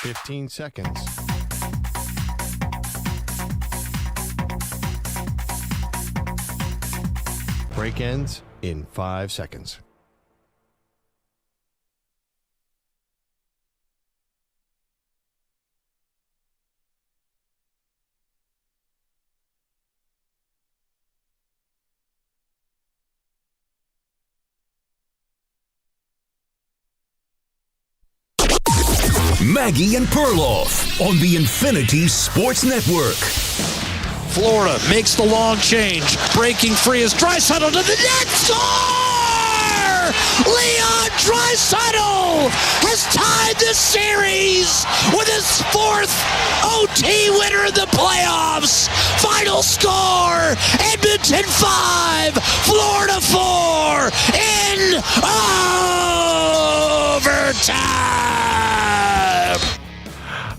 15 seconds. Break ends in 5 seconds. Maggie and Perloff on the Infinity Sports Network. Florida makes the long change. Breaking free is Draisaitl to the net. Score! Leon Draisaitl has tied the series with his fourth OT winner in the playoffs. Final score, Edmonton 5, Florida 4 in overtime.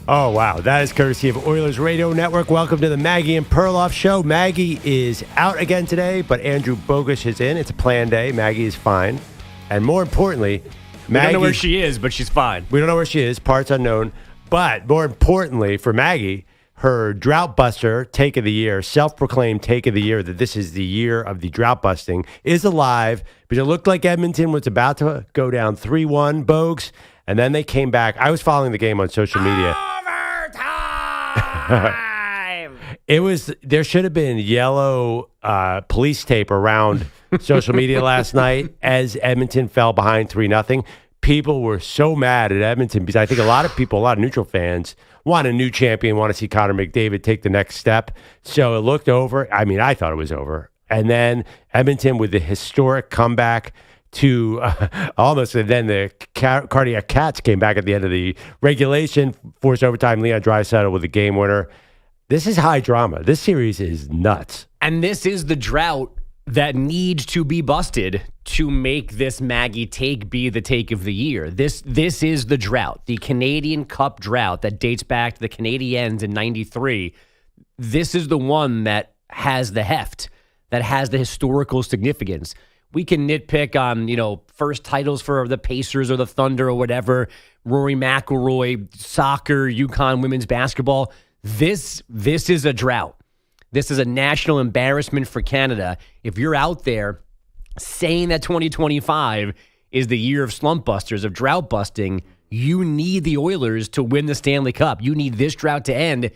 Oh, wow. That is courtesy of Oilers Radio Network. Welcome to the Maggie and Perloff Show. Maggie is out again today, but Andrew Bogusch is in. It's a planned day. Maggie is fine. And more importantly, we don't know where she is, but she's fine. We don't know where she is. Parts unknown. But more importantly for Maggie, her drought buster take of the year, self-proclaimed take of the year, that this is the year of the drought busting, is alive because it looked like Edmonton was about to go down 3-1, Bogues, and then they came back. I was following the game on social media. There should have been yellow police tape around social media last night as Edmonton fell behind 3-0. People were so mad at Edmonton because I think a lot of neutral fans want a new champion, want to see Connor McDavid take the next step. So it looked over. I mean, I thought it was over. And then Edmonton with the historic comeback to almost, and then the Cardiac Cats came back at the end of the regulation, forced overtime. Leon Draisaitl with the game winner. This is high drama. This series is nuts. And this is the drought that needs to be busted to make this Maggie take be the take of the year. This is the drought, the Canadian Cup drought that dates back to the Canadiens in 93. This is the one that has the heft, that has the historical significance. We can nitpick on, first titles for the Pacers or the Thunder or whatever, Rory McIlroy, soccer, UConn women's basketball. This is a drought. This is a national embarrassment for Canada. If you're out there saying that 2025 is the year of slump busters, of drought busting, you need the Oilers to win the Stanley Cup. You need this drought to end.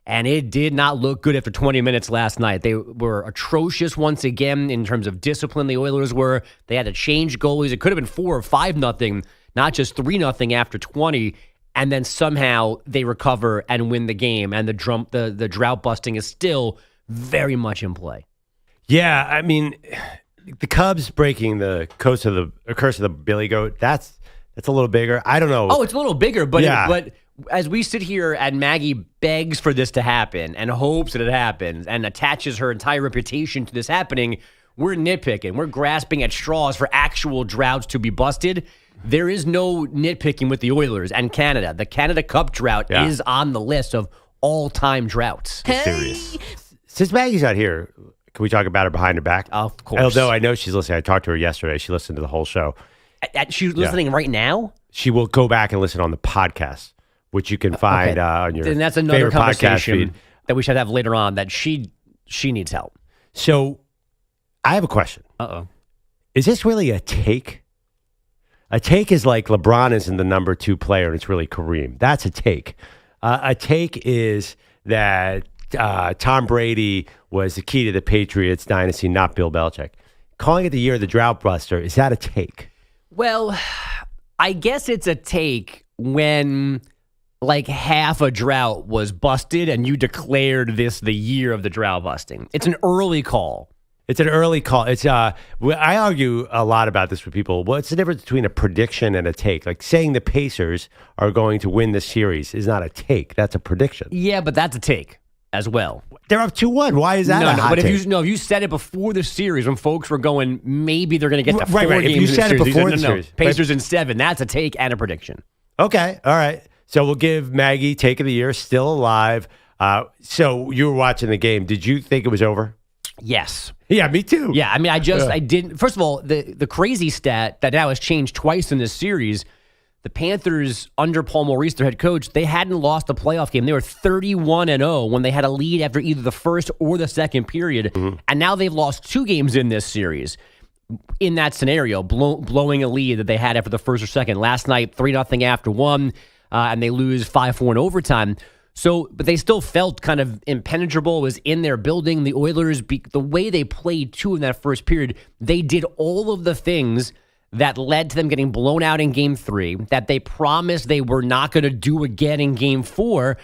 And it did not look good after 20 minutes last night. They were atrocious once again in terms of discipline. The Oilers were. They had to change goalies. It could have been 4 or 5-0, not just 3-0 after 20. And then somehow they recover and win the game. And the drought busting is still very much in play. Yeah, I mean, the Cubs breaking the curse of the Billy Goat. That's a little bigger. I don't know. Oh, it's a little bigger, but yeah. But as we sit here and Maggie begs for this to happen and hopes that it happens and attaches her entire reputation to this happening, we're nitpicking. We're grasping at straws for actual droughts to be busted. There is no nitpicking with the Oilers and Canada. The Canada Cup drought is on the list of all-time droughts. Serious. Since Maggie's not here, can we talk about her behind her back? Of course. Although I know she's listening. I talked to her yesterday. She listened to the whole show. She's listening right now? She will go back and listen on the podcast, which you can find on your and that's another favorite podcast conversation feed. that we should have later on, that she needs help. So I have a question. Uh-oh. Is this really a take? A take is like LeBron isn't the number 2 player and it's really Kareem. That's a take. A take is that Tom Brady was the key to the Patriots dynasty, not Bill Belichick. Calling it the year of the drought buster, is that a take? Well, I guess it's a take when like half a drought was busted and you declared this the year of the drought busting. It's an early call. It's an early call. It's I argue a lot about this with people. What's the difference between a prediction and a take? Like saying the Pacers are going to win the series is not a take. That's a prediction. Yeah, but that's a take as well. They're up 2-1. Why is that a hot but take? if you said it before the series when folks were going, maybe they're going to get to 4 right. games If you said it before the no, series. Pacers in 7. That's a take and a prediction. Okay. All right. So we'll give Maggie take of the year, still alive. So you were watching the game. Did you think it was over? Yes. Yeah, me too. Yeah, I mean, I didn't. First of all, the crazy stat that now has changed twice in this series, The Panthers, under Paul Maurice, their head coach, they hadn't lost a playoff game. They were 31-0 when they had a lead after either the first or the second period. And now they've lost 2 games in this series. In that scenario, blowing a lead that they had after the first or second. Last night, 3-0 after 1, and they lose 5-4 in overtime. So, but they still felt kind of impenetrable. It was in their building. The Oilers, the way they played too in that first period, they did all of the things that led to them getting blown out in Game 3, that they promised they were not going to do again in Game 4,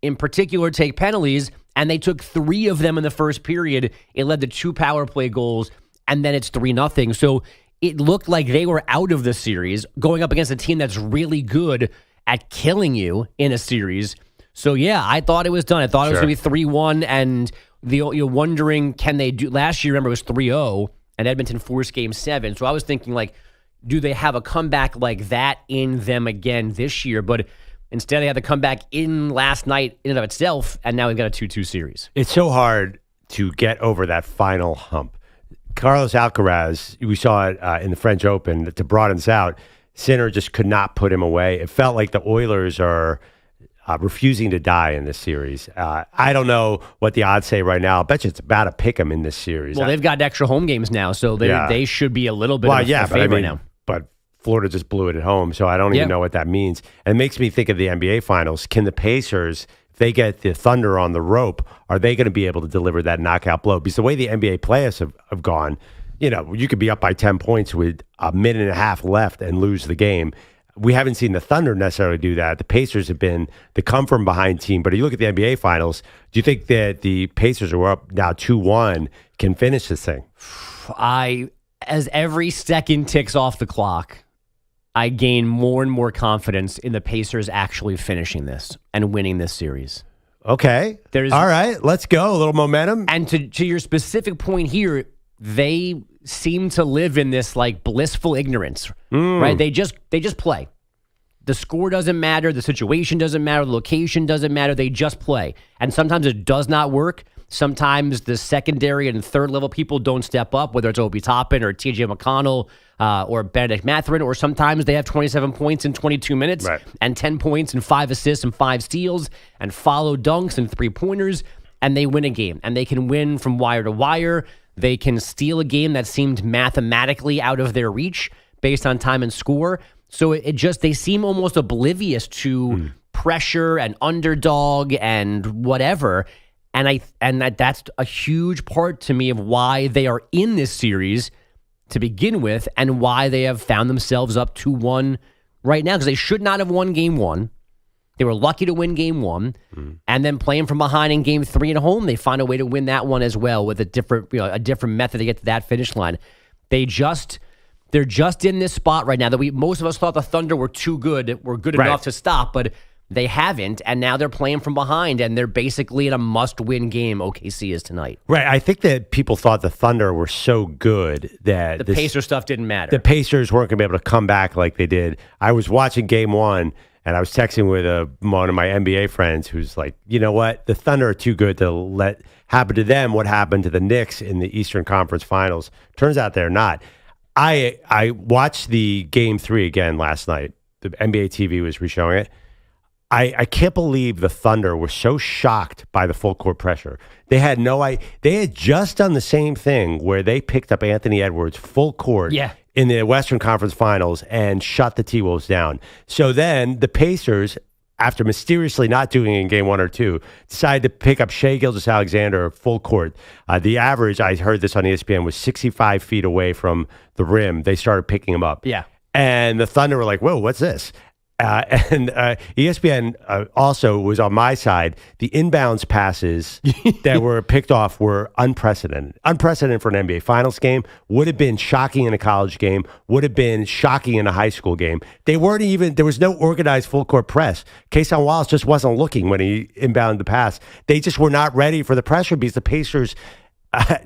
in particular take penalties, and they took 3 of them in the first period. It led to 2 power play goals, and then it's 3-0. So it looked like they were out of the series, going up against a team that's really good at killing you in a series. So, yeah, I thought it was done. I thought it was going to be 3-1, and you're wondering, can they do... Last year, remember, it was 3-0, and Edmonton forced Game 7. So I was thinking, like, do they have a comeback like that in them again this year? But instead, they had the comeback in last night in and of itself, and now we've got a 2-2 series. It's so hard to get over that final hump. Carlos Alcaraz, we saw it in the French Open, to broaden this out, Sinner just could not put him away. It felt like the Oilers are refusing to die in this series. I don't know what the odds say right now. I bet you it's about to pick them in this series. Well, they've got extra home games now, so they should be a little bit of a favorite now. But Florida just blew it at home, so I don't even know what that means. And it makes me think of the NBA Finals. Can the Pacers, if they get the Thunder on the rope, are they going to be able to deliver that knockout blow? Because the way the NBA playoffs have gone, you could be up by 10 points with a minute and a half left and lose the game. We haven't seen the Thunder necessarily do that. The Pacers have been the come-from-behind team. But if you look at the NBA Finals, do you think that the Pacers, who are up now 2-1, can finish this thing? As every second ticks off the clock, I gain more and more confidence in the Pacers actually finishing this and winning this series. Okay. All right, let's go. A little momentum. And to your specific point here, they seem to live in this like blissful ignorance, right? They just play. The score doesn't matter. The situation doesn't matter. The location doesn't matter. They just play. And sometimes it does not work. Sometimes the secondary and third level people don't step up, whether it's Obi Toppin or TJ McConnell or Benedict Mathurin, or sometimes they have 27 points in 22 minutes and 10 points and 5 assists and 5 steals and follow dunks and 3-pointers, and they win a game. And they can win from wire to wire. They can steal a game that seemed mathematically out of their reach based on time and score. So they seem almost oblivious to pressure and underdog and whatever. And that's a huge part to me of why they are in this series to begin with and why they have found themselves up 2-1 right now, because they should not have won Game 1. They were lucky to win Game 1, and then playing from behind in Game 3 at home, they find a way to win that one as well with a different method to get to that finish line. They're just in this spot right now that most of us thought the Thunder were too good, were good enough to stop, but they haven't, and now they're playing from behind, and they're basically in a must-win game. OKC is tonight. Right. I think that people thought the Thunder were so good that the Pacers stuff didn't matter. The Pacers weren't going to be able to come back like they did. I was watching Game 1, and I was texting with one of my NBA friends who's like, you know what? The Thunder are too good to let happen to them what happened to the Knicks in the Eastern Conference Finals. Turns out they're not. I watched the Game 3 again last night. The NBA TV was re-showing it. I can't believe the Thunder were so shocked by the full court pressure. They had they had just done the same thing where they picked up Anthony Edwards full court in the Western Conference Finals and shut the T-Wolves down. So then the Pacers, after mysteriously not doing it in Game 1 or 2, decided to pick up Shai Gilgeous-Alexander full court. The average, I heard this on ESPN, was 65 feet away from the rim. They started picking him up. Yeah. And the Thunder were like, whoa, what's this? And ESPN also was on my side. The inbounds passes that were picked off were unprecedented. Unprecedented for an NBA Finals game. Would have been shocking in a college game. Would have been shocking in a high school game. They weren't even, there was no organized full court press. Kason Wallace just wasn't looking when he inbounded the pass. They just were not ready for the pressure because the Pacers,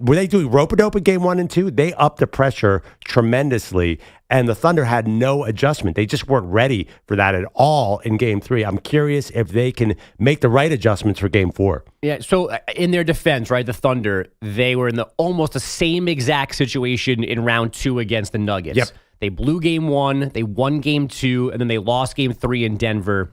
were they doing rope-a-dope in Game 1 and 2? They upped the pressure tremendously, and the Thunder had no adjustment. They just weren't ready for that at all in Game 3. I'm curious if they can make the right adjustments for Game 4. Yeah, so in their defense, right, the Thunder, they were in almost the same exact situation in round 2 against the Nuggets. Yep. They blew game 1, they won game 2, and then they lost game 3 in Denver,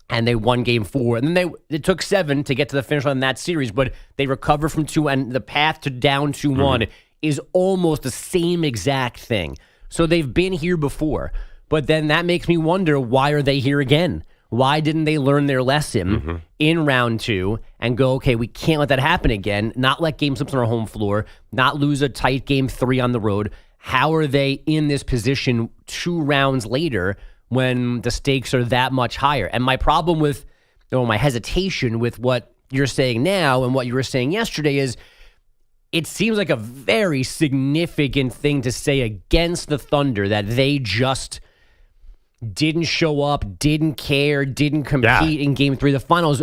and they won game 4. And then it took 7 to get to the finish line in that series, but they recovered from 2, and the path to down 2-1 is almost the same exact thing. So they've been here before. But then that makes me wonder, why are they here again? Why didn't they learn their lesson in round 2 and go, okay, we can't let that happen again, not let game slips on our home floor, not lose a tight game 3 on the road? How are they in this position 2 rounds later when the stakes are that much higher? And my problem with, my hesitation with what you're saying now and what you were saying yesterday is, it seems like a very significant thing to say against the Thunder, that they just didn't show up, didn't care, didn't compete in game 3 of the finals.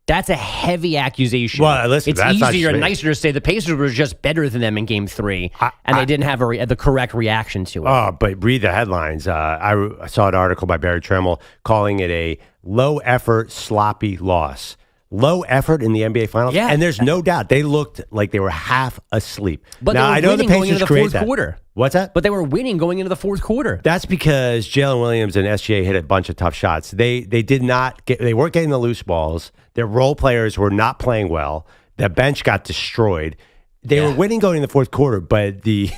That's a heavy accusation. Well, listen, it's that's easier and nicer to say the Pacers were just better than them in game 3, and they didn't have the correct reaction to it. Oh, but read the headlines. I saw an article by Barry Tremmel calling it a low-effort, sloppy loss. Low effort in the NBA Finals, and there's no doubt they looked like they were half asleep. But now, they were winning going into the fourth quarter. What's that? But they were winning going into the fourth quarter. That's because Jaylen Williams and SGA hit a bunch of tough shots. They weren't getting the loose balls. Their role players were not playing well. The bench got destroyed. They were winning going in the fourth quarter, but you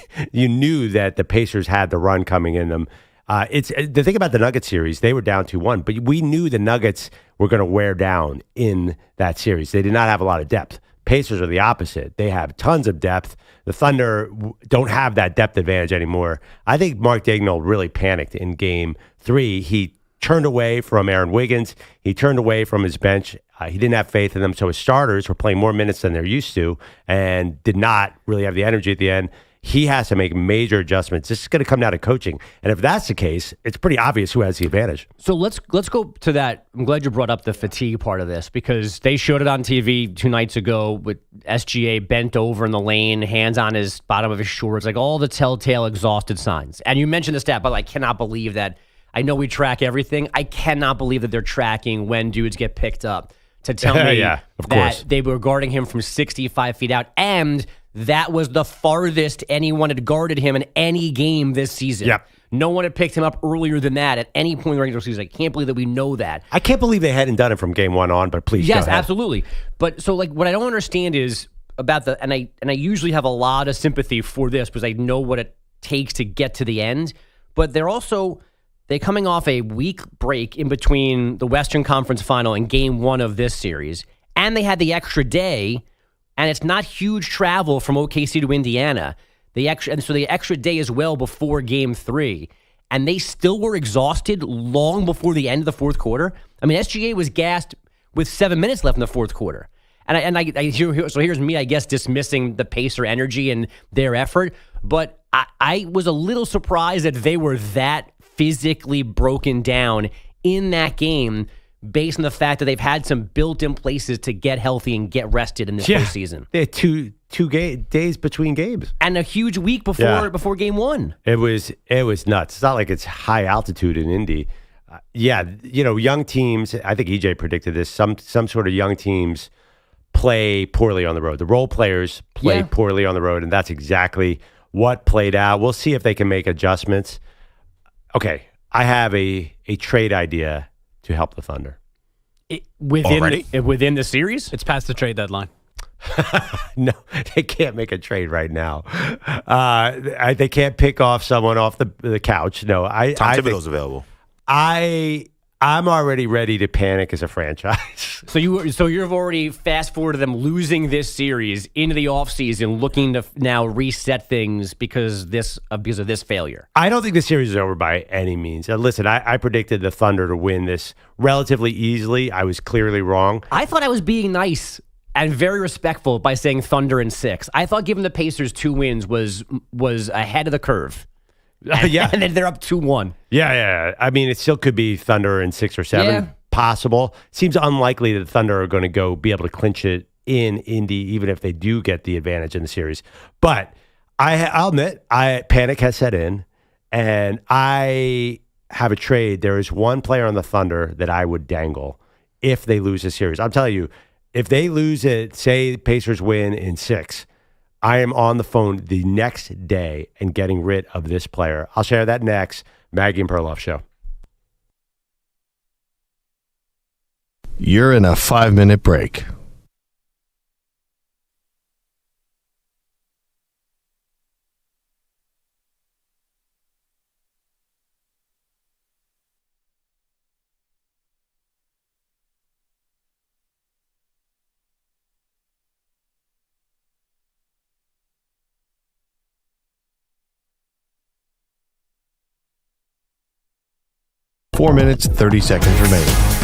knew that the Pacers had the run coming in them. It's the thing about the Nuggets series, they were down 2-1, but we knew the Nuggets were going to wear down in that series. They did not have a lot of depth. Pacers are the opposite. They have tons of depth. The Thunder don't have that depth advantage anymore. I think Mark Daigneault really panicked in game 3. He turned away from Aaron Wiggins. He turned away from his bench. He didn't have faith in them, so his starters were playing more minutes than they're used to and did not really have the energy at the end. He has to make major adjustments. This is going to come down to coaching. And if that's the case, it's pretty obvious who has the advantage. So let's go to that. I'm glad you brought up the fatigue part of this, because they showed it on TV 2 nights ago with SGA bent over in the lane, hands on his bottom of his shorts, like all the telltale exhausted signs. And you mentioned the stat, but I cannot believe that. I know we track everything. I cannot believe that they're tracking when dudes get picked up to tell me that they were guarding him from 65 feet out, and that was the farthest anyone had guarded him in any game this season. Yep. No one had picked him up earlier than that at any point in the regular season. I can't believe that we know that. I can't believe they hadn't done it from game 1 on, but please go ahead. Yes, absolutely. But so what I don't understand is about and I usually have a lot of sympathy for this because I know what it takes to get to the end, but they're coming off a week break in between the Western Conference Final and game 1 of this series, and they had the extra day. And it's not huge travel from OKC to Indiana. The extra day as well before game 3. And they still were exhausted long before the end of the fourth quarter. I mean, SGA was gassed with 7 minutes left in the fourth quarter. So here's me, I guess, dismissing the Pacer energy and their effort. But I was a little surprised that they were that physically broken down in that game, based on the fact that they've had some built-in places to get healthy and get rested in this postseason. They had two days between games. And a huge week before game 1. It was nuts. It's not like it's high altitude in Indy. Young teams, I think EJ predicted this, some sort of young teams play poorly on the road. The role players play poorly on the road, and that's exactly what played out. We'll see if they can make adjustments. Okay, I have a trade idea to help the Thunder. Within the series? It's past the trade deadline. No, they can't make a trade right now. They can't pick off someone off the couch. No, Tom Thibodeau's available. I'm already ready to panic as a franchise. So you've already fast forwarded them losing this series into the offseason, looking to now reset things because of this failure. I don't think the series is over by any means. Listen, I predicted the Thunder to win this relatively easily. I was clearly wrong. I thought I was being nice and very respectful by saying Thunder in 6. I thought giving the Pacers 2 wins was ahead of the curve. And then they're up 2-1. Yeah. I mean, it still could be Thunder in 6 or 7. Yeah. Possible. Seems unlikely that the Thunder are going to be able to clinch it in Indy, even if they do get the advantage in the series. But I'll admit, panic has set in, and I have a trade. There is one player on the Thunder that I would dangle if they lose the series. I'm telling you, if they lose it, say Pacers win in 6, I am on the phone the next day and getting rid of this player. I'll share that next. Maggie and Perloff Show. You're in a 5-minute break. Four minutes, 30 seconds remaining.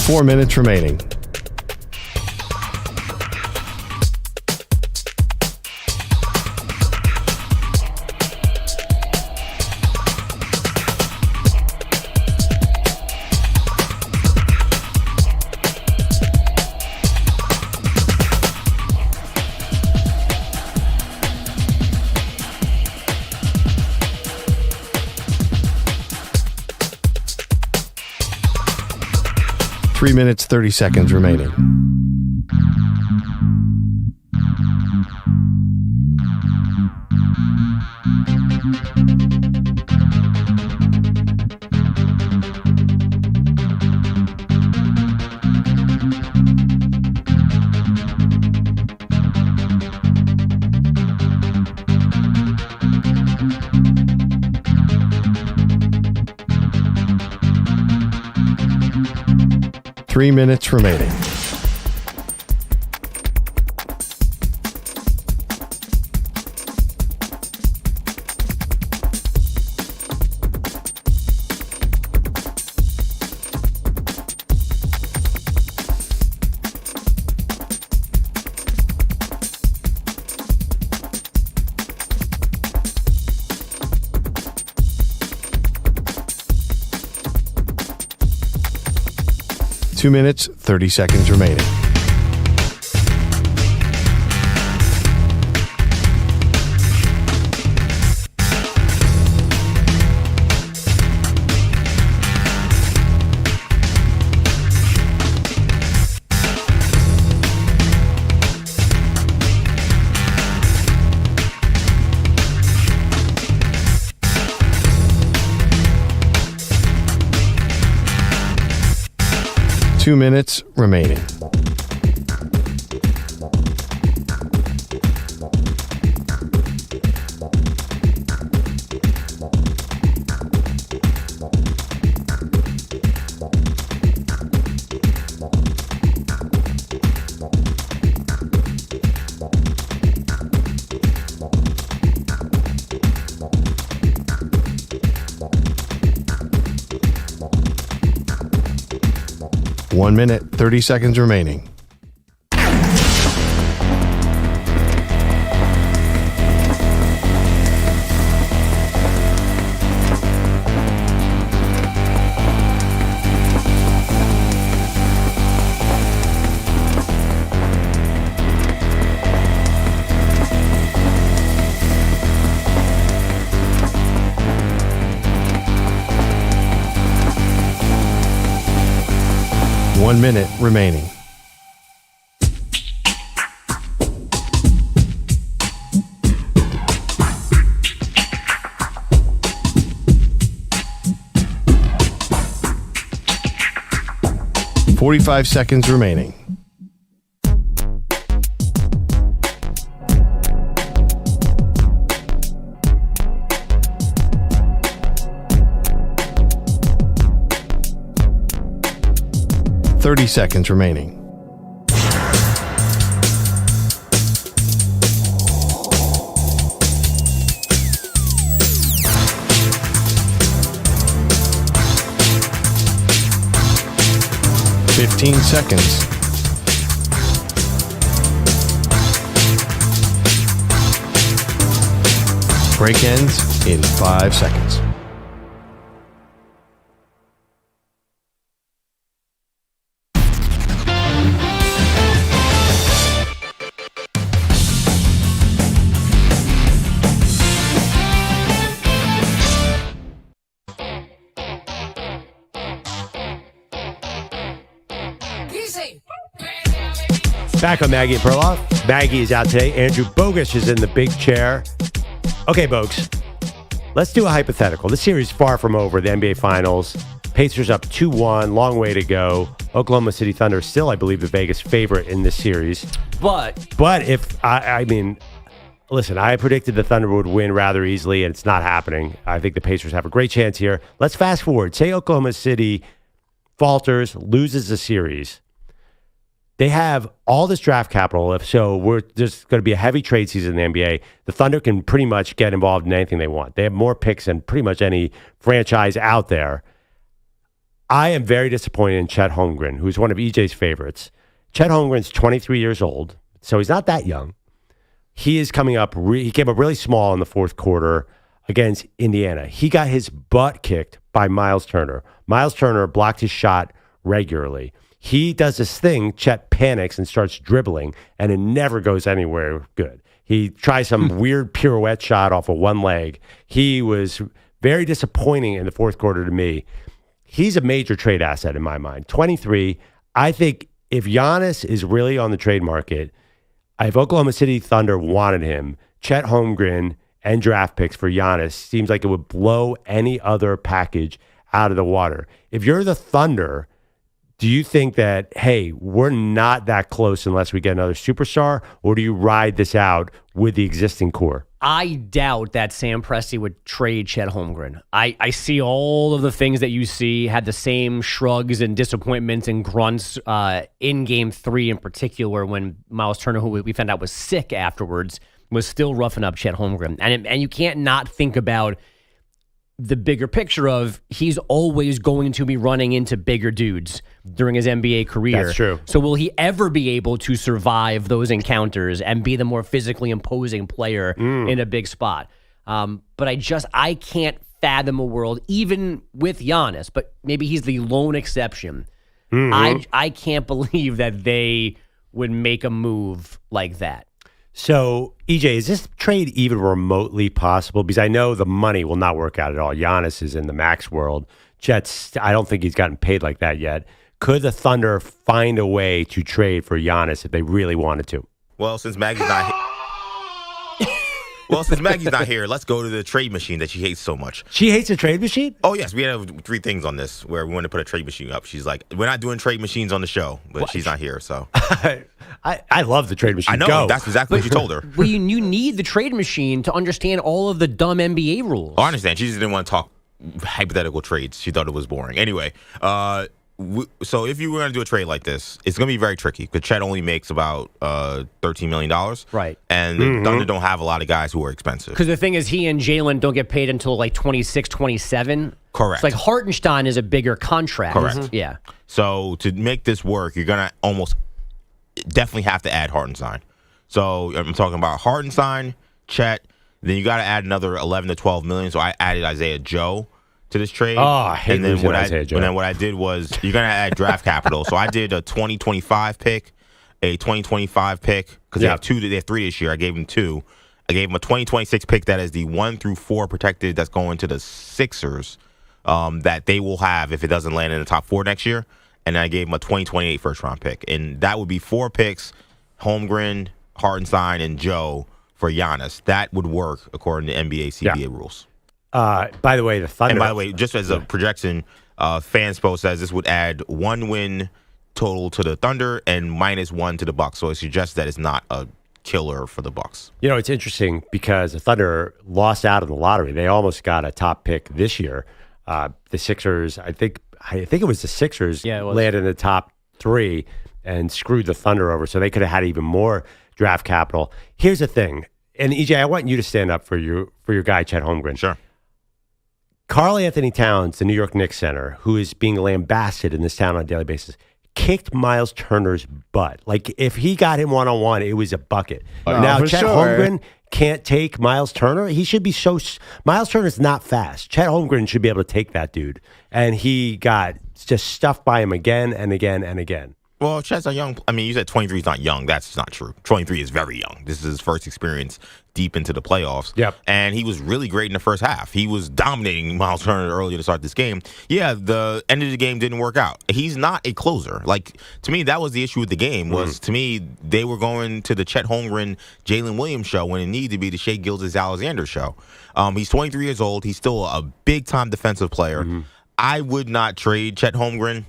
Four minutes remaining. Three minutes, 30 seconds remaining. Three minutes remaining. Two minutes, 30 seconds remaining. Two minutes remaining. One minute, 30 seconds remaining. One minute remaining. .45 seconds remaining. .30 seconds remaining. .15 seconds. Break ends in 5 seconds. Back on Maggie Perloff. Maggie is out today. Andrew Bogusch is in the big chair. Okay, Bogusch, let's do a hypothetical. This series is far from over, the NBA Finals. Pacers up 2-1, long way to go. Oklahoma City Thunder still, I believe, the Vegas favorite in this series. But if, I mean, listen, I predicted the Thunder would win rather easily, and it's not happening. I think the Pacers have a great chance here. Let's fast forward. Say Oklahoma City falters, loses the series. They have all this draft capital. There's going to be a heavy trade season in the NBA. The Thunder can pretty much get involved in anything they want. They have more picks than pretty much any franchise out there. I am very disappointed in Chet Holmgren, who's one of EJ's favorites. Chet Holmgren's 23 years old, so he's not that young. He is coming up. He came up really small in the fourth quarter against Indiana. He got his butt kicked by Miles Turner. Miles Turner blocked his shot regularly. He does this thing, Chet panics and starts dribbling, and it never goes anywhere good. He tries some weird pirouette shot off of one leg. He was very disappointing in the fourth quarter to me. He's a major trade asset in my mind. 23, I think if Giannis is really on the trade market, if Oklahoma City Thunder wanted him, Chet Holmgren and draft picks for Giannis seems like it would blow any other package out of the water. If you're the Thunder, do you think that, hey, we're not that close unless we get another superstar, or do you ride this out with the existing core? I doubt that Sam Presti would trade Chet Holmgren. I see all of the things that you see, had the same shrugs and disappointments and grunts in Game 3 in particular when Miles Turner, who we found out was sick afterwards, was still roughing up Chet Holmgren. And you can't not think about the bigger picture of he's always going to be running into bigger dudes during his NBA career. That's true. So will he ever be able to survive those encounters and be the more physically imposing player in a big spot? But I can't fathom a world, even with Giannis, but maybe he's the lone exception. I can't believe that they would make a move like that. So, EJ, is this trade even remotely possible? Because I know the money will not work out at all. Giannis is in the max world. Jets, I don't think he's gotten paid like that yet. Could the Thunder find a way to trade for Giannis if they really wanted to? Well, since Maggie's not here, let's go to the trade machine that she hates so much. She hates a trade machine? Oh, yes. We have 3 things on this where we want to put a trade machine up. She's like, we're not doing trade machines on the show, but she's not here, so. I love the trade machine. I know. Go. That's exactly what you told her. Well, you need the trade machine to understand all of the dumb NBA rules. Oh, I understand. She just didn't want to talk hypothetical trades. She thought it was boring. Anyway, so if you were going to do a trade like this, it's going to be very tricky because Chet only makes about $13 million. Right. And the Thunder don't have a lot of guys who are expensive. Because the thing is, he and Jaylen don't get paid until like 26, 27. Correct. It's like Hartenstein is a bigger contract. Correct. Yeah. So to make this work, you're going to almost definitely have to add Hartenstein. So I'm talking about Hartenstein, Chet, then you got to add another 11 to 12 million. So I added Isaiah Joe to this trade. Oh, I hate losing Isaiah Joe. And then what I did was you're going to add draft capital. So I did a 2025 pick, a 2025 pick, because they have 3 this year. I gave them 2. I gave them a 2026 pick that is the 1 through 4 protected that's going to the Sixers that they will have if it doesn't land in the top 4 next year. And I gave them a 2028 first-round pick. And that would be 4 picks, Holmgren, Hartenstein, and Joe for Giannis. That would work according to NBA CBA rules. By the way, the Thunder. And by the way, just as a projection, Fanspo says this would add 1 win total to the Thunder and -1 to the Bucks. So it suggests that it's not a killer for the Bucks. You know, it's interesting because the Thunder lost out in the lottery. They almost got a top pick this year. The Sixers, I think it was the Sixers landed in the top 3 and screwed the Thunder over. So they could have had even more draft capital. Here's the thing. And EJ, I want you to stand up for your guy, Chet Holmgren. Sure. Karl Anthony Towns, the New York Knicks center, who is being lambasted in this town on a daily basis, kicked Miles Turner's butt. Like, if he got him one-on-one, it was a bucket. Now, Chet Holmgren can't take Miles Turner. He should be Miles Turner's not fast. Chet Holmgren should be able to take that dude. And he got just stuffed by him again and again and again. Well, Chet's a young. I mean, you said 23 is not young. That's not true. 23 is very young. This is his first experience deep into the playoffs. Yep. And he was really great in the first half. He was dominating Miles Turner earlier to start this game. Yeah, the end of the game didn't work out. He's not a closer. Like, to me, that was the issue with the game. Was to me, they were going to the Chet Holmgren, Jaylen Williams show when it needed to be the Shai Gilgeous-Alexander show. He's 23 years old. He's still a big-time defensive player. I would not trade Chet Holmgren.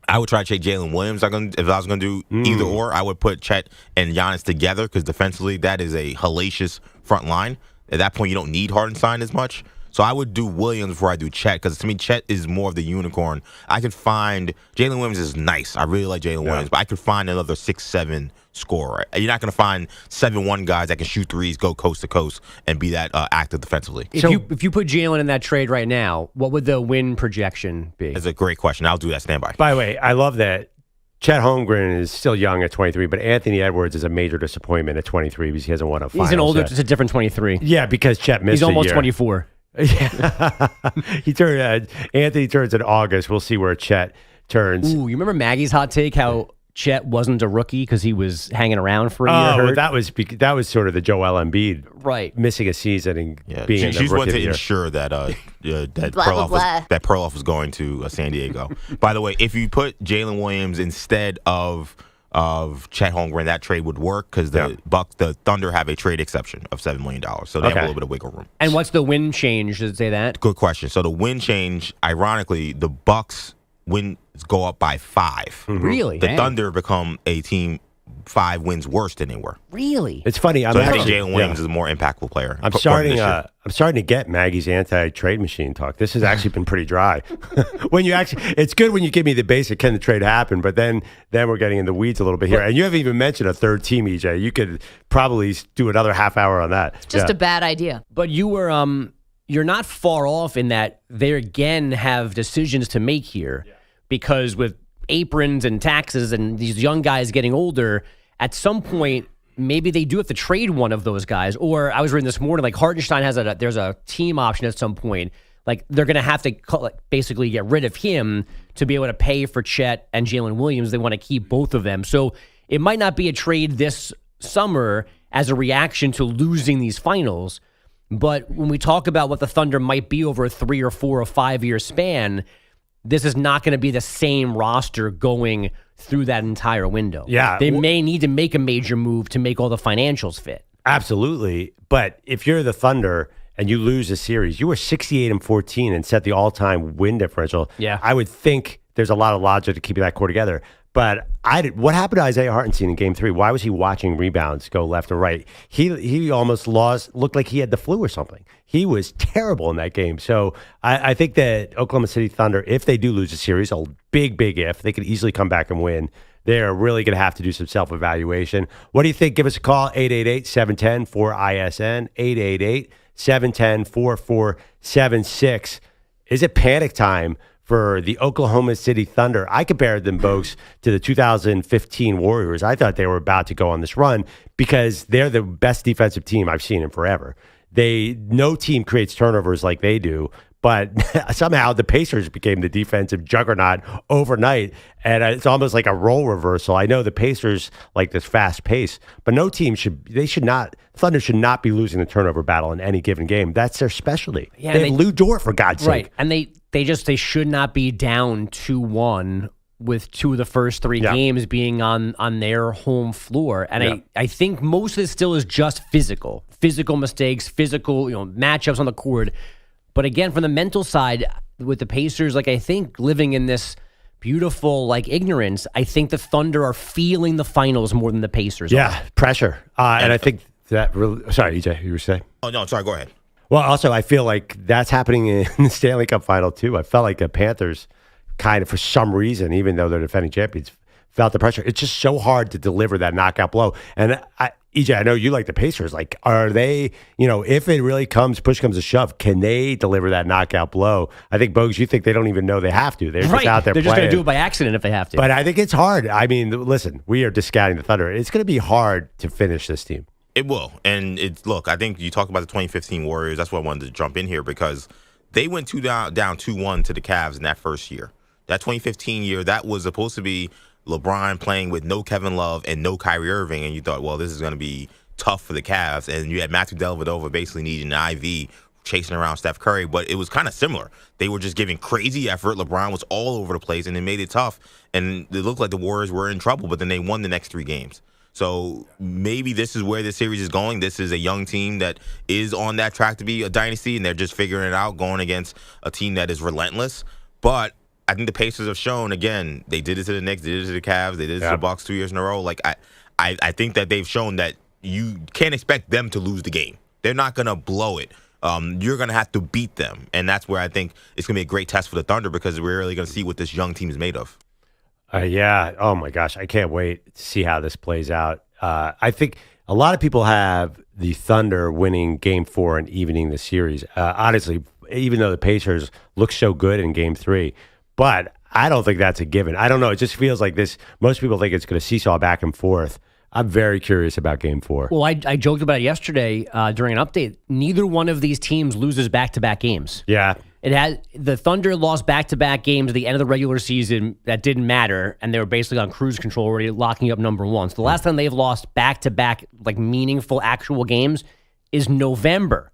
I would try to trade Jaylen Williams. If I was going to do either or, I would put Chet and Giannis together because defensively, that is a hellacious front line. At that point, you don't need Hartenstein as much. So I would do Williams before I do Chet because to me, Chet is more of the unicorn. I could find Jaylen Williams is nice. I really like Jaylen Williams, but I could find another 6'7" scorer. You're not going to find 7'1" guys that can shoot threes, go coast to coast, and be that active defensively. If you put Jaylen in that trade right now, what would the win projection be? That's a great question. I'll do that standby. By the way, I love that Chet Holmgren is still young at 23, but Anthony Edwards is a major disappointment at 23 because he hasn't won a final. He's an older, yet. it's a different 23. Yeah, because Chet missed He's almost a year. 24. Yeah. Anthony turns in August. We'll see where Chet turns. Ooh, you remember Maggie's hot take, how Chet wasn't a rookie because he was hanging around for a year hurt? Well, that was sort of the Joel Embiid missing a season and being in the she rookie wanted to year. ensure that that Blah, blah, Perloff was going to San Diego. By the way, if you put Jaylen Williams instead of Chet Holmgren, that trade would work because the Thunder have a trade exception of $7 million, so they have a little bit of wiggle room. And what's the win change? Does it say that? Good question. So the win change, ironically, the Bucks wins go up by 5. Really? The Thunder become a team 5 wins worse than they were. Really? It's funny. So I think Jaylen Williams is a more impactful player. I'm starting to get Maggie's anti-trade machine talk. This has actually been pretty dry. It's good when you give me the basic, can the trade happen? But then we're getting in the weeds a little bit here. And you haven't even mentioned a third team, EJ. You could probably do another half hour on that. It's just a bad idea. But you were you're not far off in that they again have decisions to make here, because with aprons and taxes and these young guys getting older, at some point maybe they do have to trade one of those guys. Or I was reading this morning, like Hartenstein there's a team option at some point. Like they're going to have to basically get rid of him to be able to pay for Chet and Jaylen Williams. They want to keep both of them. So it might not be a trade this summer as a reaction to losing these finals. But when we talk about what the Thunder might be over a 3 or 4 or 5 year span, this is not going to be the same roster going through that entire window. Yeah. They may need to make a major move to make all the financials fit. Absolutely. But if you're the Thunder and you lose a series, you were 68-14 and set the all-time win differential. Yeah. I would think there's a lot of logic to keeping that core together. But what happened to Isaiah Hartenstein in Game 3? Why was he watching rebounds go left and right? He almost looked like he had the flu or something. He was terrible in that game. So I think that Oklahoma City Thunder, if they do lose a series, a big if, they could easily come back and win. They're really going to have to do some self-evaluation. What do you think? Give us a call, 888-710-4ISN, 888-710-4476. Is it panic time for the Oklahoma City Thunder? I compared them both to the 2015 Warriors. I thought they were about to go on this run because they're the best defensive team I've seen in forever. No team creates turnovers like they do, but somehow the Pacers became the defensive juggernaut overnight, and it's almost like a role reversal. I know the Pacers like this fast pace, but Thunder should not be losing the turnover battle in any given game. That's their specialty. Yeah, they have Lou Dort, for God's sake. Right, and they should not be down 2-1 with 2 of the first 3 games being on their home floor. And I think most of it still is just physical mistakes, physical matchups on the court. But again, from the mental side, with the Pacers, I think living in this beautiful ignorance, I think the Thunder are feeling the finals more than the Pacers are. Pressure. And I think that really... Sorry, EJ, you were saying? Oh, no, sorry, go ahead. Well, also, I feel like that's happening in the Stanley Cup final, too. I felt like the Panthers kind of, for some reason, even though they're defending champions, felt the pressure. It's just so hard to deliver that knockout blow. And EJ, I know you like the Pacers. Are they, if it really push comes to shove, can they deliver that knockout blow? I think, Bogues, you think they don't even know they have to. They're just out there They're playing. just going to do it by accident if they have to. But I think it's hard. I mean, listen, we are discounting the Thunder. It's going to be hard to finish this team. It will. And look, I think you talked about the 2015 Warriors. That's why I wanted to jump in here because they went down 2-1 to the Cavs in that first year. That 2015 year, that was supposed to be LeBron playing with no Kevin Love and no Kyrie Irving, and you thought, well, this is going to be tough for the Cavs. And you had Matthew Dellavedova basically needing an IV, chasing around Steph Curry, but it was kind of similar. They were just giving crazy effort. LeBron was all over the place, and it made it tough. And it looked like the Warriors were in trouble, but then they won the next 3 games. So maybe this is where the series is going. This is a young team that is on that track to be a dynasty, and they're just figuring it out, going against a team that is relentless. But I think the Pacers have shown, again, they did it to the Knicks, they did it to the Cavs, they did it to the Bucks 2 years in a row. Like I think that they've shown that you can't expect them to lose the game. They're not going to blow it. You're going to have to beat them. And that's where I think it's going to be a great test for the Thunder because we're really going to see what this young team is made of. Yeah. Oh, my gosh. I can't wait to see how this plays out. I think a lot of people have the Thunder winning Game 4 and evening the series. Honestly, even though the Pacers look so good in Game 3. But I don't think that's a given. I don't know. It just feels like this. Most people think it's going to seesaw back and forth. I'm very curious about Game 4. Well, I joked about it yesterday during an update. Neither one of these teams loses back-to-back games. Yeah. The Thunder lost back-to-back games at the end of the regular season that didn't matter, and they were basically on cruise control already, locking up number 1. So the last time they've lost back-to-back, like meaningful actual games is November.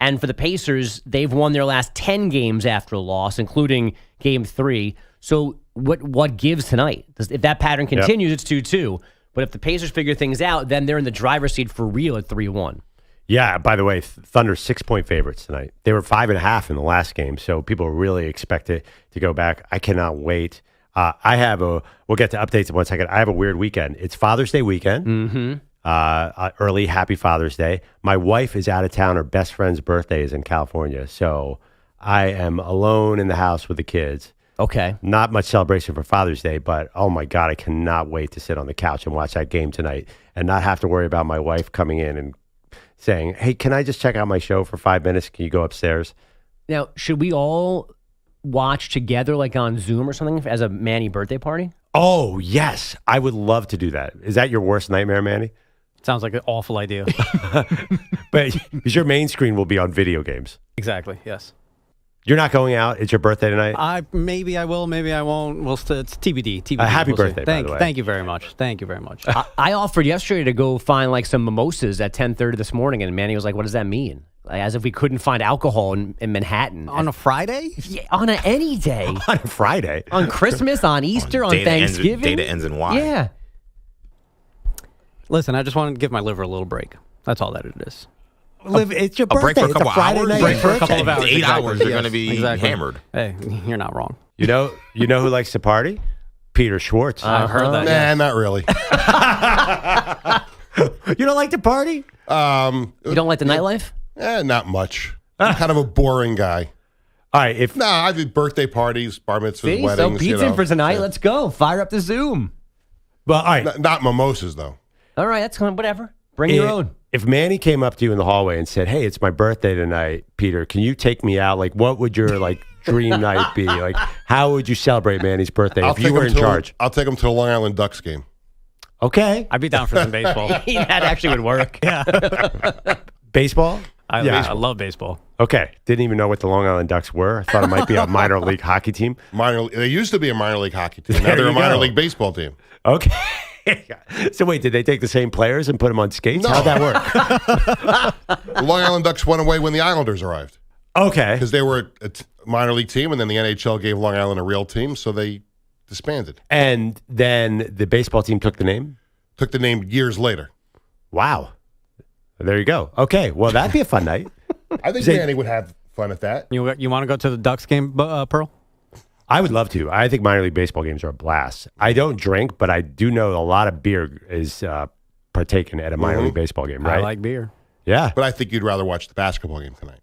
And for the Pacers, they've won their last 10 games after a loss, including Game 3. So what gives tonight? If that pattern continues, it's 2-2. But if the Pacers figure things out, then they're in the driver's seat for real at 3-1. Yeah, by the way, Thunder 6-point favorites tonight. They were 5.5 in the last game, so people really expect it to go back. I cannot wait. We'll get to updates in 1 second. I have a weird weekend. It's Father's Day weekend. Mm-hmm. Early Happy Father's Day. My wife is out of town. Her best friend's birthday is in California, so I am alone in the house with the kids. Okay. Not much celebration for Father's Day, but oh my God, I cannot wait to sit on the couch and watch that game tonight and not have to worry about my wife coming in and saying, hey, can I just check out my show for 5 minutes? Can you go upstairs? Now, should we all watch together, like on Zoom or something, as a Manny birthday party? Oh, yes. I would love to do that. Is that your worst nightmare, Manny? Sounds like an awful idea. But your main screen will be on video games. Exactly, yes. You're not going out? It's your birthday tonight? Maybe I will, maybe I won't. It's TBD. Happy birthday, by the way. Thank you very much. Thank you very much. I offered yesterday to go find like some mimosas at 10:30 this morning, and Manny was like, what does that mean? Like, as if we couldn't find alcohol in Manhattan. On a Friday? Yeah, on any day. On a Friday? On Christmas, on Easter, on Thanksgiving. Data ends in Y. Yeah. Listen, I just wanted to give my liver a little break. That's all that it is. It's your birthday. A break for a couple it's a Friday hours? night. Break for a couple of hours. 8 hours, they're going to be exactly. hammered. Hey, you're not wrong. You know who likes to party? Peter Schwartz. I've heard that. Nah, not really. You don't like to party? You don't like the nightlife? Not much. I'm kind of a boring guy. All right. I do birthday parties, bar mitzvahs, See, weddings. so Pete's in for tonight. Let's go. Fire up the Zoom. Well, all right. Not mimosas, though. All right, that's fine. Whatever. Bring your own. If Manny came up to you in the hallway and said, hey, it's my birthday tonight, Peter, can you take me out? Like, what would your dream night be? Like, how would you celebrate Manny's birthday if you were in charge? I'll take him to the Long Island Ducks game. Okay. I'd be down for some baseball. That actually would work. Yeah. Baseball? I love baseball. Okay. Didn't even know what the Long Island Ducks were. I thought it might be a minor league hockey team. They used to be a minor league hockey team. Now they're a minor league baseball team. Okay. So wait, did they take the same players and put them on skates? No. How'd that work? The Long Island Ducks went away when the Islanders arrived. Okay. Because they were a minor league team, and then the NHL gave Long Island a real team, so they disbanded. And then the baseball team took the name? Took the name years later. Wow. There you go. Okay. Well, that'd be a fun night. I think Manny would have fun at that. You want to go to the Ducks game, Pearl? I would love to. I think minor league baseball games are a blast. I don't drink, but I do know a lot of beer is partaken at a minor league baseball game, right? I like beer. Yeah. But I think you'd rather watch the basketball game tonight.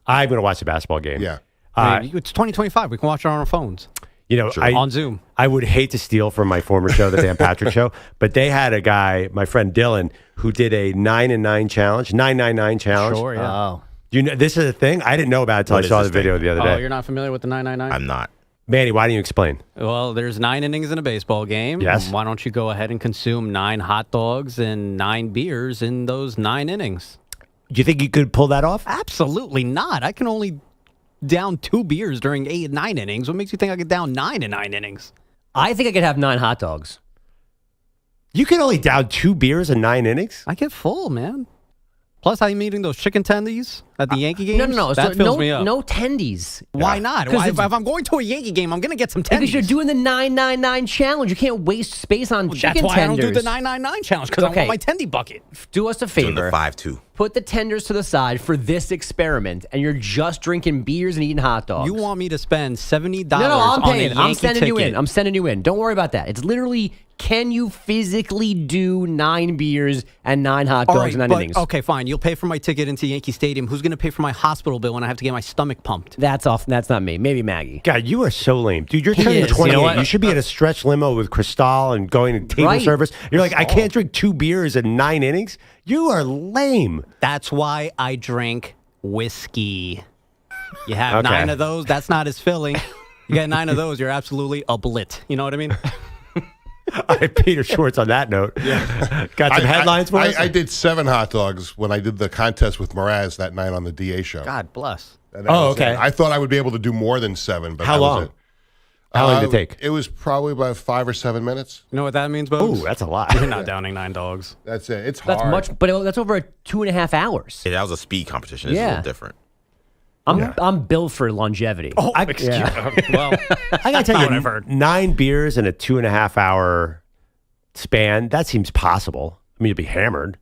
I'm going to watch the basketball game. Yeah. It's 2025. We can watch it on our phones. You know, On Zoom. I would hate to steal from my former show, the Dan Patrick Show, but they had a guy, my friend Dylan, who did a 9-9 challenge, 999 challenge. Sure, yeah. Oh. You know, this is a thing I didn't know about until I saw the video the other day. Oh, you're not familiar with the 999? I'm not. Manny, why don't you explain? Well, there's 9 innings in a baseball game. Yes. Why don't you go ahead and consume 9 hot dogs and 9 beers in those 9 innings? Do you think you could pull that off? Absolutely not. I can only down 2 beers during 9 innings. What makes you think I could down 9 in 9 innings? I think I could have 9 hot dogs. You can only down 2 beers in 9 innings? I get full, man. Plus, I'm eating those chicken tendies at the Yankee games. No. That fills me up. No tendies. Why not? If I'm going to a Yankee game, I'm going to get some tendies. Because you're doing the 999 challenge. You can't waste space on chicken That's why tenders. I don't do the 999 challenge, because I want my tendy bucket. Do us a Doing the favor. 5-2. Put the tenders to the side for this experiment, and you're just drinking beers and eating hot dogs. You want me to spend $70 No, I'm on paying. a Yankee I'm sending you ticket? in. I'm sending you in. Don't worry about that. It's literally, can you physically do 9 beers and 9 hot All dogs right, in 9 but, innings? okay, fine. You'll pay for my ticket into Yankee Stadium. Who's going to pay for my hospital bill when I have to get my stomach pumped? That's off. That's not me. Maybe Maggie. God, you are so lame. Dude, you're He turning is. 28. You know You, what? should be in a stretch limo with Cristal and going to table Right. service. You're like, I can't drink 2 beers in 9 innings? You are lame. That's why I drink whiskey. You have Okay. 9 of those. That's not as filling. You get 9 of those, you're absolutely a blit. You know what I mean? All right, Peter Schwartz on that note. Got some headlines for us? I did 7 hot dogs when I did the contest with Moranis that night on the DA show. God bless. And that Oh, was okay. it. I thought I would be able to do more than 7, but How that was long? it. How long did it take? It was probably about 5 or 7 minutes. You know what that means, Bogues? Ooh, that's a lot. You're not downing 9 dogs. That's it. It's hard. That's much, but that's over 2.5 hours. Yeah, that was a speed competition. It's a Yeah. little different. I'm built for longevity. Oh, excuse me. Well, I got to tell Not what you, I've heard. 9 beers in a 2.5 hour span, that seems possible. I mean, you'd be hammered.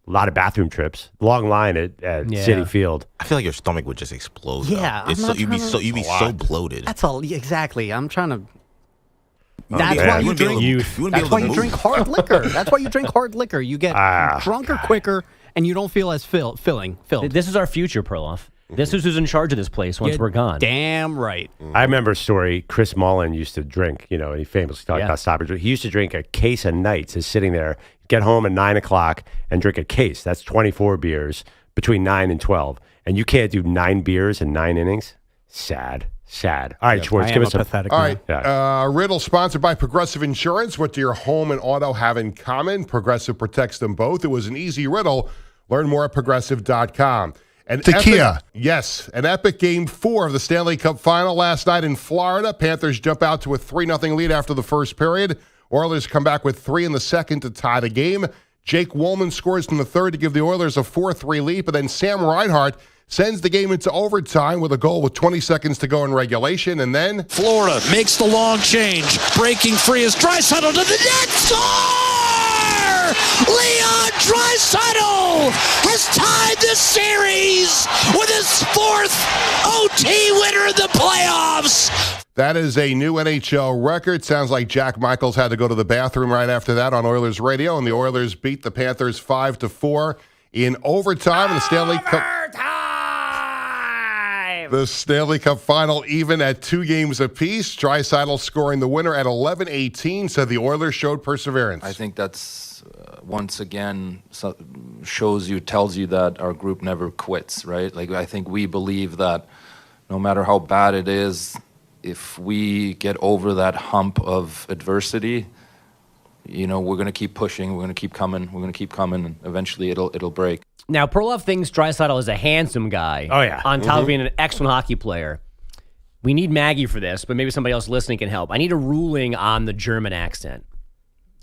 A lot of bathroom trips. Long line at Yeah. Citi Field. I feel like your stomach would just explode. Yeah, though. It's I'm so, not you'd be trying so to- you'd be so bloated. that's all. Exactly. I'm trying to. You That's wouldn't why be you able to- drink. you wouldn't be That's able why to you move. drink hard liquor. That's why you drink hard liquor. You get drunker quicker, and you don't feel as filled. This is our future, Perloff. This is who's in charge of this place once You're we're gone. Damn right. I remember a story. Chris Mullen used to drink, and he famously talked Yeah. about stopping. He used to drink a case a night, just sitting there, get home at 9 o'clock and drink a case. That's 24 beers between 9 and 12. And you can't do 9 beers in 9 innings? Sad. All right, Schwartz, I give am us a some. pathetic All man. right. Riddle sponsored by Progressive Insurance. What do your home and auto have in common? Progressive protects them both. It was an easy riddle. Learn more at progressive.com. Tequila. An epic Game 4 of the Stanley Cup Final last night in Florida. Panthers jump out to a 3-0 lead after the first period. Oilers come back with 3 in the second to tie the game. Jake Woolman scores in the third to give the Oilers a 4-3 lead, but then Sam Reinhart sends the game into overtime with a goal with 20 seconds to go in regulation, and then Florida makes the long change. Breaking free is Draisaitl to the net. Score! Leon Draisaitl has tied the series with his 4th OT winner in the playoffs. that is a new NHL record. Sounds like Jack Michaels had to go to the bathroom right after that on Oilers radio, and the Oilers beat the Panthers 5-4 in overtime in the Stanley Cup. The Stanley Cup Final even at 2 games apiece. Draisaitl scoring the winner at 11:18, said the Oilers showed perseverance. I think that's once again tells you that our group never quits, right? Like, I think we believe that no matter how bad it is, if we get over that hump of adversity, we're going to keep pushing, we're going to keep coming, and eventually it'll break. Now, Perloff thinks Draisaitl is a handsome guy. Oh, yeah. On top of being an excellent hockey player. We need Maggie for this, but maybe somebody else listening can help. I need a ruling on the German accent.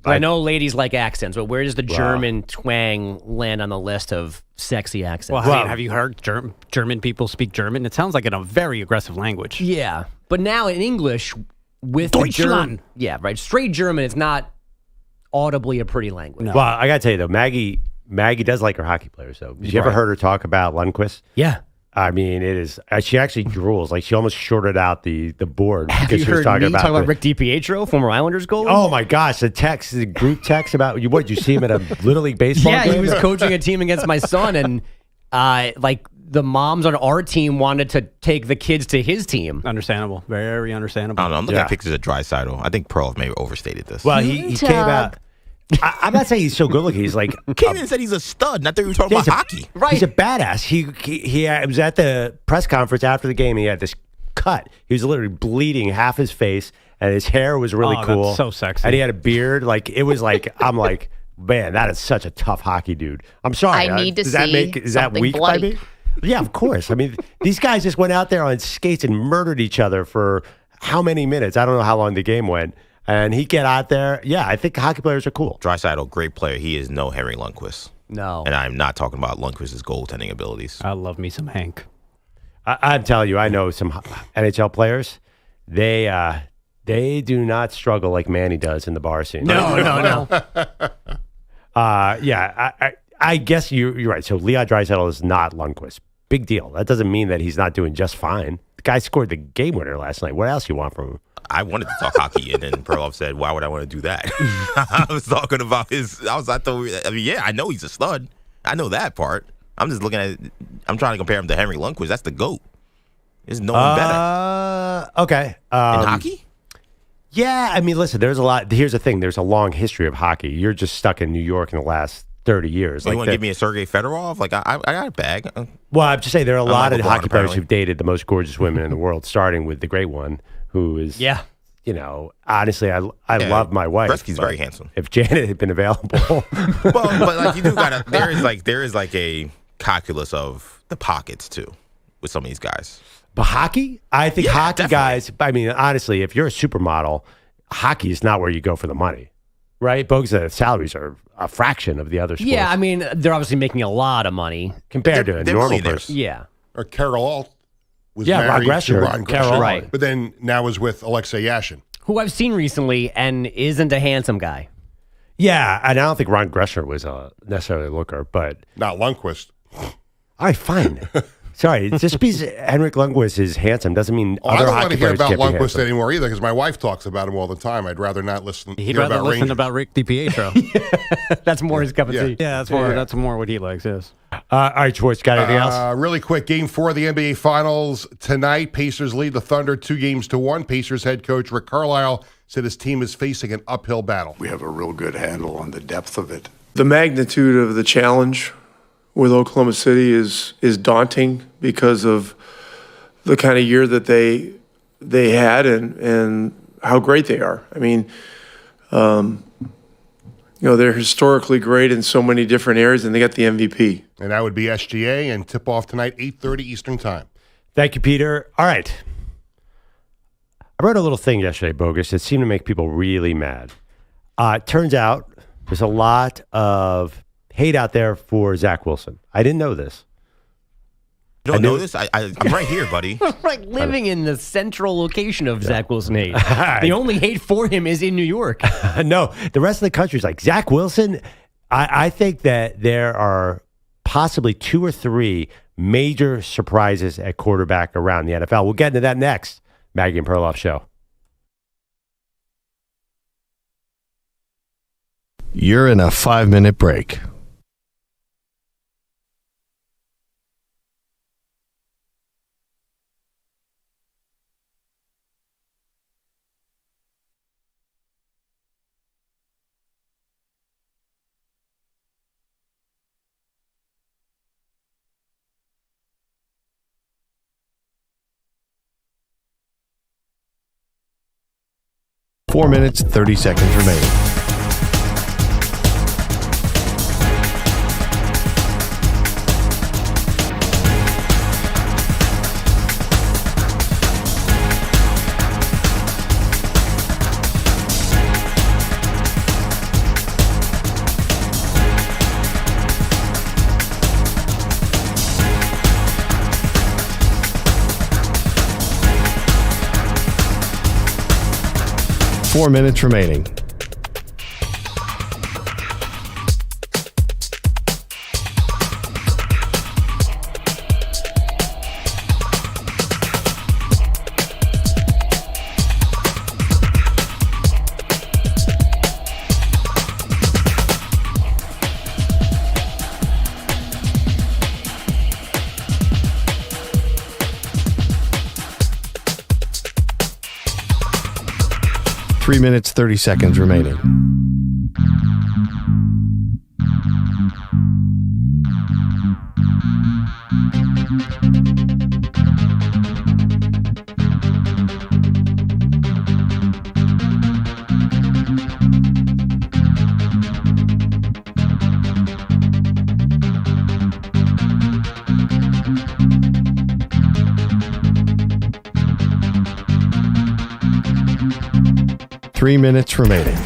I know ladies like accents, but where does the German twang land on the list of sexy accents? Well, have you heard German people speak German? It sounds like a very aggressive language. Yeah, but now in English with the German, Deutschland. straight German, it's not audibly a pretty language. No. Well, I got to tell you, though, Maggie does like her hockey players, though. Did you ever heard her talk about Lundqvist? Yeah. I mean, it is. She actually drools. Like, she almost shorted out the board Have because you she was heard talking me talk about the- Rick DiPietro, former Islanders goalie? Oh my gosh, the group text about you. What, did you see him at a Little League baseball yeah, game? he was coaching a team against my son, and the moms on our team wanted to take the kids to his team. Understandable. Very understandable. I don't know. I'm looking Yeah. at pictures of Draisaitl. I think Perloff maybe overstated this. Well, he came out. I'm not saying he's so good looking. He's like Kanan said he's a stud. Not that we were talking about he's a- hockey. He's a badass. He was at the press conference after the game. He had this cut. He was literally bleeding half his face, and his hair was really cool. That's so sexy. And he had a beard. Like, it was like, I'm like, man, that is such a tough hockey dude. I'm sorry. I need to does that see is that something weak bloody. by me? Yeah, of course. I mean, these guys just went out there on skates and murdered each other for how many minutes? I don't know how long the game went. And he get out there. Yeah, I think hockey players are cool. Draisaitl, great player. He is no Henry Lundqvist. No. And I'm not talking about Lundqvist's goaltending abilities. I love me some Hank. I'm telling you, I know some NHL players. They do not struggle like Manny does in the bar scene. No. I guess you're right. So Leon Draisaitl is not Lundqvist. Big deal. That doesn't mean that he's not doing just fine. The guy scored the game winner last night. What else you want from him? I wanted to talk hockey, and then Perloff said, "Why would I want to do that?" I was talking about I know he's a stud. I know that part. I'm just looking at. I'm trying to compare him to Henry Lundqvist. That's the GOAT. There's no one better. Okay. In hockey? Yeah, I mean, listen. There's a lot. Here's the thing. There's a long history of hockey. You're just stuck in New York in the last 30 years. You want to give me a Sergei Fedorov? Like, I got a bag. Well, I'm just saying there are a lot of LeBron, hockey players apparently. who've dated the most gorgeous women in the world, starting with the great one, who is, you know, honestly, I love my wife. Gretzky's very handsome. If Janet had been available. Well, but like you do gotta. There is like a calculus of the pockets too, with some of these guys. But hockey? I think Yeah, hockey definitely. guys, I mean, honestly, if you're a supermodel, hockey is not where you go for the money, right? Because the salaries are a fraction of the other sports. Yeah, I mean, they're obviously making a lot of money. compared to a they're normal millionaires. person. Yeah. Or Carol Alt was Yeah, Ron married to Greshner. Ron Carol, Greshner. right. But then now is with Alexei Yashin. Who I've seen recently and isn't a handsome guy. Yeah, and I don't think Ron Greshner was necessarily a looker, but Not Lundqvist. all right, fine. Sorry, just because Henrik Lundqvist is handsome doesn't mean I other don't want hockey to hear players about can't be Lundqvist handsome. anymore either because my wife talks about him all the time. I'd rather not listen. He'd hear rather about listen Rangers. about Rick DiPietro. That's more his cup of Yeah. tea. Yeah, that's more what he likes. Yes. All right, Schwartz, got anything else? Really quick, Game 4 of the NBA Finals tonight. Pacers lead the Thunder 2-1. Pacers head coach Rick Carlisle said his team is facing an uphill battle. We have a real good handle on the depth of it. The magnitude of the challenge with Oklahoma City is daunting because of the kind of year that they had and how great they are. I mean, they're historically great in so many different areas, and they got the MVP. And that would be SGA and tip-off tonight, 8:30 Eastern Time. Thank you, Peter. All right. I wrote a little thing yesterday, Bogus, that seemed to make people really mad. Turns out there's a lot of hate out there for Zach Wilson. I didn't know this. You don't know this? I'm right here, buddy. Like living in the central location of Zach Wilson hate. The only hate for him is in New York. No, the rest of the country is like, Zach Wilson, I think that there are possibly 2 or 3 major surprises at quarterback around the NFL. We'll get into that next. Maggie and Perloff Show. You're in a 5-minute break. Four minutes, 30 seconds remaining. Four minutes remaining. Three minutes, 30 seconds remaining. 3 minutes remaining.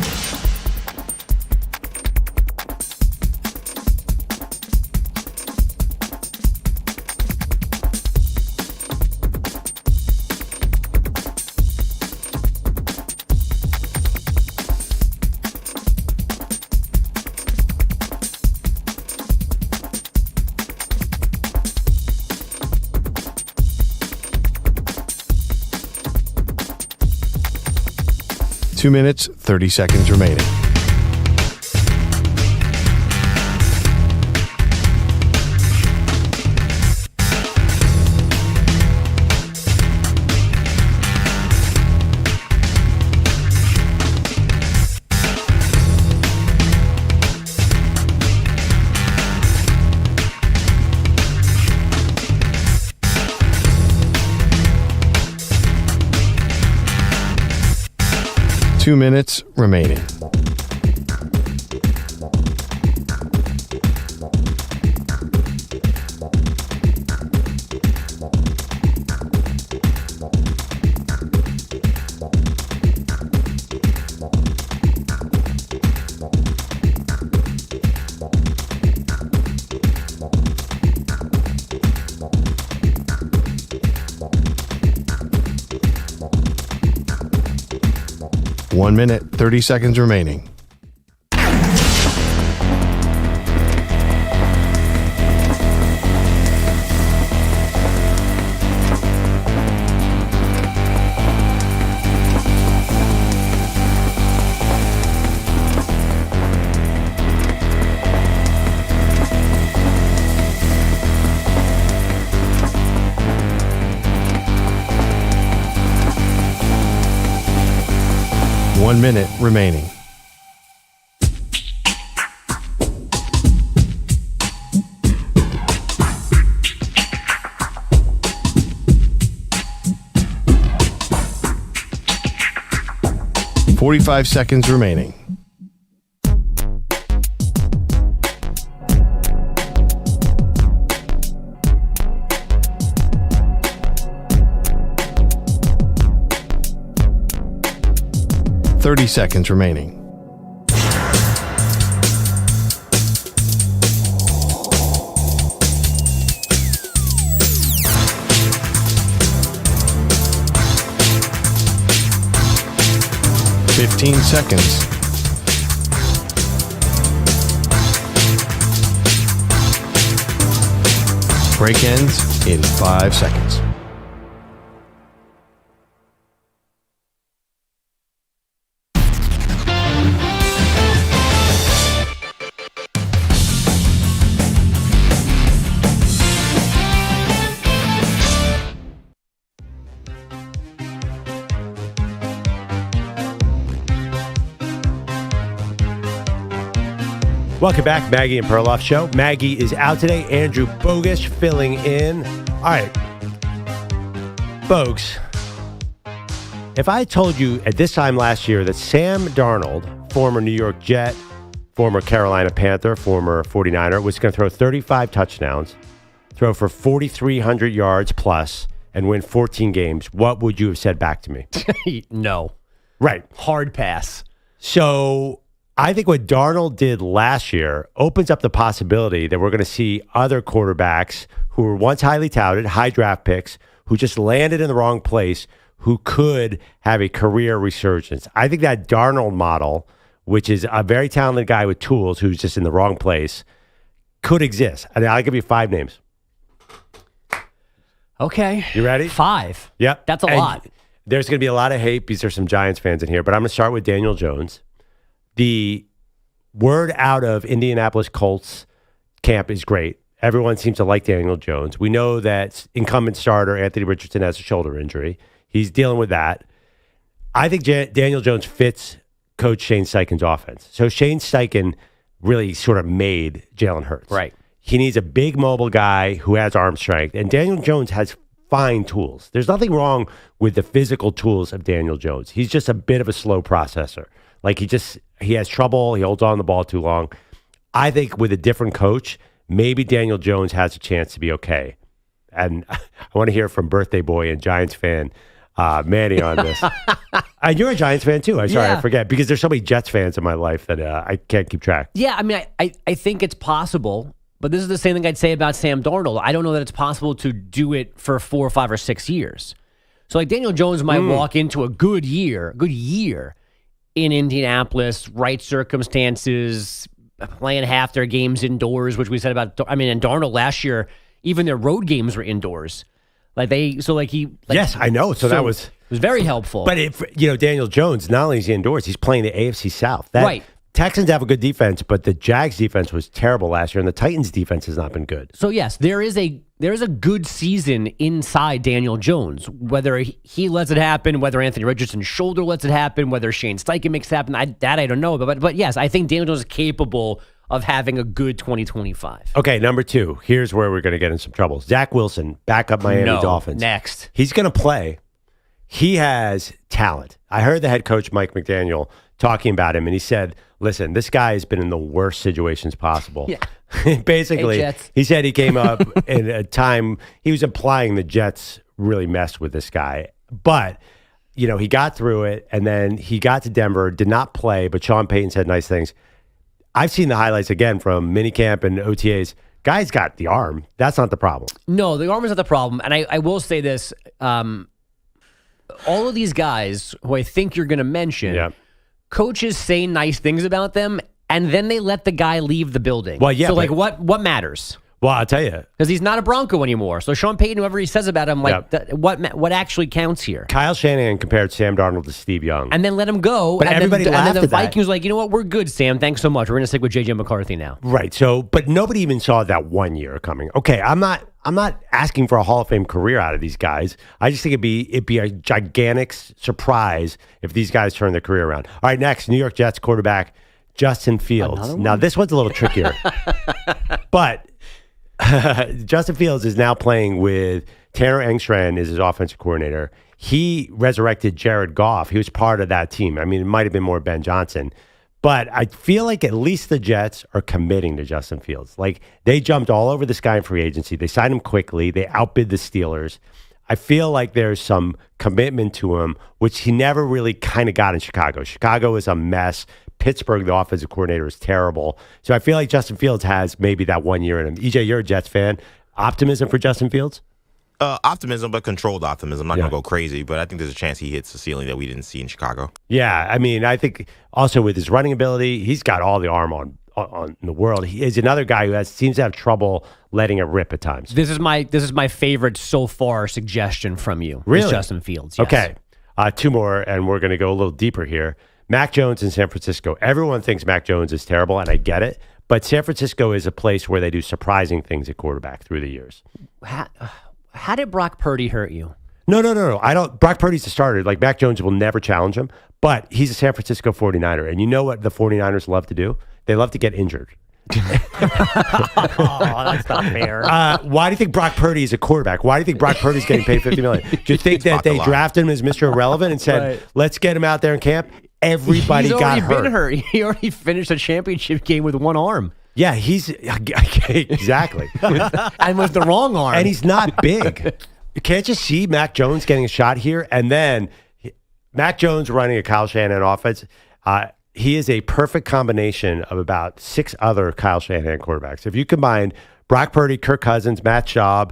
Two minutes, 30 seconds remaining. Two minutes remaining. One minute, 30 seconds remaining. One minute remaining. $45 seconds remaining. $30 seconds remaining. $15 seconds. Break ends in 5 seconds. Welcome back, Maggie and Perloff Show. Maggie is out today. Andrew Bogusch filling in. All right. Bogues, if I told you at this time last year that Sam Darnold, former New York Jet, former Carolina Panther, former 49er, was going to throw 35 touchdowns, throw for 4,300 yards plus, and win 14 games, what would you have said back to me? No. Right. Hard pass. So I think what Darnold did last year opens up the possibility that we're going to see other quarterbacks who were once highly touted, high draft picks, who just landed in the wrong place, who could have a career resurgence. I think that Darnold model, which is a very talented guy with tools who's just in the wrong place, could exist. And I'll give you 5 names. Okay. You ready? 5. Yep. That's a lot. There's going to be a lot of hate because there's some Giants fans in here, but I'm going to start with Daniel Jones. The word out of Indianapolis Colts camp is great. Everyone seems to like Daniel Jones. We know that incumbent starter Anthony Richardson has a shoulder injury. He's dealing with that. I think Daniel Jones fits Coach Shane Steichen's offense. So Shane Steichen really sort of made Jalen Hurts. Right. He needs a big mobile guy who has arm strength, and Daniel Jones has fine tools. There's nothing wrong with the physical tools of Daniel Jones. He's just a bit of a slow processor. Like he has trouble. He holds on the ball too long. I think with a different coach, maybe Daniel Jones has a chance to be okay. And I want to hear from birthday boy and Giants fan Manny on this. And you're a Giants fan too. I'm sorry, I forget, because there's so many Jets fans in my life that I can't keep track. Yeah, I mean, I think it's possible, but this is the same thing I'd say about Sam Darnold. I don't know that it's possible to do it for 4 or 5 or 6 years. So like Daniel Jones might walk into a good year in Indianapolis, right circumstances, playing half their games indoors, which we said about, and Darnold last year, even their road games were indoors. Yes, I know. So that was very helpful. But Daniel Jones, not only is he indoors, he's playing the AFC South. Right. Texans have a good defense, but the Jags defense was terrible last year, and the Titans defense has not been good. So yes, there is a good season inside Daniel Jones. Whether he lets it happen, whether Anthony Richardson's shoulder lets it happen, whether Shane Steichen makes it happen, I don't know. But yes, I think Daniel Jones is capable of having a good 2025. Okay, number 2. Here's where we're going to get in some trouble. Zach Wilson, backup Miami Dolphins. Next. He's going to play. He has talent. I heard the head coach, Mike McDaniel, talking about him, and he said, listen, this guy has been in the worst situations possible. Yeah. Basically, he said he came up in a time, he was implying the Jets really messed with this guy. But, he got through it, and then he got to Denver, did not play, but Sean Payton said nice things. I've seen the highlights again from minicamp and OTAs. Guy's got the arm. That's not the problem. No, the arm is not the problem. And I will say this. All of these guys who I think you're going to mention, coaches say nice things about them, and then they let the guy leave the building. Well, yeah. So, what matters? Well, I'll tell you. Because he's not a Bronco anymore. So Sean Payton, whoever he says about him, what actually counts here? Kyle Shanahan compared Sam Darnold to Steve Young. And then let him go. But everybody laughed and then the at that. Vikings were like, you know what? We're good, Sam. Thanks so much. We're going to stick with J.J. McCarthy now. Right. So, but nobody even saw that 1 year coming. Okay, I'm not asking for a Hall of Fame career out of these guys. I just think it'd be a gigantic surprise if these guys turn their career around. All right, next, New York Jets quarterback Justin Fields. Now, this one's a little trickier. But Justin Fields is now playing with Tanner Engstrand is his offensive coordinator. He resurrected Jared Goff. He was part of that team. I mean, it might have been more Ben Johnson. But I feel like at least the Jets are committing to Justin Fields. Like, they jumped all over this guy in free agency. They signed him quickly. They outbid the Steelers. I feel like there's some commitment to him, which he never really kind of got in Chicago. Chicago is a mess. Pittsburgh, the offensive coordinator, is terrible. So I feel like Justin Fields has maybe that 1 year in him. EJ, you're a Jets fan. Optimism for Justin Fields? Optimism, but controlled optimism. I'm not going to go crazy, but I think there's a chance he hits the ceiling that we didn't see in Chicago. Yeah, I mean, I think also with his running ability, he's got all the arm on the world. He is another guy who seems to have trouble letting it rip at times. This is my favorite so far suggestion from you. Really? Justin Fields. Yes. Okay, 2 more, and we're going to go a little deeper here. Mac Jones in San Francisco. Everyone thinks Mac Jones is terrible, and I get it. But San Francisco is a place where they do surprising things at quarterback through the years. How did Brock Purdy hurt you? No. I don't. Brock Purdy's the starter. Like, Mac Jones will never challenge him, but he's a San Francisco 49er. And you know what the 49ers love to do? They love to get injured. That's not fair. Why do you think Brock Purdy is a quarterback? Why do you think Brock Purdy's getting paid $50 million? Do you think that they drafted him as Mr. Irrelevant and said, let's get him out there in camp? Everybody got hurt. He's already been hurt. He already finished a championship game with one arm. Yeah, he's exactly. And with the wrong arm. And he's not big. Can't you see Mac Jones getting a shot here? And then Mac Jones running a Kyle Shanahan offense. He is a perfect combination of about 6 other Kyle Shanahan quarterbacks. If you combine Brock Purdy, Kirk Cousins, Matt Schaub,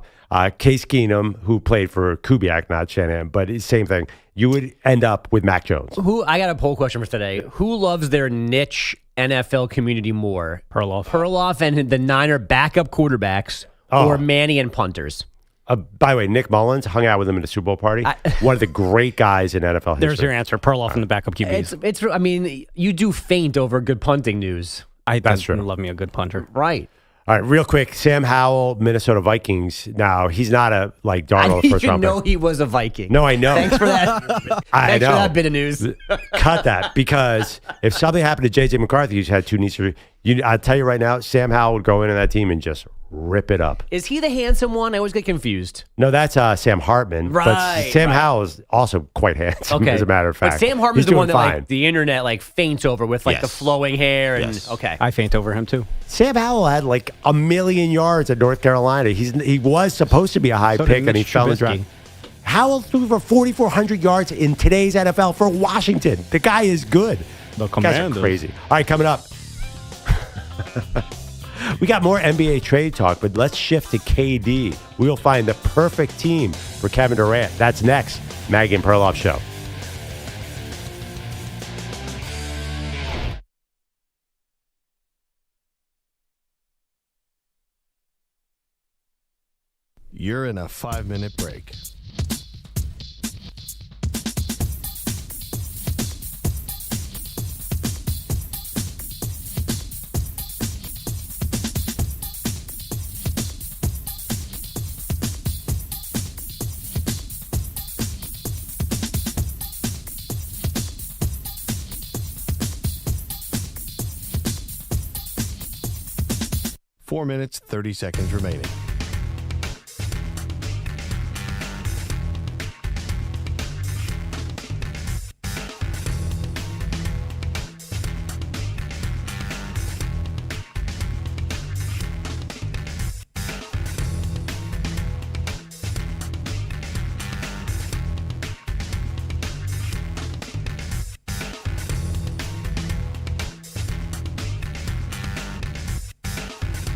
Case Keenum, who played for Kubiak, not Shanahan, but it's the same thing, you would end up with Mac Jones. I got a poll question for today. Who loves their niche NFL community more? Perloff and the Niner backup quarterbacks, or Manny and punters? By the way, Nick Mullins hung out with him at a Super Bowl party. One of the great guys in NFL history. There's your answer. Perloff and the backup QBs. It's. I mean, you do faint over good punting news. That's true. Love me a good punter. Right. All right, real quick, Sam Howell, Minnesota Vikings. Now, he's not a Darnold I didn't first even round know pick. he was a Viking. No, I know. Thanks for that. Thanks for that bit of news. Cut that, because if something happened to J.J. McCarthy, who's had 2 knee surgery, I'll tell you right now, Sam Howell would go into that team and just rip it up. Is he the handsome one? I always get confused. No, that's Sam Hartman. Right. But Sam Howell is also quite handsome, as a matter of fact. But Sam Hartman's He's the one doing that fine. the internet faints over with the flowing hair. And okay. I faint over him too. Sam Howell had 1 million yards at North Carolina. He was supposed to be a high pick, and he fell in the draft. Howell threw for 4,400 yards in today's NFL for Washington. The guy is good. The Guys are Commanders. crazy. All right, coming up. We got more NBA trade talk, but let's shift to KD. We'll find the perfect team for Kevin Durant. That's next. Maggie and Perloff Show. You're in a 5-minute break. Four minutes, 30 seconds remaining.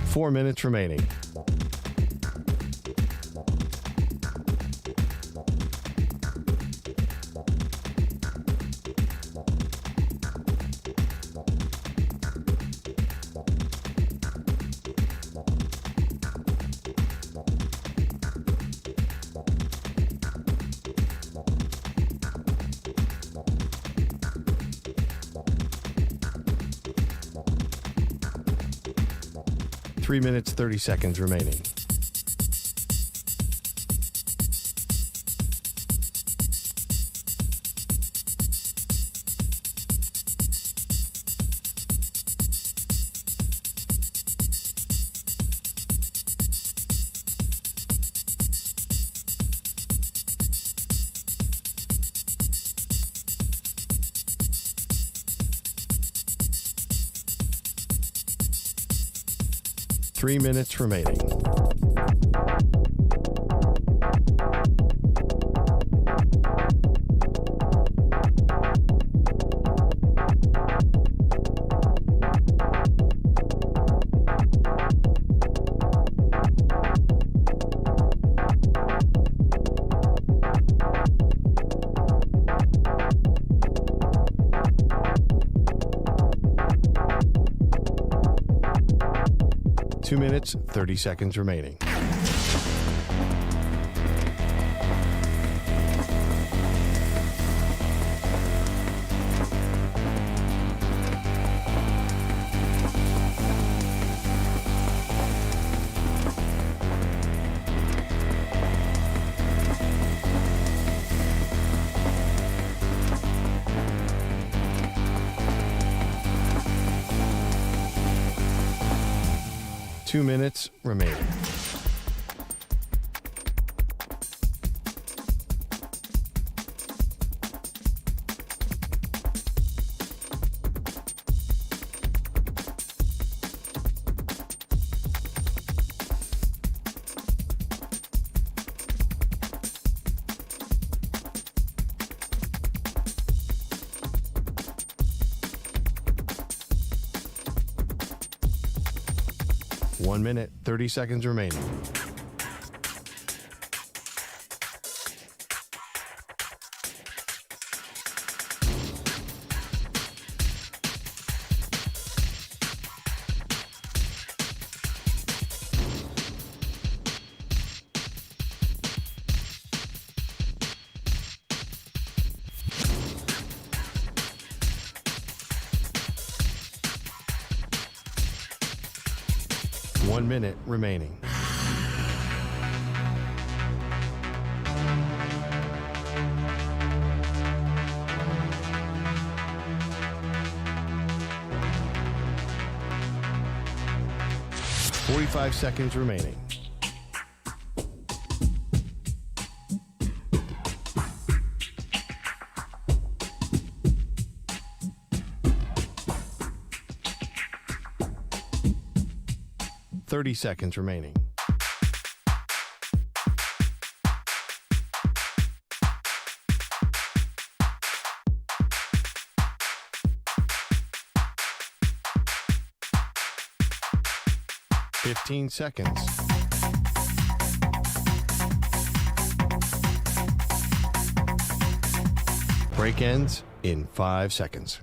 Four minutes remaining. Three minutes, 30 seconds remaining. Three minutes remaining. Two minutes, 30 seconds remaining. Two minutes remaining. One minute, 30 seconds remaining. One minute remaining. Forty-five seconds remaining. Seconds remaining. 15 seconds. Break ends in 5 seconds.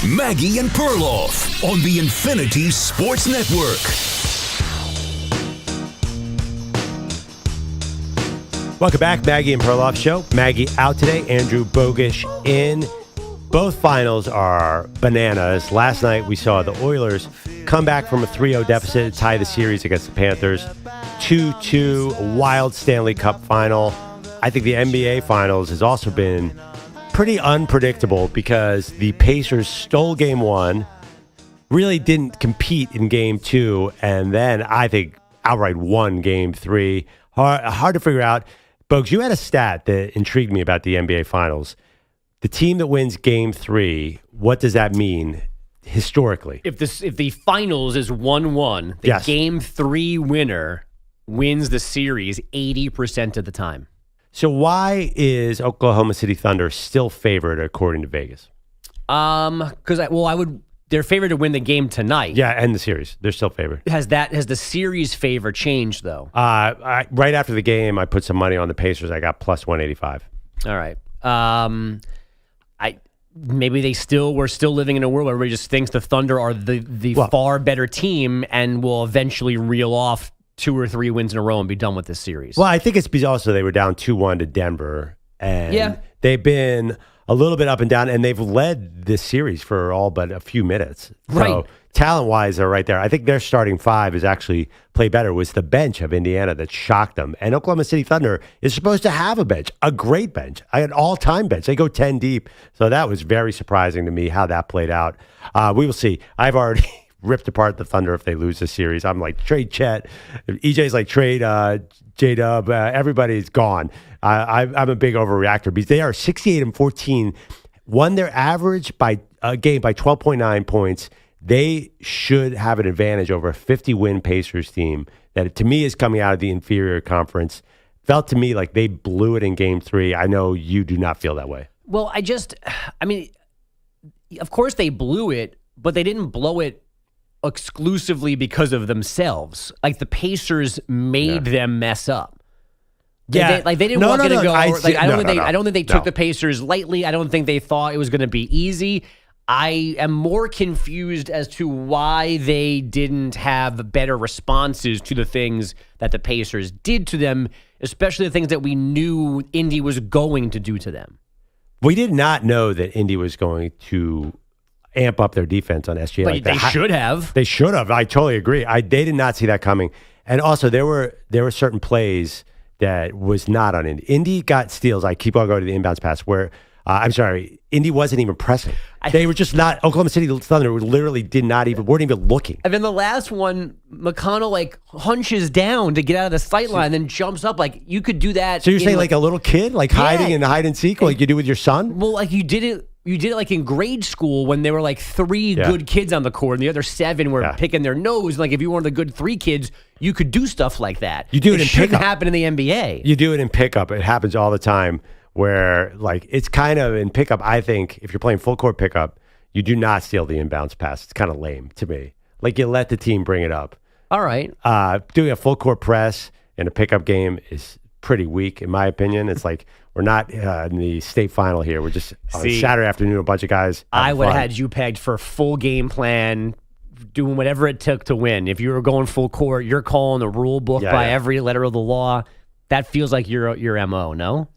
Maggie and Perloff on the Infinity Sports Network. Welcome back, Maggie and Perloff Show. Maggie out today, Andrew Bogish in. Both finals are bananas. Last night we saw the Oilers come back from a 3-0 deficit to tie the series against the Panthers. 2-2, wild Stanley Cup final. I think the NBA Finals has also been pretty unpredictable because the Pacers stole game one, really didn't compete in game two, and then I think outright won game three. Hard to figure out. Bogues, you had a stat that intrigued me about the NBA Finals. The team that wins game three, what does that mean historically? If the finals is 1-1, the Yes. game three winner wins the series 80% of the time. So why is Oklahoma City Thunder still favored according to Vegas? They're favored to win the game tonight. Yeah, and the series. They're still favored. Has the series favor changed though? Right after the game, I put some money on the Pacers. I got plus 185. All right. Maybe we're still living in a world where everybody just thinks the Thunder are the far better team and will eventually reel off 2 or 3 wins in a row and be done with this series. Well, I think it's because also they were down 2-1 to Denver, and they've been a little bit up and down, and they've led this series for all but a few minutes. Right. So talent-wise, they're right there. I think their starting five is actually play better. It was the bench of Indiana that shocked them. And Oklahoma City Thunder is supposed to have a bench, a great bench, an all-time bench. They go 10 deep. So that was very surprising to me how that played out. We will see. I've already ripped apart the Thunder if they lose the series. I'm like, trade Chet. EJ's like, trade J-Dub. Everybody's gone. I'm a big overreactor because they are 68-14, won their average by a game by 12.9 points. They should have an advantage over a 50-win Pacers team that, to me, is coming out of the inferior conference. Felt to me like they blew it in game three. I know you do not feel that way. Well, of course they blew it, but they didn't blow it exclusively because of themselves. Like the Pacers made them mess up. Yeah, they didn't walk in and go. I don't think they took the Pacers lightly. I don't think they thought it was going to be easy. I am more confused as to why they didn't have better responses to the things that the Pacers did to them, especially the things that we knew Indy was going to do to them. We did not know that Indy was going to amp up their defense on SGA. But they should have. They should have. I totally agree. They did not see that coming. And also, there were certain plays that was not on Indy. Indy got steals. I keep on going to the inbounds pass where, Indy wasn't even pressing. They were just not. Oklahoma City Thunder literally weren't even looking. And then the last one, McConnell hunches down to get out of the sight line, then jumps up. You could do that. So you're saying like a little kid, hiding in hide and seek, like you do with your son? Well, you did it. You did it in grade school when there were 3 good kids on the court and the other 7 were picking their nose. If you were one of the good 3 kids, you could do stuff like that. You do it in shouldn't pickup. happen in the NBA. You do it in pickup. It happens all the time where it's kind of in pickup. I think if you're playing full court pickup, you do not steal the inbounds pass. It's kind of lame to me. You let the team bring it up. All right. Doing a full court press in a pickup game is pretty weak, in my opinion. It's we're not in the state final here. We're just on Saturday afternoon, a bunch of guys. I would have had you pegged for full game plan, doing whatever it took to win. If you were going full court, you're calling the rule book by every letter of the law. That feels like your MO, no?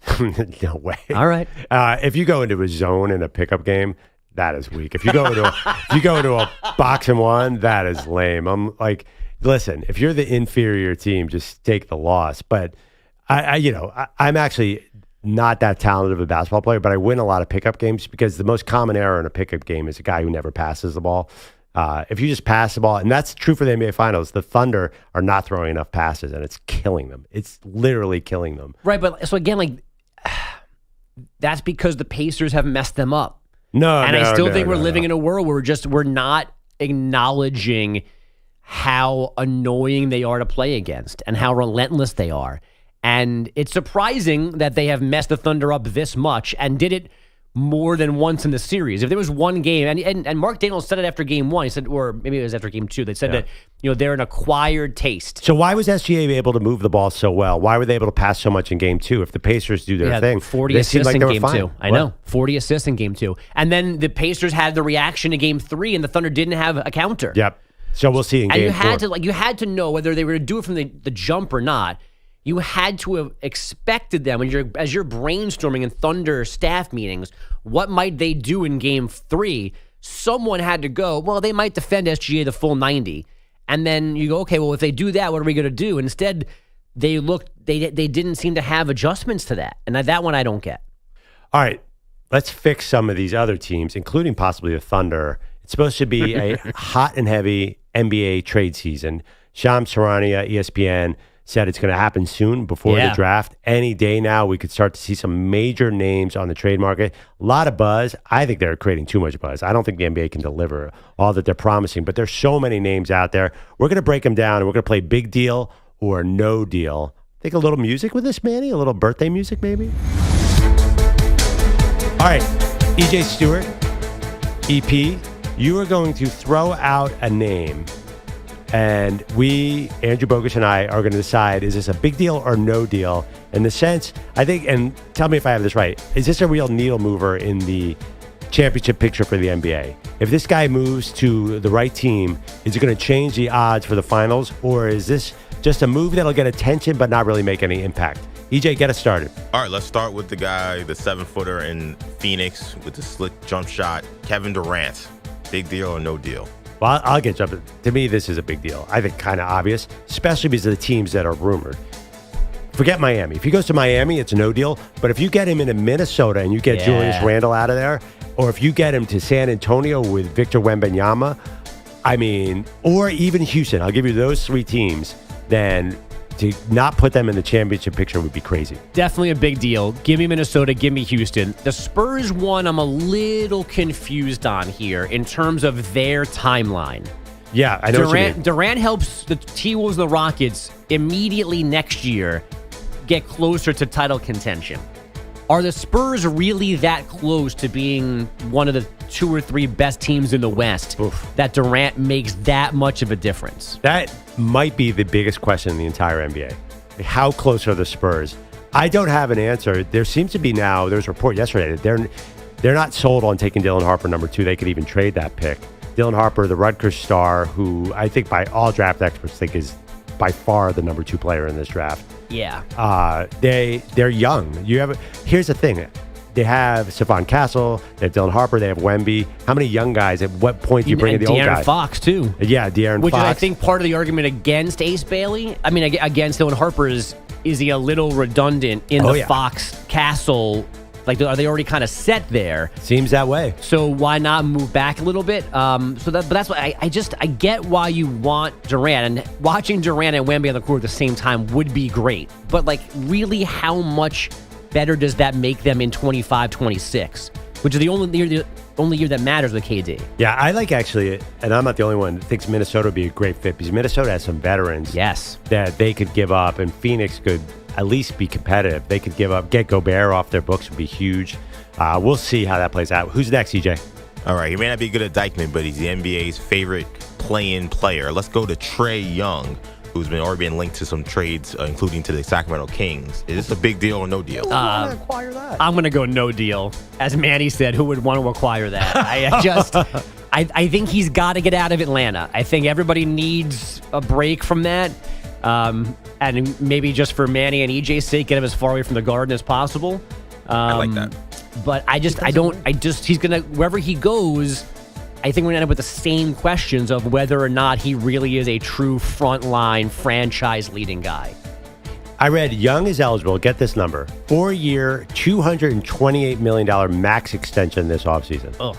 No way. All right. If you go into a zone in a pickup game, that is weak. If you go into a box and one, that is lame. I'm listen, if you're the inferior team, just take the loss. But I'm actually not that talented of a basketball player, but I win a lot of pickup games because the most common error in a pickup game is a guy who never passes the ball. If you just pass the ball, and that's true for the NBA Finals, the Thunder are not throwing enough passes, and it's killing them. It's literally killing them. Right, but so again, that's because the Pacers have messed them up. No, and no, I still no, think we're no, living no. in a world where we're not acknowledging how annoying they are to play against and how relentless they are. And it's surprising that they have messed the Thunder up this much and did it more than once in the series. If there was one game, and Mark Daniels said it after game one, he said, or maybe it was after game two, they said that they're an acquired taste. So why was SGA able to move the ball so well? Why were they able to pass so much in game two? If the Pacers do their thing, 40 they assists seemed like in they were game fine. two. I know, 40 assists in game two. And then the Pacers had the reaction to game three, and the Thunder didn't have a counter. Yep. So we'll see in And game you had four. you had to know whether they were going to do it from the jump or not. You had to have expected them as you're brainstorming in Thunder staff meetings. What might they do in game three? Someone had to go, well, they might defend SGA the full 90. And then you go, okay, well, if they do that, what are we going to do? And instead, they didn't seem to have adjustments to that. And that one I don't get. All right, let's fix some of these other teams, including possibly the Thunder. It's supposed to be a hot and heavy NBA trade season. Shams Charania, ESPN, said it's going to happen soon before the draft. Any day now, we could start to see some major names on the trade market. A lot of buzz. I think they're creating too much buzz. I don't think the NBA can deliver all that they're promising, but there's so many names out there. We're going to break them down, and we're going to play big deal or no deal. Think a little music with this, Manny? A little birthday music, maybe? All right, EJ Stewart, EP, you are going to throw out a name. And we, Andrew Bogusch and I, are going to decide, is this a big deal or no deal? In the sense, I think, and tell me if I have this right, is this a real needle mover in the championship picture for the NBA? If this guy moves to the right team, is it going to change the odds for the finals? Or is this just a move that'll get attention but not really make any impact? EJ, get us started. All right, let's start with the guy, the 7-footer in Phoenix with the slick jump shot, Kevin Durant. Big deal or no deal? Well, I'll get jumping. To me, this is a big deal. I think kind of obvious, especially because of the teams that are rumored. Forget Miami. If he goes to Miami, it's no deal. But if you get him into Minnesota and you get Julius Randle out of there, or if you get him to San Antonio with Victor Wembanyama, or even Houston, I'll give you those three teams, then to not put them in the championship picture would be crazy. Definitely a big deal. Give me Minnesota, give me Houston. The Spurs one, I'm a little confused on here in terms of their timeline. Yeah, I know what you mean. Durant helps the T-Wolves and the Rockets immediately next year get closer to title contention. Are the Spurs really that close to being one of the 2 or 3 best teams in the West that Durant makes that much of a difference? That might be the biggest question in the entire NBA. How close are the Spurs? I don't have an answer. There seems to be now, there was a report yesterday that they're not sold on taking Dylan Harper number 2. They could even trade that pick. Dylan Harper, the Rutgers star, who I think by all draft experts think is by far the number 2 player in this draft. Yeah. They're young. Here's the thing. They have Stephon Castle, they have Dylan Harper, they have Wemby. How many young guys? At what point do you bring in the old guy? De'Aaron Fox, too. Yeah, De'Aaron Which Fox. is, I think, part of the argument against Ace Bailey. Against Dylan Harper is he a little redundant in the Fox Castle? Like, are they already kind of set there? Seems that way. So why not move back a little bit? But that's why I get why you want Durant, and watching Durant and Wemby on the court at the same time would be great. But like, really, how much better does that make them in 25-26, which is the only year that matters with KD? Yeah, I like actually, and I'm not the only one that thinks Minnesota would be a great fit because Minnesota has some veterans. Yes, that they could give up, and Phoenix could at least be competitive. They could get Gobert off their books would be huge. We'll see how that plays out. Who's next, EJ? All right, he may not be good at Dykeman, but he's the NBA's favorite play-in player. Let's go to Trae Young, who's already been linked to some trades, including to the Sacramento Kings. Is this a big deal or no deal? Acquire that? I'm going to go no deal. As Manny said, who would want to acquire that? I think he's got to get out of Atlanta. I think everybody needs a break from that. And maybe just for Manny and EJ's sake, get him as far away from the Garden as possible. I like that. But he's going to, wherever he goes, I think we're going to end up with the same questions of whether or not he really is a true frontline franchise leading guy. I read Young is eligible. Get this number. 4-year, $228 million max extension this offseason. Ugh.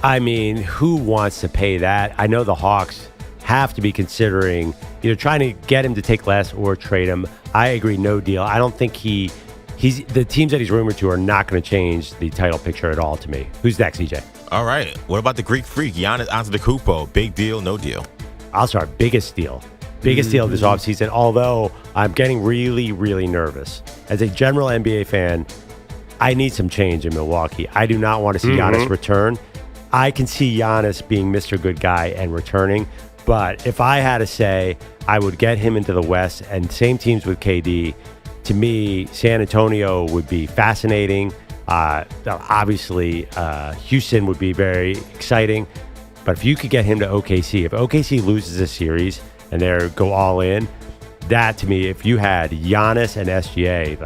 I mean, who wants to pay that? I know the Hawks have to be considering either trying to get him to take less or trade him. I agree, no deal. I don't think he The teams that he's rumored to are not going to change the title picture at all to me. Who's next, EJ? All right. What about the Greek freak, Giannis Antetokounmpo? Big deal, no deal? I'll start. Biggest deal. Biggest deal of this offseason, although I'm getting really, really nervous. As a general NBA fan, I need some change in Milwaukee. I do not want to see Giannis return. I can see Giannis being Mr. Good Guy and returning, but if I had to say, I would get him into the West, and same teams with KD. To me, San Antonio would be fascinating. Obviously, Houston would be very exciting. But if you could get him to OKC, if OKC loses this series and they go all in, that to me, if you had Giannis and SGA,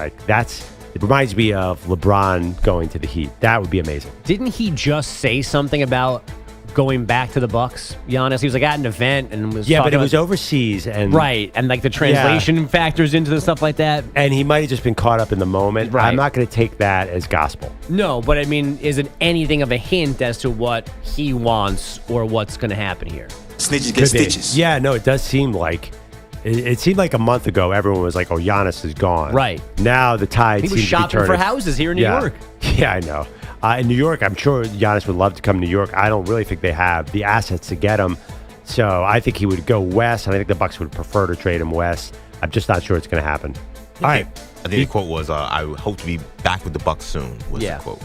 it reminds me of LeBron going to the Heat. That would be amazing. Didn't he just say something about going back to the Bucks? Giannis, he was like at an event and was but it was overseas and right, and like the translation factors into the stuff like that. And he might have just been caught up in the moment. Right. I'm not going to take that as gospel. No, but I mean, is it anything of a hint as to what he wants or what's going to happen here? Snitches get stitches. Yeah, no, it does seem like it seemed like a month ago everyone was like, "Oh, Giannis is gone." Right now, the tide he was seems to be shopping turning. for houses here in New York. Yeah, I know. In New York, I'm sure Giannis would love to come to New York. I don't really think they have the assets to get him. So I think he would go west, and I think the Bucks would prefer to trade him west. I'm just not sure it's going to happen. All right. I think the quote was, I hope to be back with the Bucks soon, was the quote.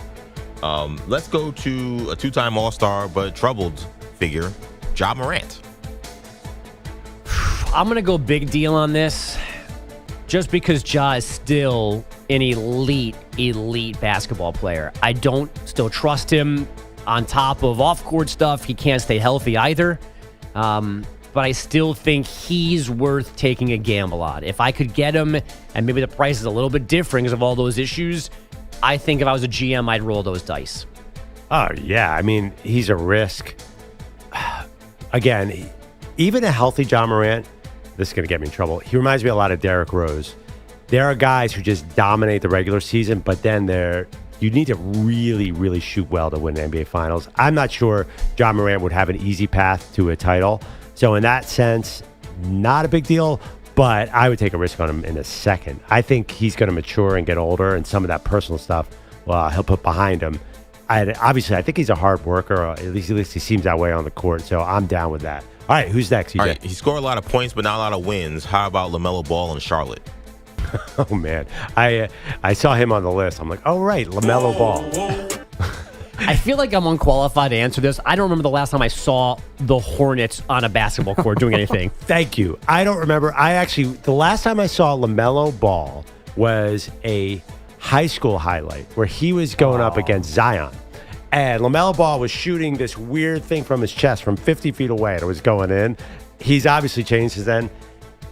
Let's go to a two-time All-Star but troubled figure, Ja Morant. I'm going to go big deal on this just because Ja is still an elite basketball player. I don't still trust him on top of off-court stuff. He can't stay healthy either. But I still think he's worth taking a gamble on. If I could get him, and maybe the price is a little bit different because of all those issues, I think if I was a GM, I'd roll those dice. Oh, yeah. I mean, he's a risk. Again, even a healthy Ja Morant, this is going to get me in trouble. He reminds me a lot of Derrick Rose. There are guys who just dominate the regular season, but then you need to really, really shoot well to win the NBA Finals. I'm not sure Ja Morant would have an easy path to a title. So in that sense, not a big deal, but I would take a risk on him in a second. I think he's going to mature and get older, and some of that personal stuff, he'll put behind him. Obviously, I think he's a hard worker. Or at least he seems that way on the court, so I'm down with that. All right, who's next, EJ? All right, he scored a lot of points, but not a lot of wins. How about LaMelo Ball in Charlotte? Oh, man. I saw him on the list. I'm like, oh, right, LaMelo Ball. I feel like I'm unqualified to answer this. I don't remember the last time I saw the Hornets on a basketball court doing anything. Thank you. I don't remember. The last time I saw LaMelo Ball was a high school highlight where he was going up against Zion. And LaMelo Ball was shooting this weird thing from his chest from 50 feet away, and it was going in. He's obviously changed since then.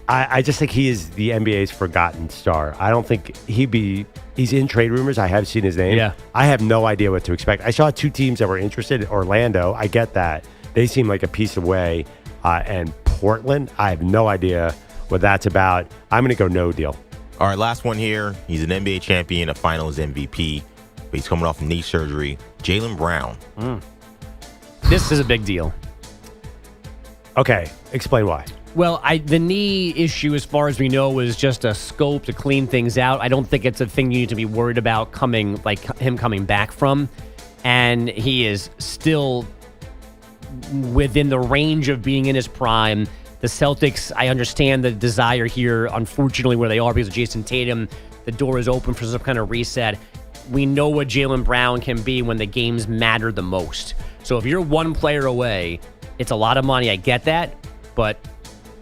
I just think he is the NBA's forgotten star. I don't think he's in trade rumors. I have seen his name. Yeah. I have no idea what to expect. I saw two teams that were interested. Orlando, I get that. They seem like a piece away. And Portland, I have no idea what that's about. I'm going to go no deal. All right, last one here. He's an NBA champion, a finals MVP, but he's coming off knee surgery. Jaylen Brown. This is a big deal. Okay, explain why. Well, the knee issue, as far as we know, was just a scope to clean things out. I don't think it's a thing you need to be worried about coming back from. And he is still within the range of being in his prime. The Celtics, I understand the desire here, unfortunately, where they are because of Jason Tatum. The door is open for some kind of reset. We know what Jaylen Brown can be when the games matter the most. So if you're one player away, it's a lot of money. I get that. But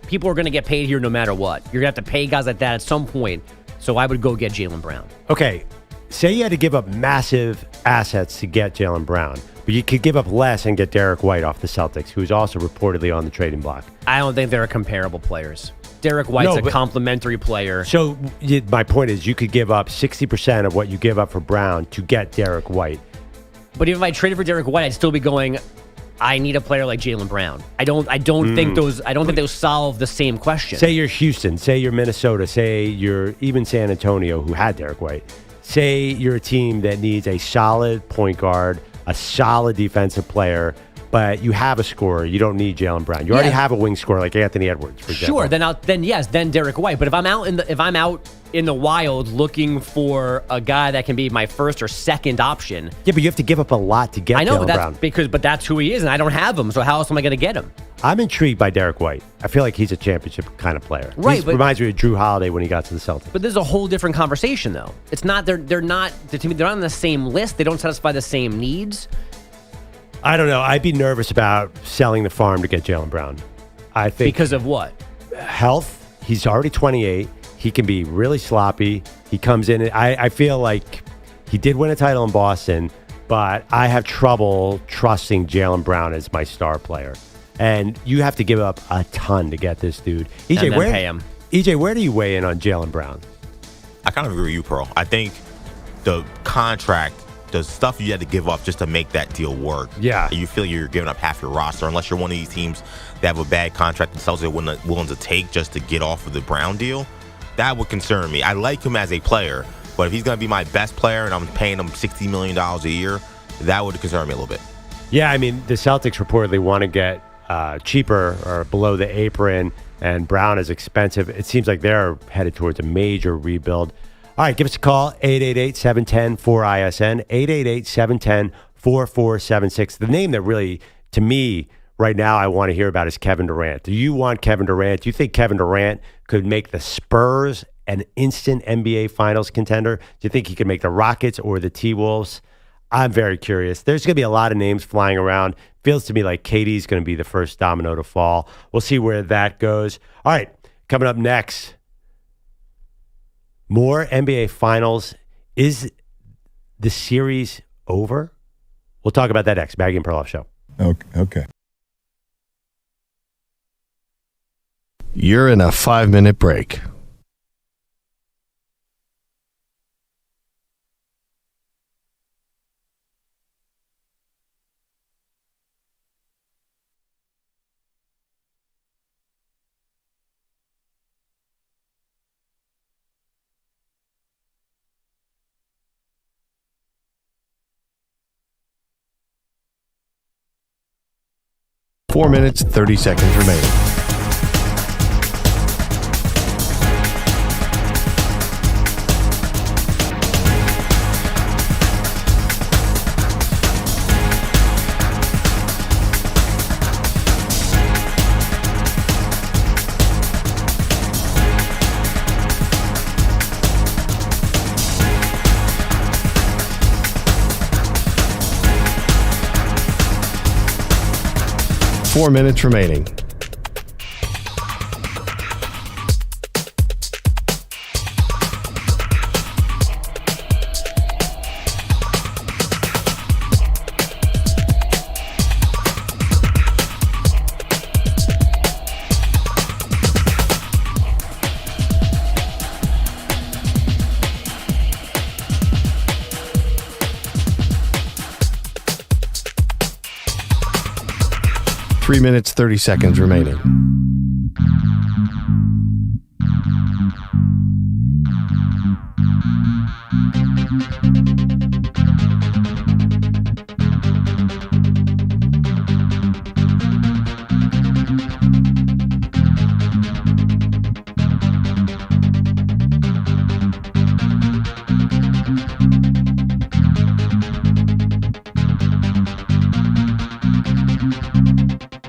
people are going to get paid here no matter what. You're going to have to pay guys like that at some point. So I would go get Jaylen Brown. Okay, say you had to give up massive assets to get Jaylen Brown, but you could give up less and get Derek White off the Celtics, who's also reportedly on the trading block. I don't think they're comparable players. Derek White's a complimentary player. So my point is you could give up 60% of what you give up for Brown to get Derek White. But even if I traded for Derek White, I'd still be going, I need a player like Jaylen Brown. I don't think those solve the same question. Say you're Houston, say you're Minnesota, say you're even San Antonio, who had Derek White. Say you're a team that needs a solid point guard, a solid defensive player, but you have a scorer. You don't need Jaylen Brown. You already have a wing scorer like Anthony Edwards, for example. Sure, then yes, then Derek White. But if I'm out in the wild looking for a guy that can be my first or second option. Yeah, but you have to give up a lot to get Jaylen Brown. But that's who he is, and I don't have him. So how else am I going to get him? I'm intrigued by Derek White. I feel like he's a championship kind of player. Right, He reminds me of Drew Holiday when he got to the Celtics. But this is a whole different conversation, though. It's not. They're not. To me, they're not on the same list. They don't satisfy the same needs. I don't know. I'd be nervous about selling the farm to get Jaylen Brown. I think because of what? Health. He's already 28. He can be really sloppy. He comes in. I feel like he did win a title in Boston, but I have trouble trusting Jaylen Brown as my star player. And you have to give up a ton to get this dude. EJ, pay him. EJ, where do you weigh in on Jaylen Brown? I kind of agree with you, Pearl. I think the contract, the stuff you had to give up just to make that deal work. Yeah. You feel you're giving up half your roster, unless you're one of these teams that have a bad contract themselves they're willing to take just to get off of the Brown deal. That would concern me. I like him as a player, but if he's going to be my best player and I'm paying him $60 million a year, that would concern me a little bit. Yeah, I mean, the Celtics reportedly want to get cheaper or below the apron, and Brown is expensive. It seems like they're headed towards a major rebuild. All right, give us a call, 888-710-4ISN, 888-710-4476. The name that really, to me, right now I want to hear about is Kevin Durant. Do you want Kevin Durant? Do you think Kevin Durant could make the Spurs an instant NBA Finals contender? Do you think he could make the Rockets or the T-Wolves? I'm very curious. There's going to be a lot of names flying around. Feels to me like KD's going to be the first domino to fall. We'll see where that goes. All right, coming up next, more NBA Finals. Is the series over? We'll talk about that next. Maggie and Perloff Show. Okay. You're in a 5-minute break. Four minutes, 30 seconds remaining. Four minutes remaining. Three minutes, 30 seconds remaining.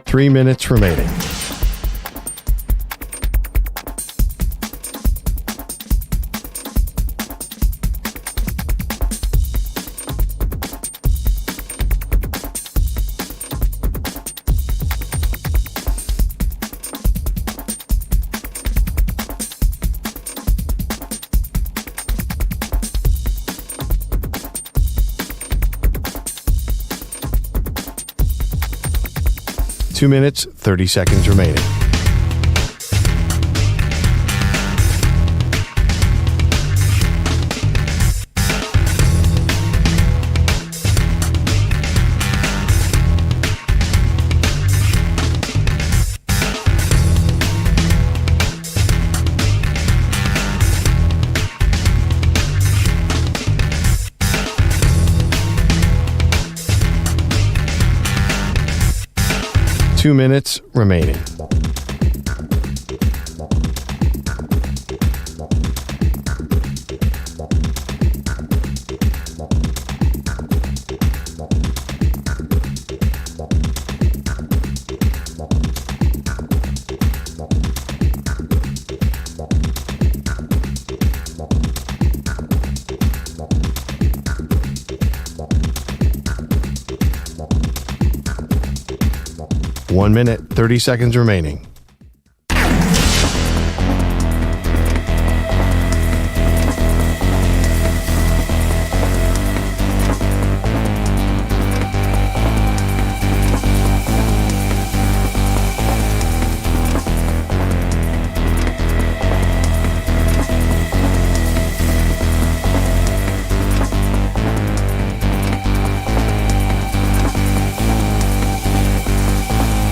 Three minutes remaining. Two minutes, 30 seconds remaining. Two minutes remaining. One minute, 30 seconds remaining.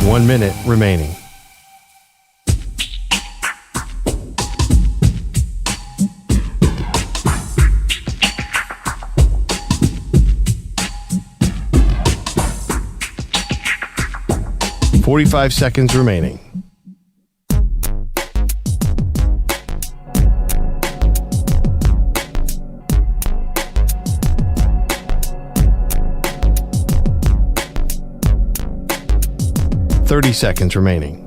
One minute remaining. $45 seconds remaining. $30 seconds remaining.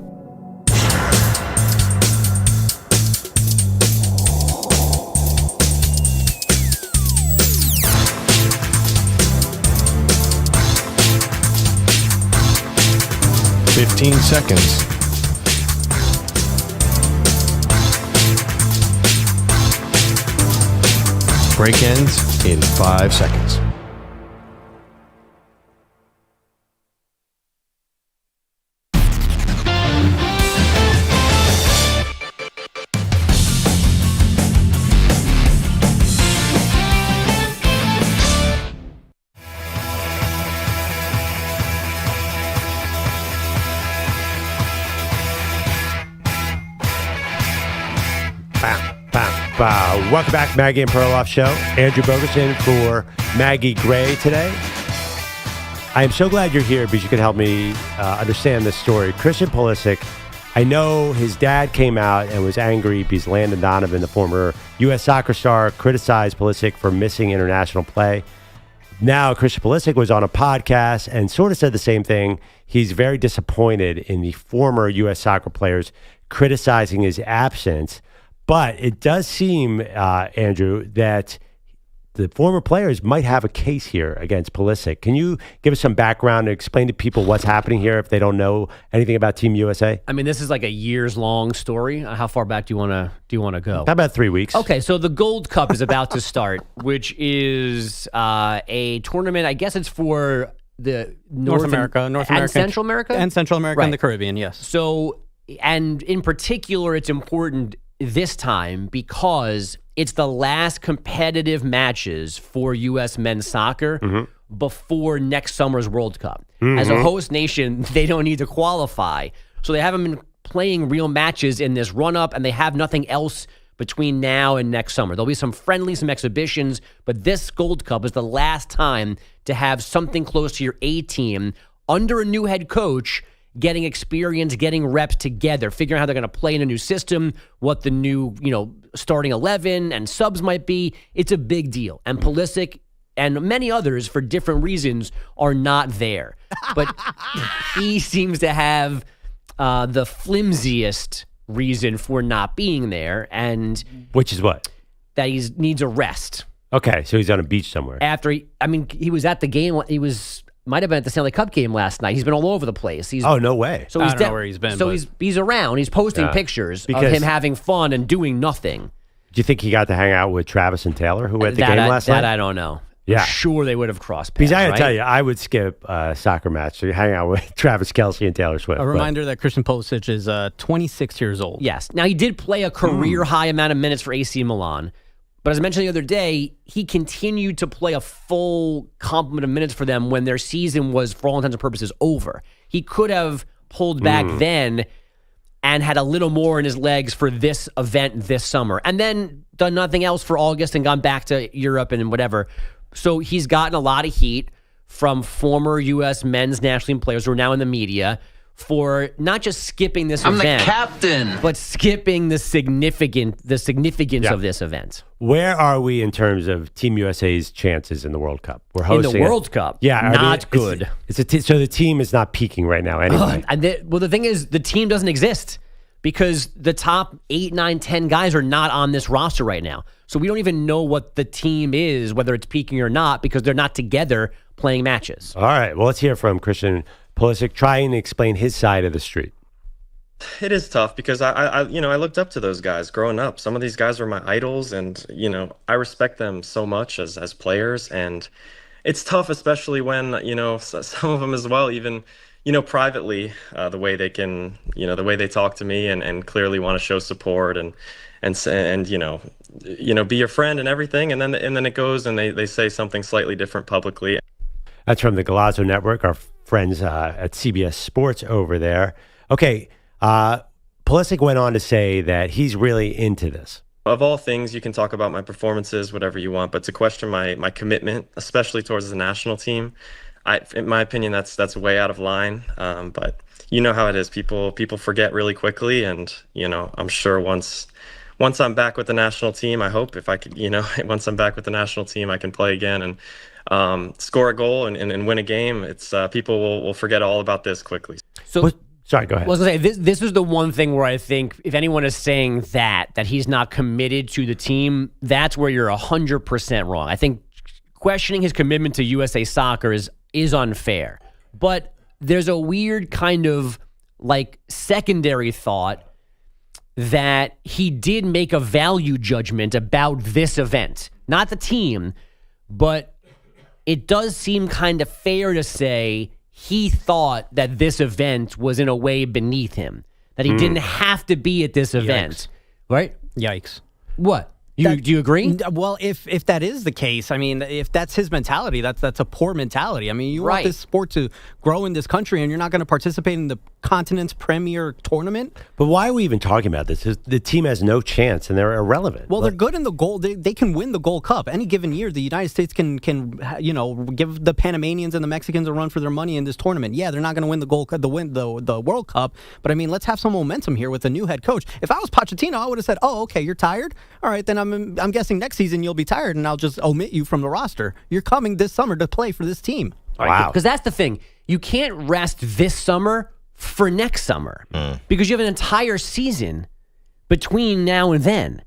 $15 seconds. Break ends in 5 seconds. Welcome back, Maggie and Perloff Show. Andrew Bogerson for Maggie Gray today. I am so glad you're here because you can help me understand this story. Christian Pulisic, I know his dad came out and was angry because Landon Donovan, the former U.S. soccer star, criticized Pulisic for missing international play. Now, Christian Pulisic was on a podcast and sort of said the same thing. He's very disappointed in the former U.S. soccer players criticizing his absence. But it does seem, Andrew, that the former players might have a case here against Pulisic. Can you give us some background and explain to people what's happening here if they don't know anything about Team USA? I mean, this is like a years-long story. How far back do you want to go? How about 3 weeks? Okay, so the Gold Cup is about to start, which is a tournament. I guess it's for the North America, and Central America, and Central America, and the Caribbean. Yes. So, and in particular, it's important this time because it's the last competitive matches for U.S. men's soccer before next summer's World Cup. As a host nation, they don't need to qualify. So they haven't been playing real matches in this run-up, and they have nothing else between now and next summer. There'll be some friendlies, some exhibitions, but this Gold Cup is the last time to have something close to your A-team under a new head coach, getting experience, getting reps together, figuring out how they're going to play in a new system, what the new, starting 11 and subs might be. It's a big deal. And Pulisic and many others, for different reasons, are not there. But he seems to have the flimsiest reason for not being there. And which is what? That he needs a rest. Okay, so he's on a beach somewhere. After he was at the game. Might have been at the Stanley Cup game last night. He's been all over the place. Oh, no way. So I don't know where he's been. So he's around. He's posting pictures of him having fun and doing nothing. Do you think he got to hang out with Travis and Taylor, who were at the game last night? That I don't know. Yeah. I'm sure they would have crossed paths. Because I gotta tell you, I would skip a soccer match to hang out with Travis Kelce and Taylor Swift. A reminder that Christian Pulisic is 26 years old. Yes. Now, he did play a career-high amount of minutes for AC Milan. But as I mentioned the other day, he continued to play a full complement of minutes for them when their season was, for all intents and purposes, over. He could have pulled back then and had a little more in his legs for this event this summer, and then done nothing else for August and gone back to Europe and whatever. So he's gotten a lot of heat from former U.S. men's national team players who are now in the media for not just skipping this event, I'm the captain, but skipping the significance of this event. Where are we in terms of Team USA's chances in the World Cup? We're hosting in the World Cup. Yeah, not good. So the team is not peaking right now anyway. The thing is, the team doesn't exist because the top 8, 9, 10 guys are not on this roster right now. So we don't even know what the team is, whether it's peaking or not, because they're not together playing matches. All right. Well, let's hear from Christian Pulisic trying to explain his side of the street. It is tough because I looked up to those guys growing up. Some of these guys were my idols, and I respect them so much as players. And it's tough, especially when some of them as well, even privately, the way they can, the way they talk to me and clearly want to show support and be your friend and everything, and then it goes and they say something slightly different publicly. That's from the Galazzo Network, our friends at CBS Sports over there. Okay. Pulisic went on to say that he's really into this. Of all things, you can talk about my performances, whatever you want, but to question my commitment, especially towards the national team, in my opinion, that's way out of line. But you know how it is. People forget really quickly, and I'm sure once I'm back with the national team, I hope if I could, once I'm back with the national team, I can play again and score a goal and win a game. It's people will forget all about this quickly. So. Sorry, go ahead. Well, I was going to say, this is the one thing where I think if anyone is saying that he's not committed to the team, that's where you're 100% wrong. I think questioning his commitment to USA Soccer is unfair. But there's a weird kind of secondary thought that he did make a value judgment about this event. Not the team, but it does seem kind of fair to say he thought that this event was in a way beneath him, that he didn't have to be at this event, right? Yikes. What? Do you agree? Well, if that is the case, I mean, if that's his mentality, that's a poor mentality. I mean, you want this sport to grow in this country, and you're not going to participate in the continent's premier tournament. But why are we even talking about this? The team has no chance, and they're irrelevant. Well, they're good in the gold. They can win the Gold Cup any given year. The United States can give the Panamanians and the Mexicans a run for their money in this tournament. Yeah, they're not going to win the World Cup, but I mean, let's have some momentum here with a new head coach. If I was Pochettino, I would have said, "Oh, okay, you're tired. All right, then I'm guessing next season you'll be tired, and I'll just omit you from the roster. You're coming this summer to play for this team." Wow. Because that's the thing. You can't rest this summer for next summer because you have an entire season between now and then.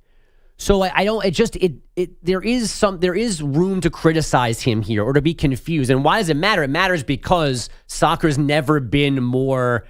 So there is room to criticize him here or to be confused. And why does it matter? It matters because soccer's never been more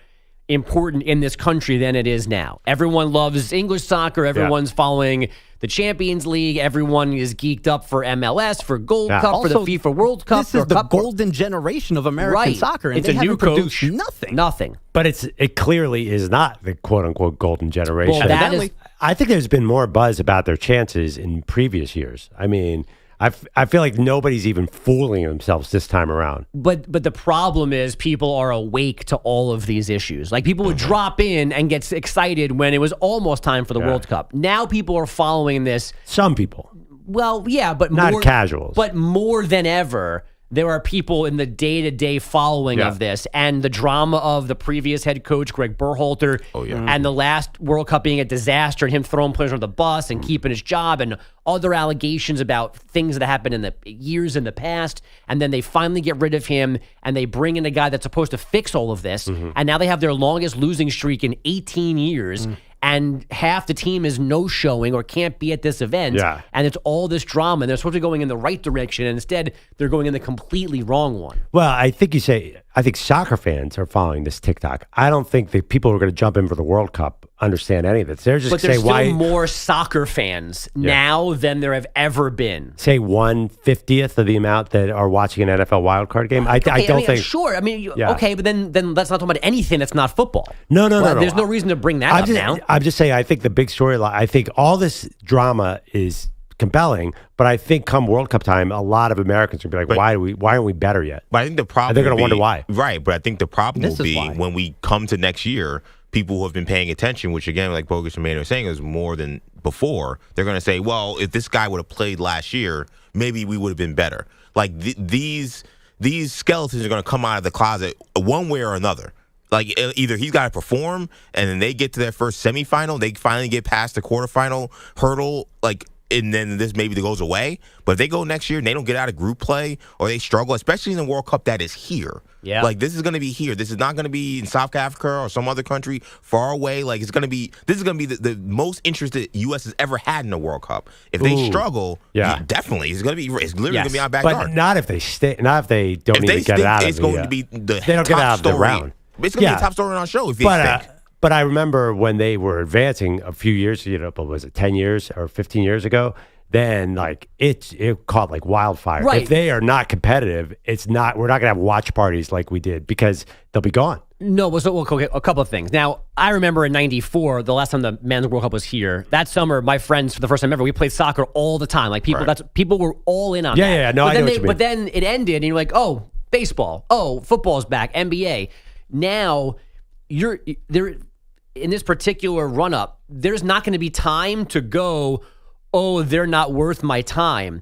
important in this country than it is now. Everyone loves English soccer. Everyone's following the Champions League. Everyone is geeked up for MLS, for Gold Cup, also, for the FIFA World Cup. This is the golden generation of American soccer, and it's they a new produced coach. Nothing. But it clearly is not the quote-unquote golden generation. Well, I think there's been more buzz about their chances in previous years. I mean, I feel like nobody's even fooling themselves this time around. But the problem is people are awake to all of these issues. Like people would drop in and get excited when it was almost time for the World Cup. Now people are following this. Some people. Well, yeah, but not casuals. But more than ever, there are people in the day-to-day following of this, and the drama of the previous head coach, Greg Berhalter, and the last World Cup being a disaster, and him throwing players on the bus and keeping his job, and other allegations about things that happened in the years in the past, and then they finally get rid of him, and they bring in a guy that's supposed to fix all of this, and now they have their longest losing streak in 18 years, and half the team is no-showing or can't be at this event, and it's all this drama, and they're supposed to be going in the right direction, and instead they're going in the completely wrong one. Well, I think soccer fans are following this TikTok. I don't think the people who are going to jump in for the World Cup understand any of this. They're just there's still more soccer fans now than there have ever been. Say 1/50th of the amount that are watching an NFL wildcard game. I don't think. Sure. I mean, okay, but then let's not talk about anything that's not football. No. There's no reason to bring that up now. I'm just saying. I think the big storyline. I think all this drama is compelling, but I think come World Cup time, a lot of Americans will be like, why aren't we better yet? But I think the problem, they're going to wonder why. Right, but I think the problem will be when we come to next year, people who have been paying attention, which again, like Bogus and Maynard was saying, is more than before, they're going to say, well, if this guy would have played last year, maybe we would have been better. Like these skeletons are going to come out of the closet one way or another. Like either he's got to perform, and then they get to their first semifinal, they finally get past the quarterfinal hurdle. Like and then this maybe goes away. But if they go next year and they don't get out of group play or they struggle, especially in the World Cup that is here. Yeah. Like, this is going to be here. This is not going to be in South Africa or some other country far away. Like, this is going to be the most interest that U.S. has ever had in a World Cup. If they struggle, definitely. It's literally going to be our backyard. But not if they don't even get out of it. It's going to be the they don't get out of the round. It's going to be a top story on our show if they stink. But I remember when they were advancing a few years, but was it 10 years or 15 years ago? Then it caught like wildfire. Right. If they are not competitive, we're not going to have watch parties like we did because they'll be gone. No, okay, a couple of things. Now, I remember in '94, the last time the Men's World Cup was here. That summer, my friends, for the first time ever, we played soccer all the time. Like people were all in on that. Yeah, no, I know what you mean. But then it ended, and you're like, oh, baseball. Oh, football's back. NBA. Now you're there in this particular run up. There's not going to be time to go, oh, they're not worth my time.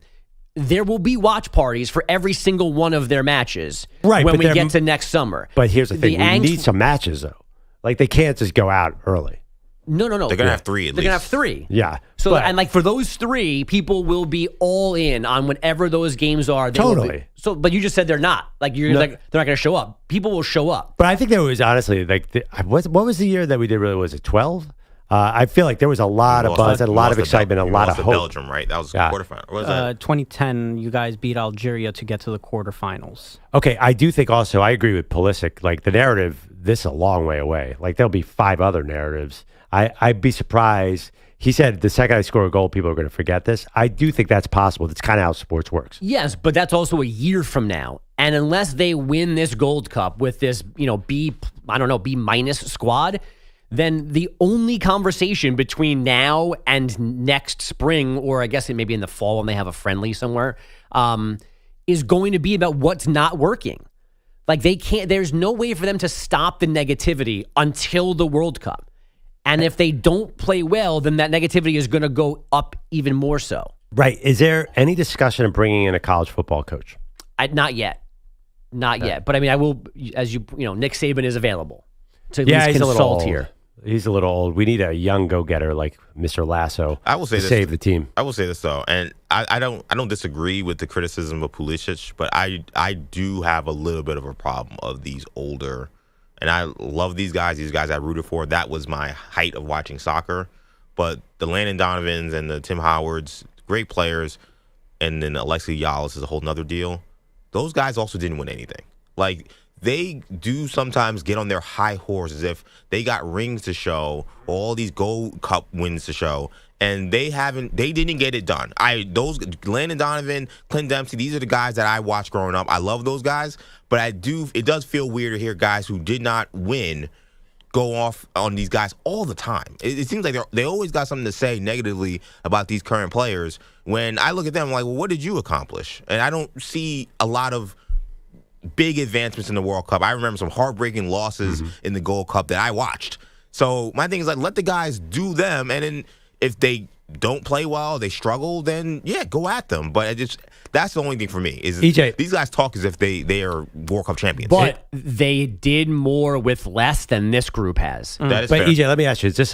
There will be watch parties for every single one of their matches when we get to next summer. But here's the thing. We need some matches, though. Like, they can't just go out early. No. They're going to have three at least. They're going to have three. Yeah. So, for those three, people will be all in on whatever those games are. Totally. But you just said they're not. Like, they're not going to show up. People will show up. But I think there was, honestly, what was the year that we did really? Was it 12? I feel like there was a lot of buzz and a lot of excitement, a lot of hope. Belgium, right? That was the quarterfinal. What was that? 2010, you guys beat Algeria to get to the quarterfinals. Okay, I do think also, I agree with Pulisic. Like, the narrative, this is a long way away. Like, there'll be 5 other narratives. I'd be surprised. He said the second I score a goal, people are going to forget this. I do think that's possible. That's kind of how sports works. Yes, but that's also a year from now. And unless they win this Gold Cup with this, B minus squad, then the only conversation between now and next spring, or I guess it may be in the fall when they have a friendly somewhere, is going to be about what's not working. Like, there's no way for them to stop the negativity until the World Cup. And if they don't play well, then that negativity is going to go up even more so. Right. Is there any discussion of bringing in a college football coach? Not yet. Not yet. But I mean, I will, as Nick Saban is available to at least consult here. He's a little old. We need a young go-getter like Mr. Lasso to save the team. I will say this, though, and I don't disagree with the criticism of Pulisic, but I do have a little bit of a problem of these older, and I love these guys I rooted for. That was my height of watching soccer. But the Landon Donovans and the Tim Howards, great players, and then Alexi Yalis is a whole nother deal. Those guys also didn't win anything. Like, they do sometimes get on their high horse as if they got rings to show, all these Gold Cup wins to show, and they didn't get it done. Those Landon Donovan, Clint Dempsey, these are the guys that I watched growing up. I love those guys, but it does feel weird to hear guys who did not win go off on these guys all the time. It seems like they always got something to say negatively about these current players. When I look at them, I'm like, well, what did you accomplish? And I don't see a lot of big advancements in the World Cup. I remember some heartbreaking losses in the Gold Cup that I watched. So my thing is, like, let the guys do them, and then if they don't play well, they struggle, then yeah, go at them. But that's the only thing for me is EJ, these guys talk as if they are World Cup champions. But they did more with less than this group has. That is but fair. EJ, let me ask you, is this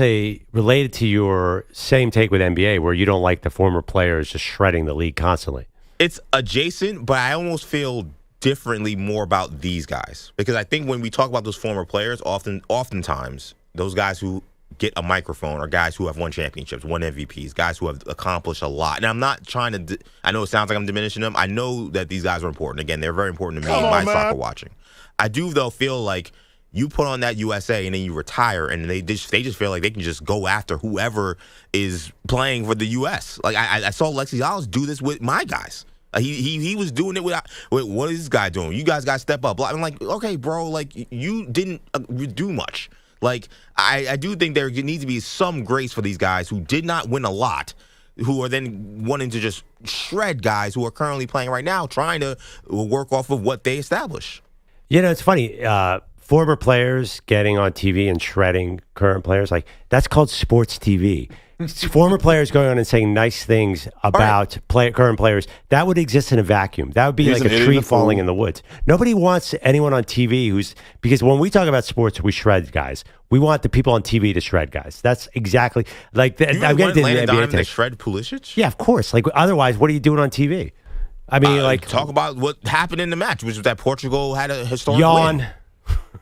related to your same take with NBA where you don't like the former players just shredding the league constantly? It's adjacent, but I almost feel differently more about these guys, because I think when we talk about those former players, oftentimes those guys who get a microphone are guys who have won championships, won MVPs, guys who have accomplished a lot. And I'm not trying to I know it sounds like I'm diminishing them. I know that these guys are important. Again, they're very important to me in my soccer watching. I do, though, feel like you put on that USA and then you retire, and they just feel like they can just go after whoever is playing for the US. Like, I saw Alexi Yalis do this with my guys. He was doing it with what is this guy doing? You guys got to step up. I'm like, okay, bro, like, you didn't do much. Like, I do think there needs to be some grace for these guys who did not win a lot, who are then wanting to just shred guys who are currently playing right now, trying to work off of what they establish. It's funny. Former players getting on TV and shredding current players, like, that's called sports TV. former players going on and saying nice things about current players, that would exist in a vacuum. That would be like a tree falling in the woods. Nobody wants anyone on TV because when we talk about sports, we shred guys. We want the people on TV to shred guys. That's exactly like I'm getting to the NBA to shred Pulisic? Yeah, of course. Like otherwise, what are you doing on TV? I mean, talk about what happened in the match, which was that Portugal had a historic yawn. win.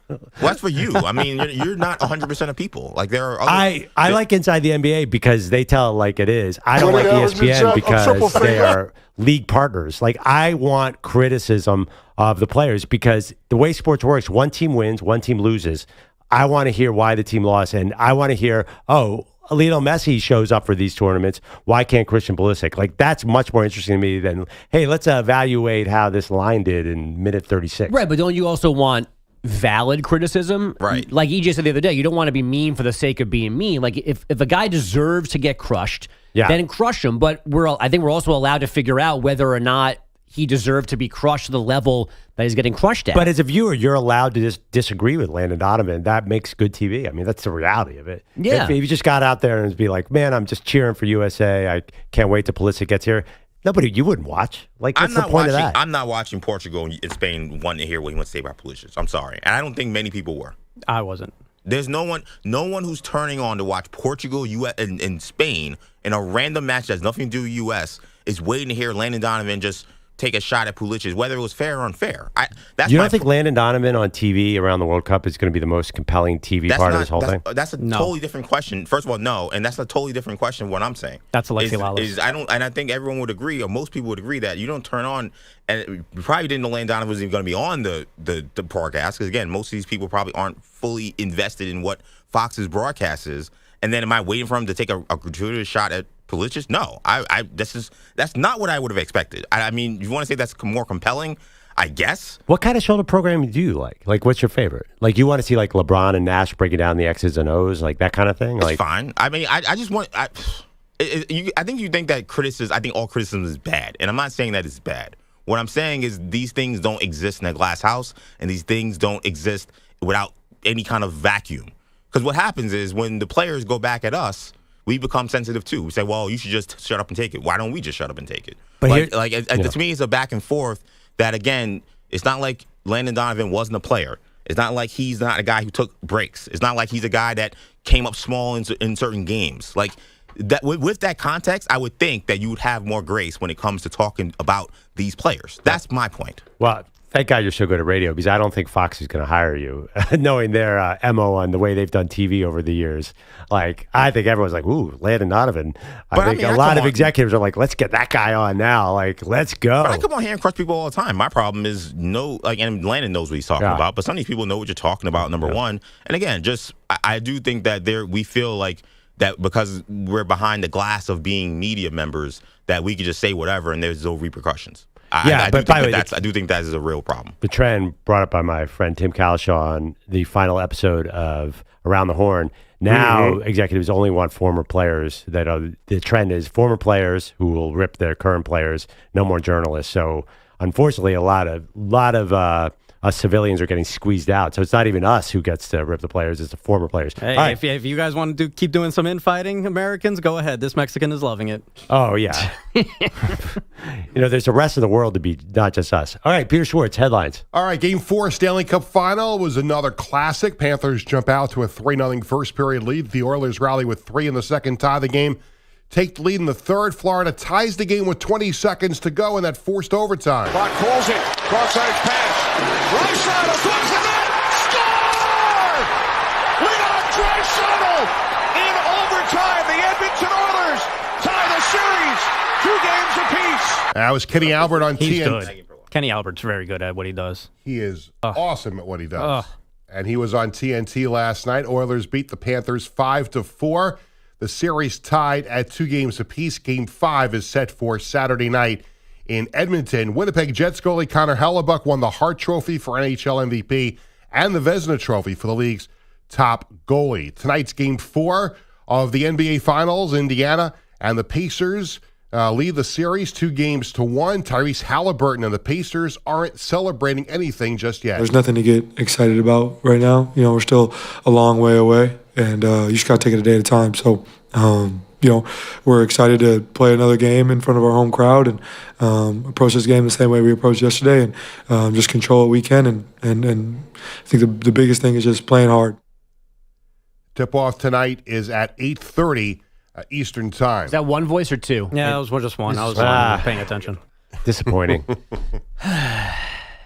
Well, that's for you. I mean, you're not 100% of people. Like there are other, I like Inside the NBA because they tell it like it is. I don't like ESPN because they are league partners. Like I want criticism of the players because the way sports works, one team wins, one team loses. I want to hear why the team lost, and I want to hear, Lionel Messi shows up for these tournaments. Why can't Christian Pulisic? Like that's much more interesting to me than, hey, let's evaluate how this line did in minute 36. Right, but don't you also want valid criticism? Right. Like EJ said the other day, you don't want to be mean for the sake of being mean. Like if a guy deserves to get crushed, then crush him. But I think we're also allowed to figure out whether or not he deserved to be crushed to the level that he's getting crushed at. But as a viewer, you're allowed to just disagree with Landon Donovan. That makes good TV. I mean, that's the reality of it. Yeah. If you just got out there and be like, man, I'm just cheering for USA. I can't wait till Pulisic gets here. You wouldn't watch. Like, what's the point of that? I'm not watching Portugal and Spain wanting to hear what he wants to say about Pulisic. I'm sorry. And I don't think many people were. I wasn't. There's no one who's turning on to watch Portugal, US, and Spain in a random match that has nothing to do with U.S. is waiting to hear Landon Donovan just take a shot at Pulisic, whether it was fair or unfair. You don't think Landon Donovan on TV around the World Cup is going to be the most compelling TV part of this whole thing? That's a totally different question. First of all, no, and that's a totally different question. What I'm saying, that's Alexi Lalas. I think everyone would agree, or most people would agree, that you don't turn on, and you probably didn't know Landon Donovan was even going to be on the broadcast, because again, most of these people probably aren't fully invested in what Fox's broadcast is. And then am I waiting for him to take a gratuitous shot at Pulisic? No, that's not what I would have expected. I mean, you want to say that's more compelling? I guess. What kind of shoulder programming do you like? Like, what's your favorite? Like, you want to see like LeBron and Nash breaking down the X's and O's, like that kind of thing? It's fine. I mean, I just want. I think you think that criticism. I think all criticism is bad, and I'm not saying that it's bad. What I'm saying is these things don't exist in a glass house, and these things don't exist without any kind of vacuum. Because what happens is when the players go back at us, we become sensitive too. We say, well, you should just shut up and take it. Why don't we just shut up and take it? But to me, it's a back and forth that, again, it's not like Landon Donovan wasn't a player. It's not like he's not a guy who took breaks. It's not like he's a guy that came up small in certain games. Like that, with that context, I would think that you would have more grace when it comes to talking about these players. That's my point. Well, thank God you're so good at radio, because I don't think Fox is going to hire you, knowing their MO on the way they've done TV over the years. Like, I think everyone's like, ooh, Landon Donovan. I think a lot of executives are like, let's get that guy on now. Like, let's go. But I come on here and crush people all the time. My problem is and Landon knows what he's talking about, but some of these people know what you're talking about, number one. And again, I do think that we feel like that because we're behind the glass of being media members, that we could just say whatever and there's no repercussions. I do think that is a real problem. The trend brought up by my friend Tim Kalishaw on the final episode of Around the Horn. Now, executives only want former players. The trend is former players who will rip their current players. No more journalists. So, unfortunately, a lot of us civilians are getting squeezed out. So it's not even us who gets to rip the players; it's the former players. Hey, right. if you guys want to keep doing some infighting, Americans, go ahead. This Mexican is loving it. Oh yeah. There's the rest of the world to be, not just us. All right, Peter Schwartz, headlines. All right, Game 4 Stanley Cup Final was another classic. Panthers jump out to a 3-0 first period lead. The Oilers rally with 3 in the second, tie the game. Take the lead in the third. Florida ties the game with 20 seconds to go in that forced overtime. Clock calls it. Cross-side pass. Right side of towards the net. Score! Leon Draisaitl in overtime. The Edmonton Oilers tie the series. 2 games apiece. That was Kenny Albert on He's TNT. good. Kenny Albert's very good at what he does. He is awesome at what he does. And he was on TNT last night. Oilers beat the Panthers 5-4. The series tied at 2 games apiece. Game 5 is set for Saturday night in Edmonton. Winnipeg Jets goalie Connor Hellebuck won the Hart Trophy for NHL MVP and the Vezina Trophy for the league's top goalie. Tonight's Game 4 of the NBA Finals. Indiana and the Pacers lead the series 2-1. Tyrese Halliburton and the Pacers aren't celebrating anything just yet. There's nothing to get excited about right now. We're still a long way away, and you just got to take it a day at a time. So, we're excited to play another game in front of our home crowd and approach this game the same way we approached yesterday, and just control what we can. And I think the biggest thing is just playing hard. Tip-off tonight is at 8:30 Eastern Time. Is that one voice or two? Yeah, it was just one. I was paying attention. Disappointing.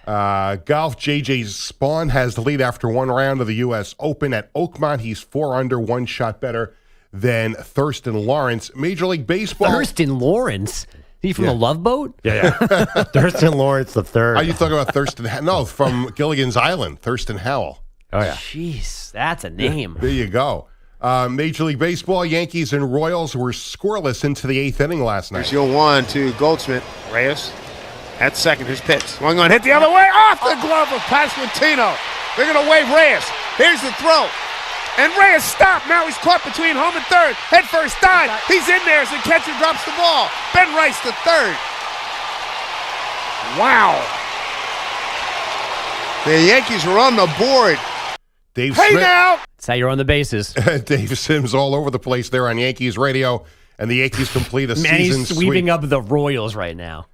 Golf, JJ Spawn has the lead after one round of the U.S. Open at Oakmont. He's 4 under, 1 shot better than Thurston Lawrence. Major League Baseball. Thurston Lawrence? He from the Love Boat? Yeah. Thurston Lawrence the third. Are you talking about Thurston? No, from Gilligan's Island, Thurston Howell. Oh, yeah. Jeez, that's a name. There you go. Major League Baseball, Yankees and Royals were scoreless into the 8th inning last night. Here's your 1 to Goldsmith. Reyes at second. His pitch. Swing on, hit the other way. Off the glove of Pasquantino. They're going to wave Reyes. Here's the throw. And Reyes stopped. Now he's caught between home and third. Head first dive. He's in there as the catcher drops the ball. Ben Rice to third. Wow. The Yankees are on the board. Dave Hey Smith, now! That's how you're on the bases. Dave Sims all over the place there on Yankees radio, and the Yankees complete a season Manny's sweeping sweep. up the Royals right now.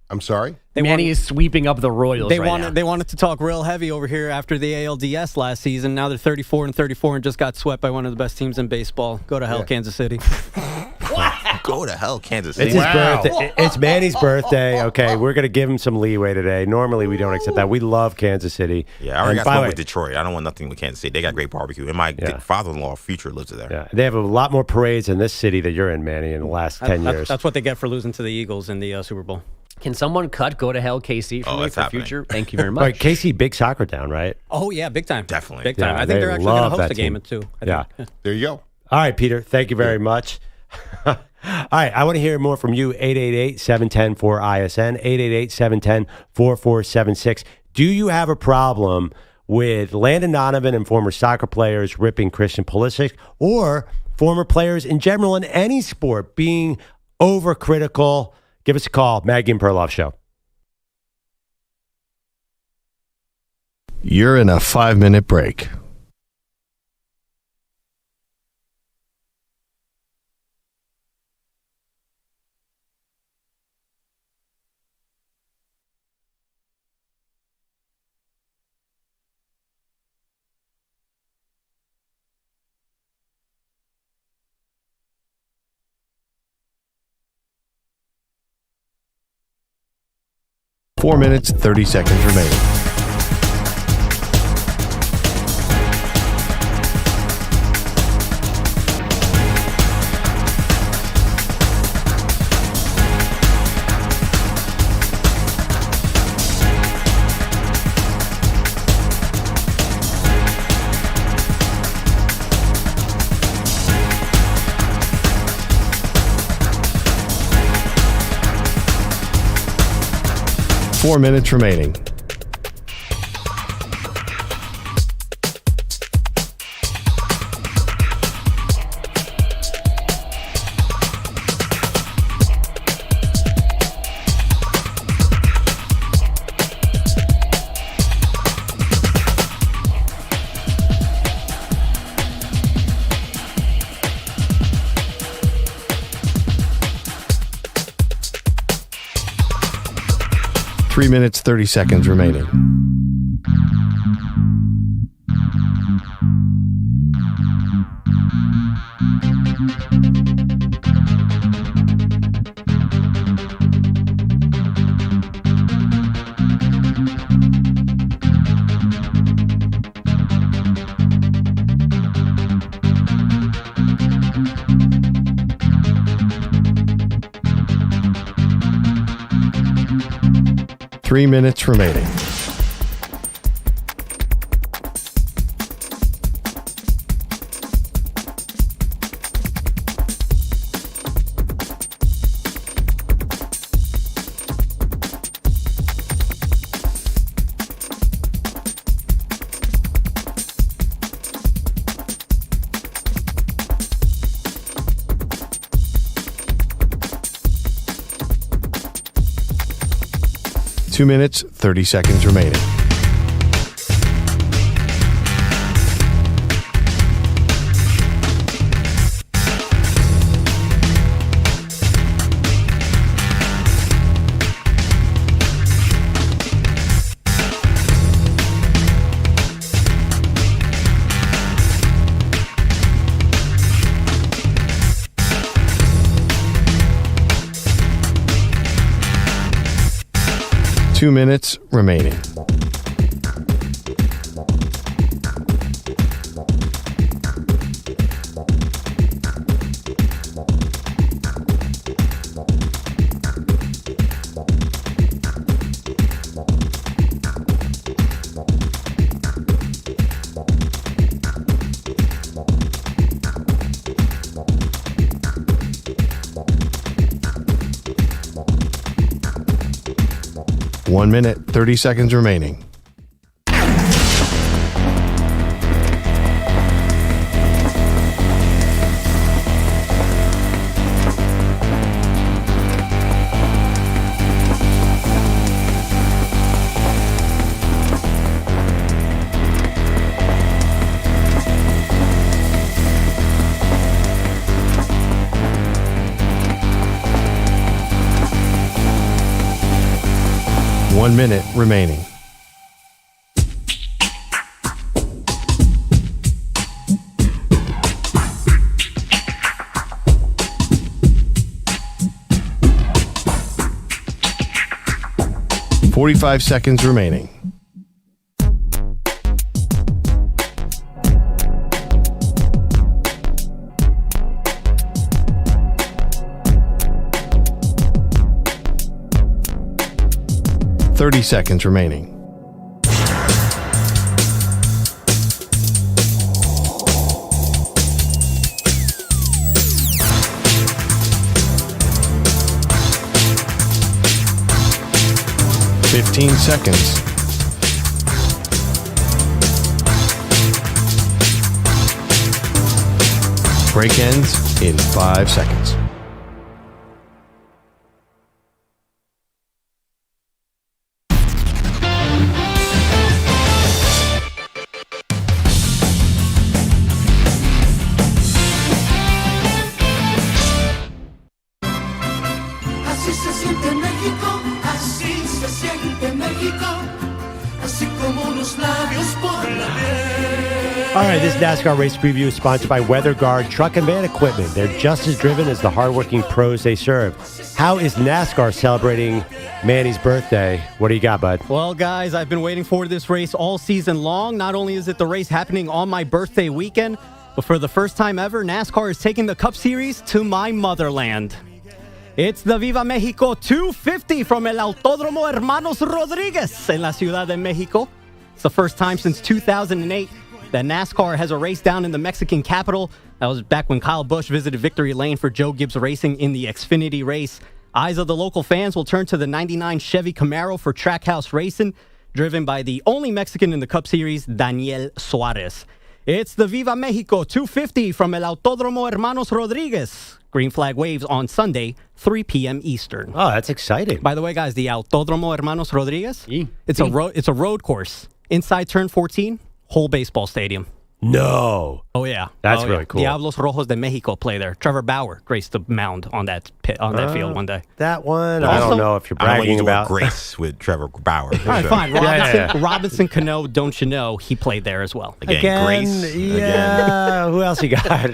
I'm sorry? Manny is sweeping up the Royals They right now. They wanted to talk real heavy over here after the ALDS last season. Now they're 34-34 and just got swept by one of the best teams in baseball. Go to hell, Kansas City. Go to hell, Kansas It's City. his birthday. It's Manny's birthday. Okay, we're going to give him some leeway today. Normally, we don't accept that. We love Kansas City. Yeah, I already And got by the smoke way- with Detroit. I don't want nothing with Kansas City. They got great barbecue. And my father-in-law, future, lives there. Yeah, they have a lot more parades in this city that you're in, Manny, in the last 10 years. That's what they get for losing to the Eagles in the Super Bowl. Can someone cut Go to Hell KC for me that's for happening. future? Thank you very much. Right, KC, big soccer town, right? Oh, yeah, big time. Definitely. Big time. Yeah, I think they're they actually going love to host that a game team. too. I Yeah. think. There you go. All right, Peter, thank you very much. All right, I want to hear more from you. 888-710-4ISN, 888-710-4476. Do you have a problem with Landon Donovan and former soccer players ripping Christian Pulisic, or former players in general in any sport being overcritical? Give us a call. Maggie and Perloff Show. You're in a 5-minute break. Four minutes, 30 seconds remaining. Four minutes remaining. Three minutes, 30 seconds remaining. Three minutes remaining. Two minutes, 30 seconds remaining. 2 minutes remaining. One minute, 30 seconds remaining. One minute remaining. $45 seconds remaining. $30 seconds remaining. $15 seconds. Break ends in 5 seconds. All right, this NASCAR race preview is sponsored by WeatherGuard Truck and Van Equipment. They're just as driven as the hardworking pros they serve. How is NASCAR celebrating Manny's birthday? What do you got, bud? Well, guys, I've been waiting for this race all season long. Not only is it the race happening on my birthday weekend, but for the first time ever, NASCAR is taking the Cup Series to my motherland. It's the Viva Mexico 250 from El Autódromo Hermanos Rodríguez en la Ciudad de México. It's the first time since 2008 that NASCAR has a race down in the Mexican capital. That was back when Kyle Busch visited Victory Lane for Joe Gibbs Racing in the Xfinity race. Eyes of the local fans will turn to the 99 Chevy Camaro for Trackhouse Racing, driven by the only Mexican in the Cup Series, Daniel Suarez. It's the Viva Mexico 250 from El Autódromo Hermanos Rodríguez. Green flag waves on Sunday, 3 p.m. Eastern. Oh, that's exciting. By the way, guys, the Autódromo Hermanos Rodríguez, it's a road course. Inside turn 14, whole baseball stadium. No. Oh, yeah. That's really cool. Diablos Rojos de Mexico play there. Trevor Bauer graced the mound on that field one day. That one, I don't know if you're bragging about. Grace with Trevor Bauer. All right, fine. Robinson Cano, don't you know, he played there as well. Again. Grace. Yeah. Who else you got?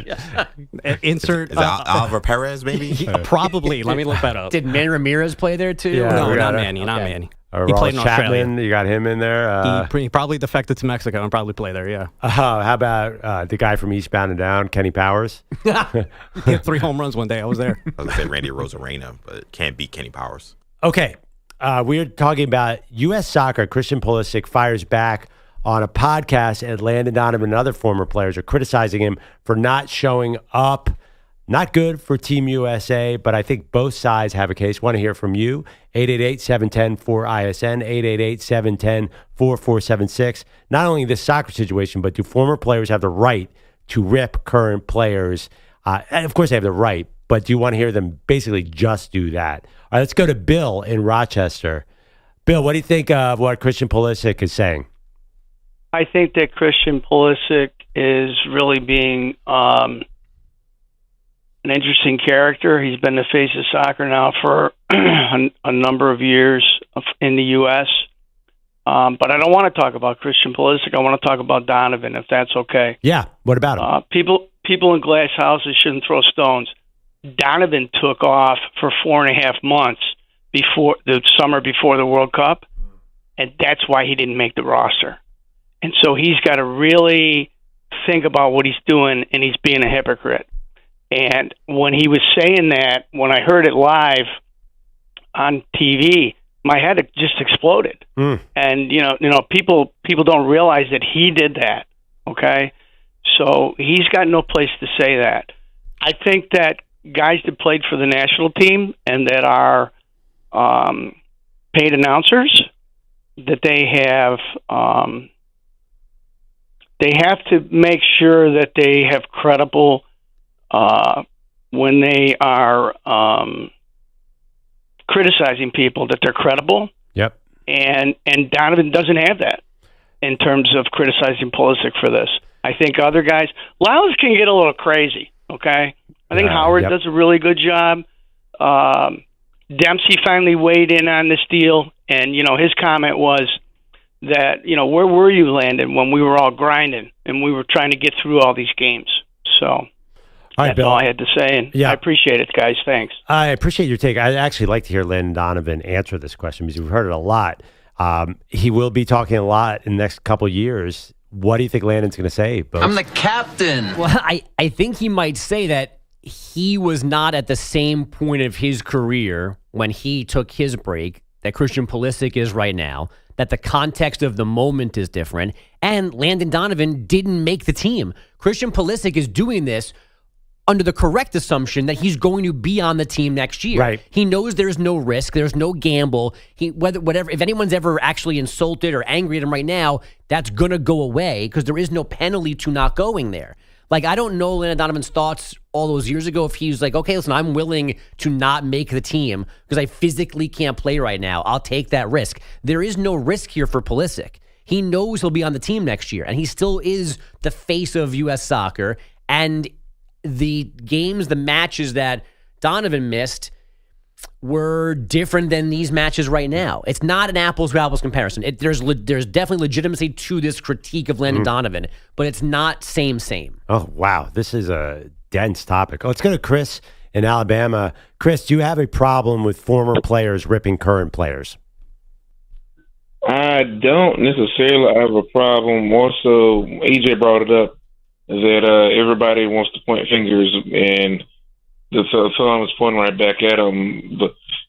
Insert. Is Oliver Perez, maybe? Probably. Let me look that up. Did Manny Ramirez play there too? Yeah, no, not Manny. Not Manny. He played in Australia. You got him in there. He probably defected to Mexico and probably play there, yeah. How about the guy from Eastbound and Down, Kenny Powers? He hit 3 home runs one day. I was there. I was going to say Randy Rosarena, but can't beat Kenny Powers. Okay. We're talking about U.S. soccer. Christian Pulisic fires back on a podcast, and Landon Donovan and other former players are criticizing him for not showing up. Not good for Team USA, but I think both sides have a case. Want to hear from you. 888-710-4ISN, 888-710-4476. Not only this soccer situation, but do former players have the right to rip current players? And of course they have the right, but do you want to hear them basically just do that? All right, let's go to Bill in Rochester. Bill, what do you think of what Christian Pulisic is saying? I think that Christian Pulisic is really being an interesting character. He's been the face of soccer now for a number of years in the U.S. But I don't want to talk about Christian Pulisic. I want to talk about Donovan, if that's okay. Yeah, what about him? People in glass houses shouldn't throw stones. Donovan took off for 4.5 months before the summer before the World Cup. and that's why he didn't make the roster. And so he's got to really think about what he's doing, and he's being a hypocrite. And when he was saying that, when I heard it live on TV, my head just exploded. And people don't realize that he did that. Okay, so he's got no place to say that. I think that guys that played for the national team and that are paid announcers, that they have to make sure that they have credible when they are criticizing people, that they're credible. Yep. And Donovan doesn't have that in terms of criticizing Pulisic for this. I think other guys, Lyles can get a little crazy. Okay, I think Howard does a really good job. Dempsey finally weighed in on this deal, and his comment was that where were you, Landon, when we were all grinding and we were trying to get through all these games. So that's all I had to say, and I appreciate it, guys. Thanks. I appreciate your take. I'd actually like to hear Landon Donovan answer this question because we've heard it a lot. He will be talking a lot in the next couple of years. What do you think Landon's going to say? Both? I'm the captain. Well, I think he might say that he was not at the same point of his career when he took his break that Christian Pulisic is right now, that the context of the moment is different, and Landon Donovan didn't make the team. Christian Pulisic is doing this under the correct assumption that he's going to be on the team next year. Right. He knows there's no risk, there's no gamble. If anyone's ever actually insulted or angry at him right now, that's gonna go away because there is no penalty to not going there. Like, I don't know Landon Donovan's thoughts all those years ago if he was like, okay, listen, I'm willing to not make the team because I physically can't play right now. I'll take that risk. There is no risk here for Pulisic. He knows he'll be on the team next year, and he still is the face of U.S. soccer. And the games, the matches that Donovan missed were different than these matches right now. It's not an apples to apples comparison. There's definitely legitimacy to this critique of Landon Donovan, but it's not same. Oh, wow. This is a dense topic. Let's go to Chris in Alabama. Chris, do you have a problem with former players ripping current players? I don't necessarily have a problem. More so, EJ brought it up, that everybody wants to point fingers, and someone was pointing right back at them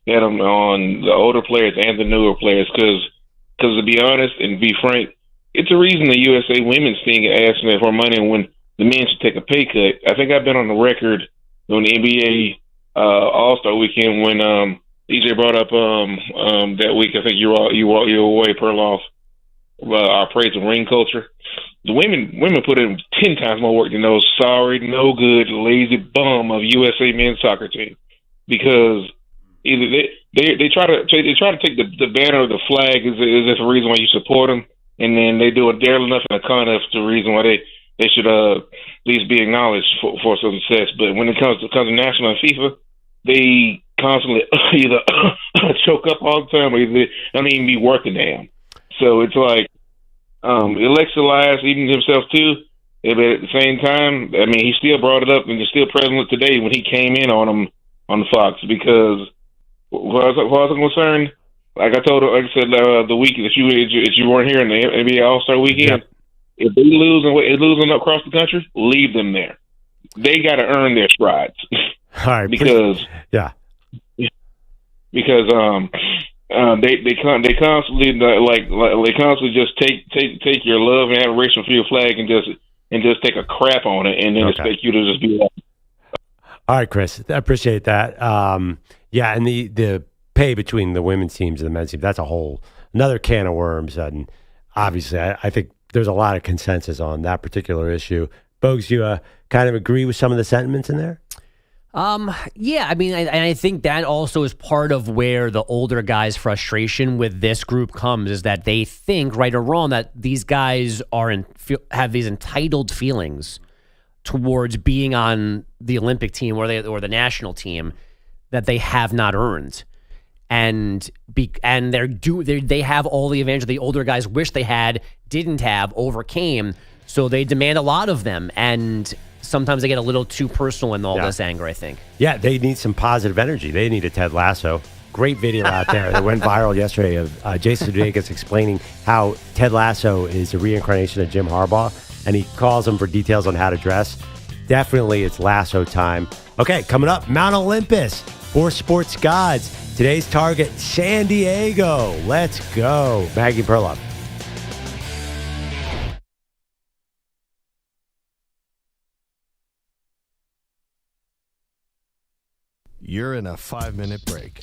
on the older players and the newer players. Because to be honest and be frank, it's a reason the USA women's team asking for money when the men should take a pay cut. I think I've been on the record on the NBA All-Star weekend when EJ brought up that week. I think you were away, Perloff, our praise of ring culture. The women put in 10 times more work than those sorry, no good, lazy bum of USA men's soccer team, because either they try to take the banner or the flag is this a reason why you support them, and then they do a dare enough and a con enough to reason why they should at least be acknowledged for some success. But when it comes to national and FIFA, they constantly either choke up all the time or they don't even be working damn. So it's like. Alexa lies, even himself too. But at the same time, I mean, he still brought it up and is still present today when he came in on him on the Fox. Because, as far as I'm concerned, like I said the week that you weren't here in the NBA All-Star Weekend, if they losing across the country, leave them there. They got to earn their strides. All right, because they constantly just take your love and adoration for your flag and just take a crap on it and then expect you to just be like. All right, Chris, I appreciate that. And the pay between the women's teams and the men's team, that's another can of worms. And obviously, I think there's a lot of consensus on that particular issue. Bogues, you kind of agree with some of the sentiments in there? Yeah, I mean, I think that also is part of where the older guys' frustration with this group comes, is that they think, right or wrong, that these guys have these entitled feelings towards being on the Olympic team or the national team that they have not earned, and they have all the advantage the older guys wish they didn't have, overcame. So they demand a lot of them, and sometimes they get a little too personal in all this anger, I think. Yeah, they need some positive energy. They need a Ted Lasso. great video out there that went viral yesterday of Jason Sudeikis explaining how Ted Lasso is a reincarnation of Jim Harbaugh, and he calls him for details on how to dress. Definitely, it's Lasso time. Okay, coming up, Mount Olympus for sports gods. Today's target, San Diego. Let's go. Maggie Perloff. You're in a 5-minute break.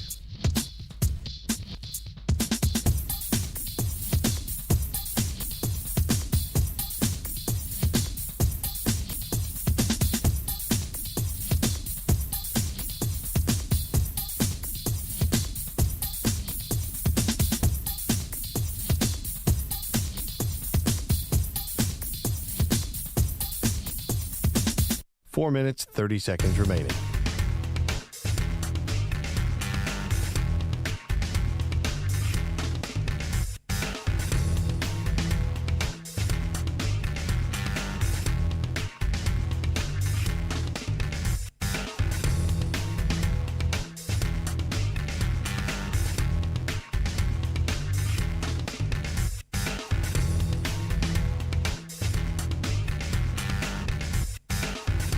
Four minutes, 30 seconds remaining.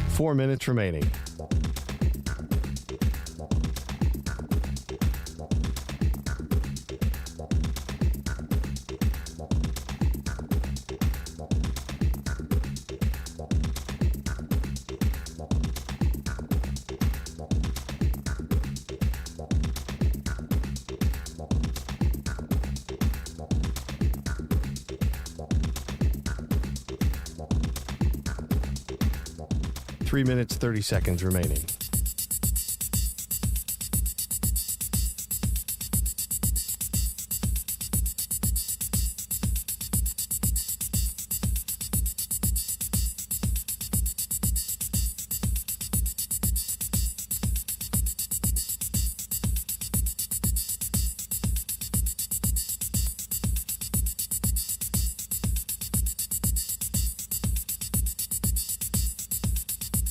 Four minutes remaining. Three minutes, 30 seconds remaining.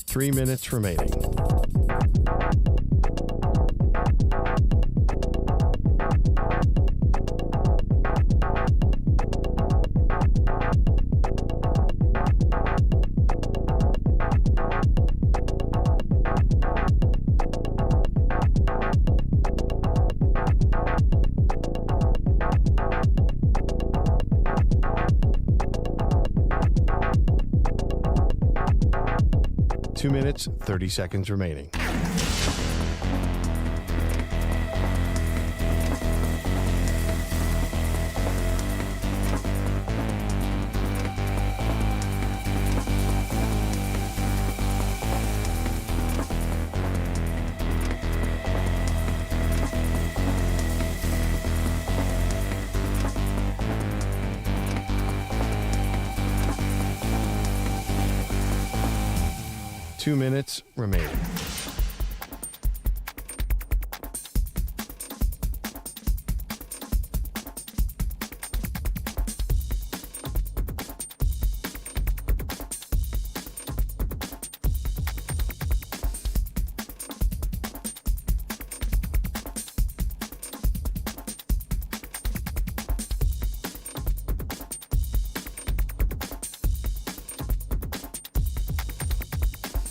Three minutes remaining. Two minutes, 30 seconds remaining. Two minutes remaining.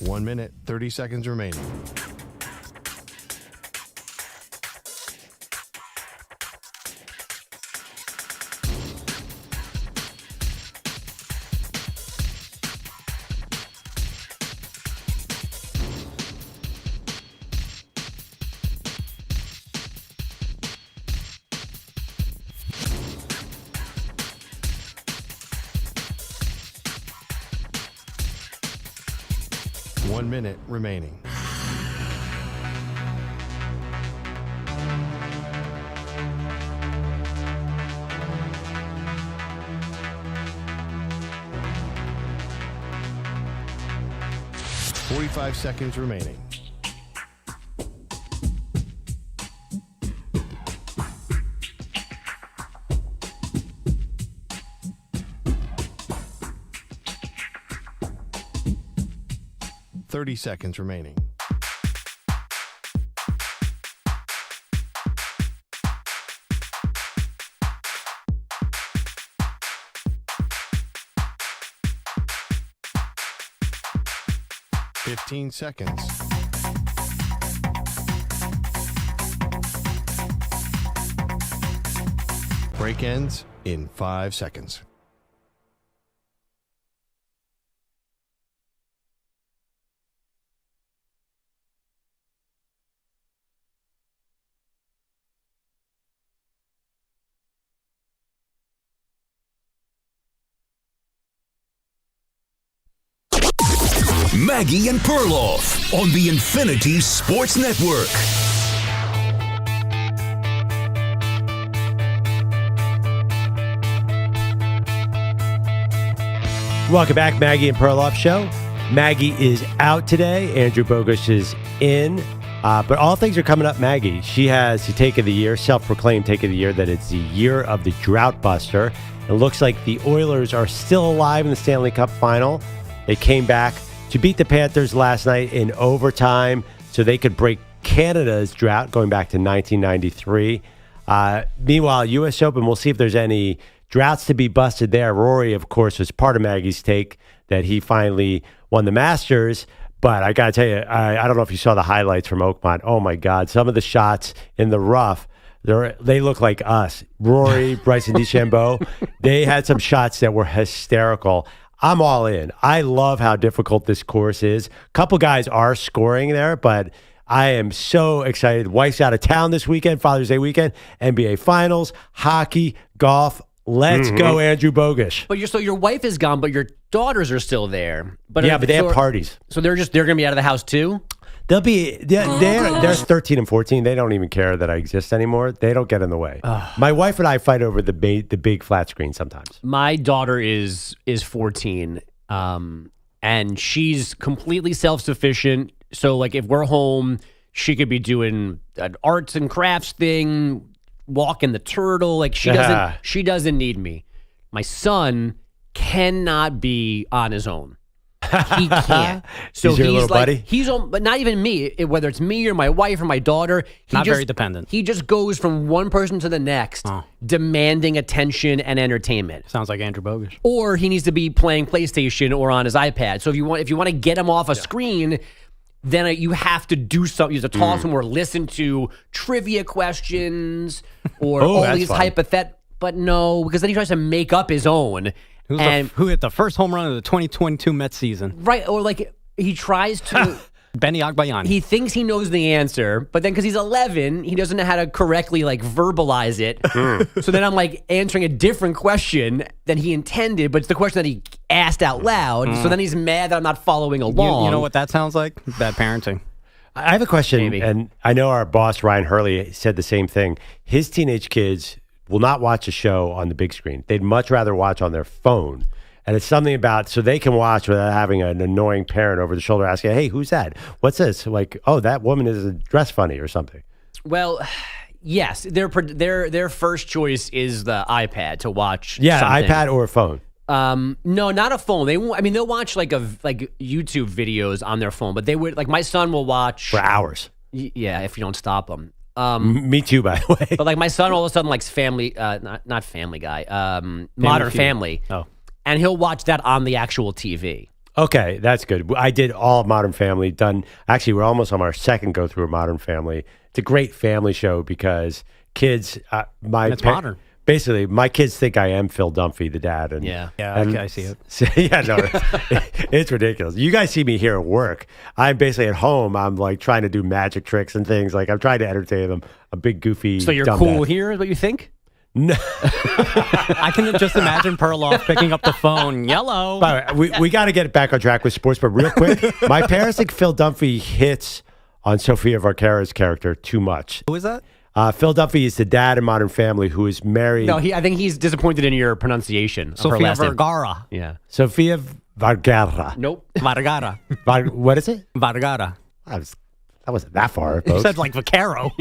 One minute, 30 seconds remaining. One minute remaining. Forty-five seconds remaining. Seconds remaining. 15 seconds. Break ends in 5 seconds. Maggie and Perloff on the Infinity Sports Network. Welcome back, Maggie and Perloff Show. Maggie is out today. Andrew Bogusch is in. But all things are coming up, Maggie. She has the take of the year, self-proclaimed take of the year, that it's the year of the drought buster. It looks like the Oilers are still alive in the Stanley Cup final. They came back to beat the Panthers last night in overtime so they could break Canada's drought going back to 1993. Meanwhile, U.S. Open, we'll see if there's any droughts to be busted there. Rory, of course, was part of Maggie's take that he finally won the Masters. But I got to tell you, I don't know if you saw the highlights from Oakmont. Oh, my God. Some of the shots in the rough, they look like us. Rory, Bryson DeChambeau, they had some shots that were hysterical. I'm all in. I love how difficult this course is. A couple guys are scoring there, but I am so excited. Wife's out of town this weekend, Father's Day weekend, NBA Finals, hockey, golf. Let's go, Andrew Bogusch. But your wife is gone, but your daughters are still there. But yeah, but they have parties. So they're going to be out of the house too? They'll be, they're 13 and 14. They don't even care that I exist anymore. They don't get in the way. My wife and I fight over the big flat screen sometimes. My daughter is 14, and she's completely self-sufficient. So, like, if we're home, she could be doing an arts and crafts thing, walking the turtle. Like, she doesn't need me. My son cannot be on his own. He can't. So he's your little buddy? But not even me. Whether it's me or my wife or my daughter, very dependent. He just goes from one person to the next, demanding attention and entertainment. Sounds like Andrew Bogusch. Or he needs to be playing PlayStation or on his iPad. So if you want to get him off a screen, then you have to do something. You have to talk to him or listen to trivia questions or all these hypothetical. But no, because then he tries to make up his own. Who hit the first home run of the 2022 Mets season? Right, or like he tries to... Benny Agbayani. He thinks he knows the answer, but then because he's 11, he doesn't know how to correctly like verbalize it. So then I'm like answering a different question than he intended, but it's the question that he asked out loud. So then he's mad that I'm not following along. You know what that sounds like? Bad parenting. I have a question, and I know our boss, Ryan Hurley, said the same thing. His teenage kids will not watch a show on the big screen. They'd much rather watch on their phone. And it's something about, so they can watch without having an annoying parent over the shoulder asking, hey, who's that? What's this? Like, oh, that woman is dressed funny or something. Well, yes. Their first choice is the iPad to watch something. iPad or a phone. No, not a phone. They'll watch like YouTube videos on their phone, but they would, like, my son will watch. For hours. Yeah, if you don't stop them. Me too, by the way. But like my son all of a sudden likes Family, not Family Guy, Modern Family. Oh. And he'll watch that on the actual TV. Okay, that's good. I did all of Modern Family. Actually, we're almost on our second go through of Modern Family. It's a great family show because kids, it's modern. Basically, my kids think I am Phil Dunphy, the dad. And, I see it. It's ridiculous. You guys see me here at work. I'm basically at home. I'm like trying to do magic tricks and things. Like I'm trying to entertain them. A big goofy. So you're cool here, is what you think? No. I can just imagine Perloff picking up the phone. Yellow. By the way, we got to get it back on track with sports, but real quick, my parents think Phil Dunphy hits on Sofia Vergara's character too much. Who is that? Phil Dunphy is the dad in Modern Family who is married. No, I think he's disappointed in your pronunciation. Sofia Vergara. Yeah. Sofia Vergara. Nope. Vergara. What is it? Vergara. That wasn't that far. You said like Vaccaro.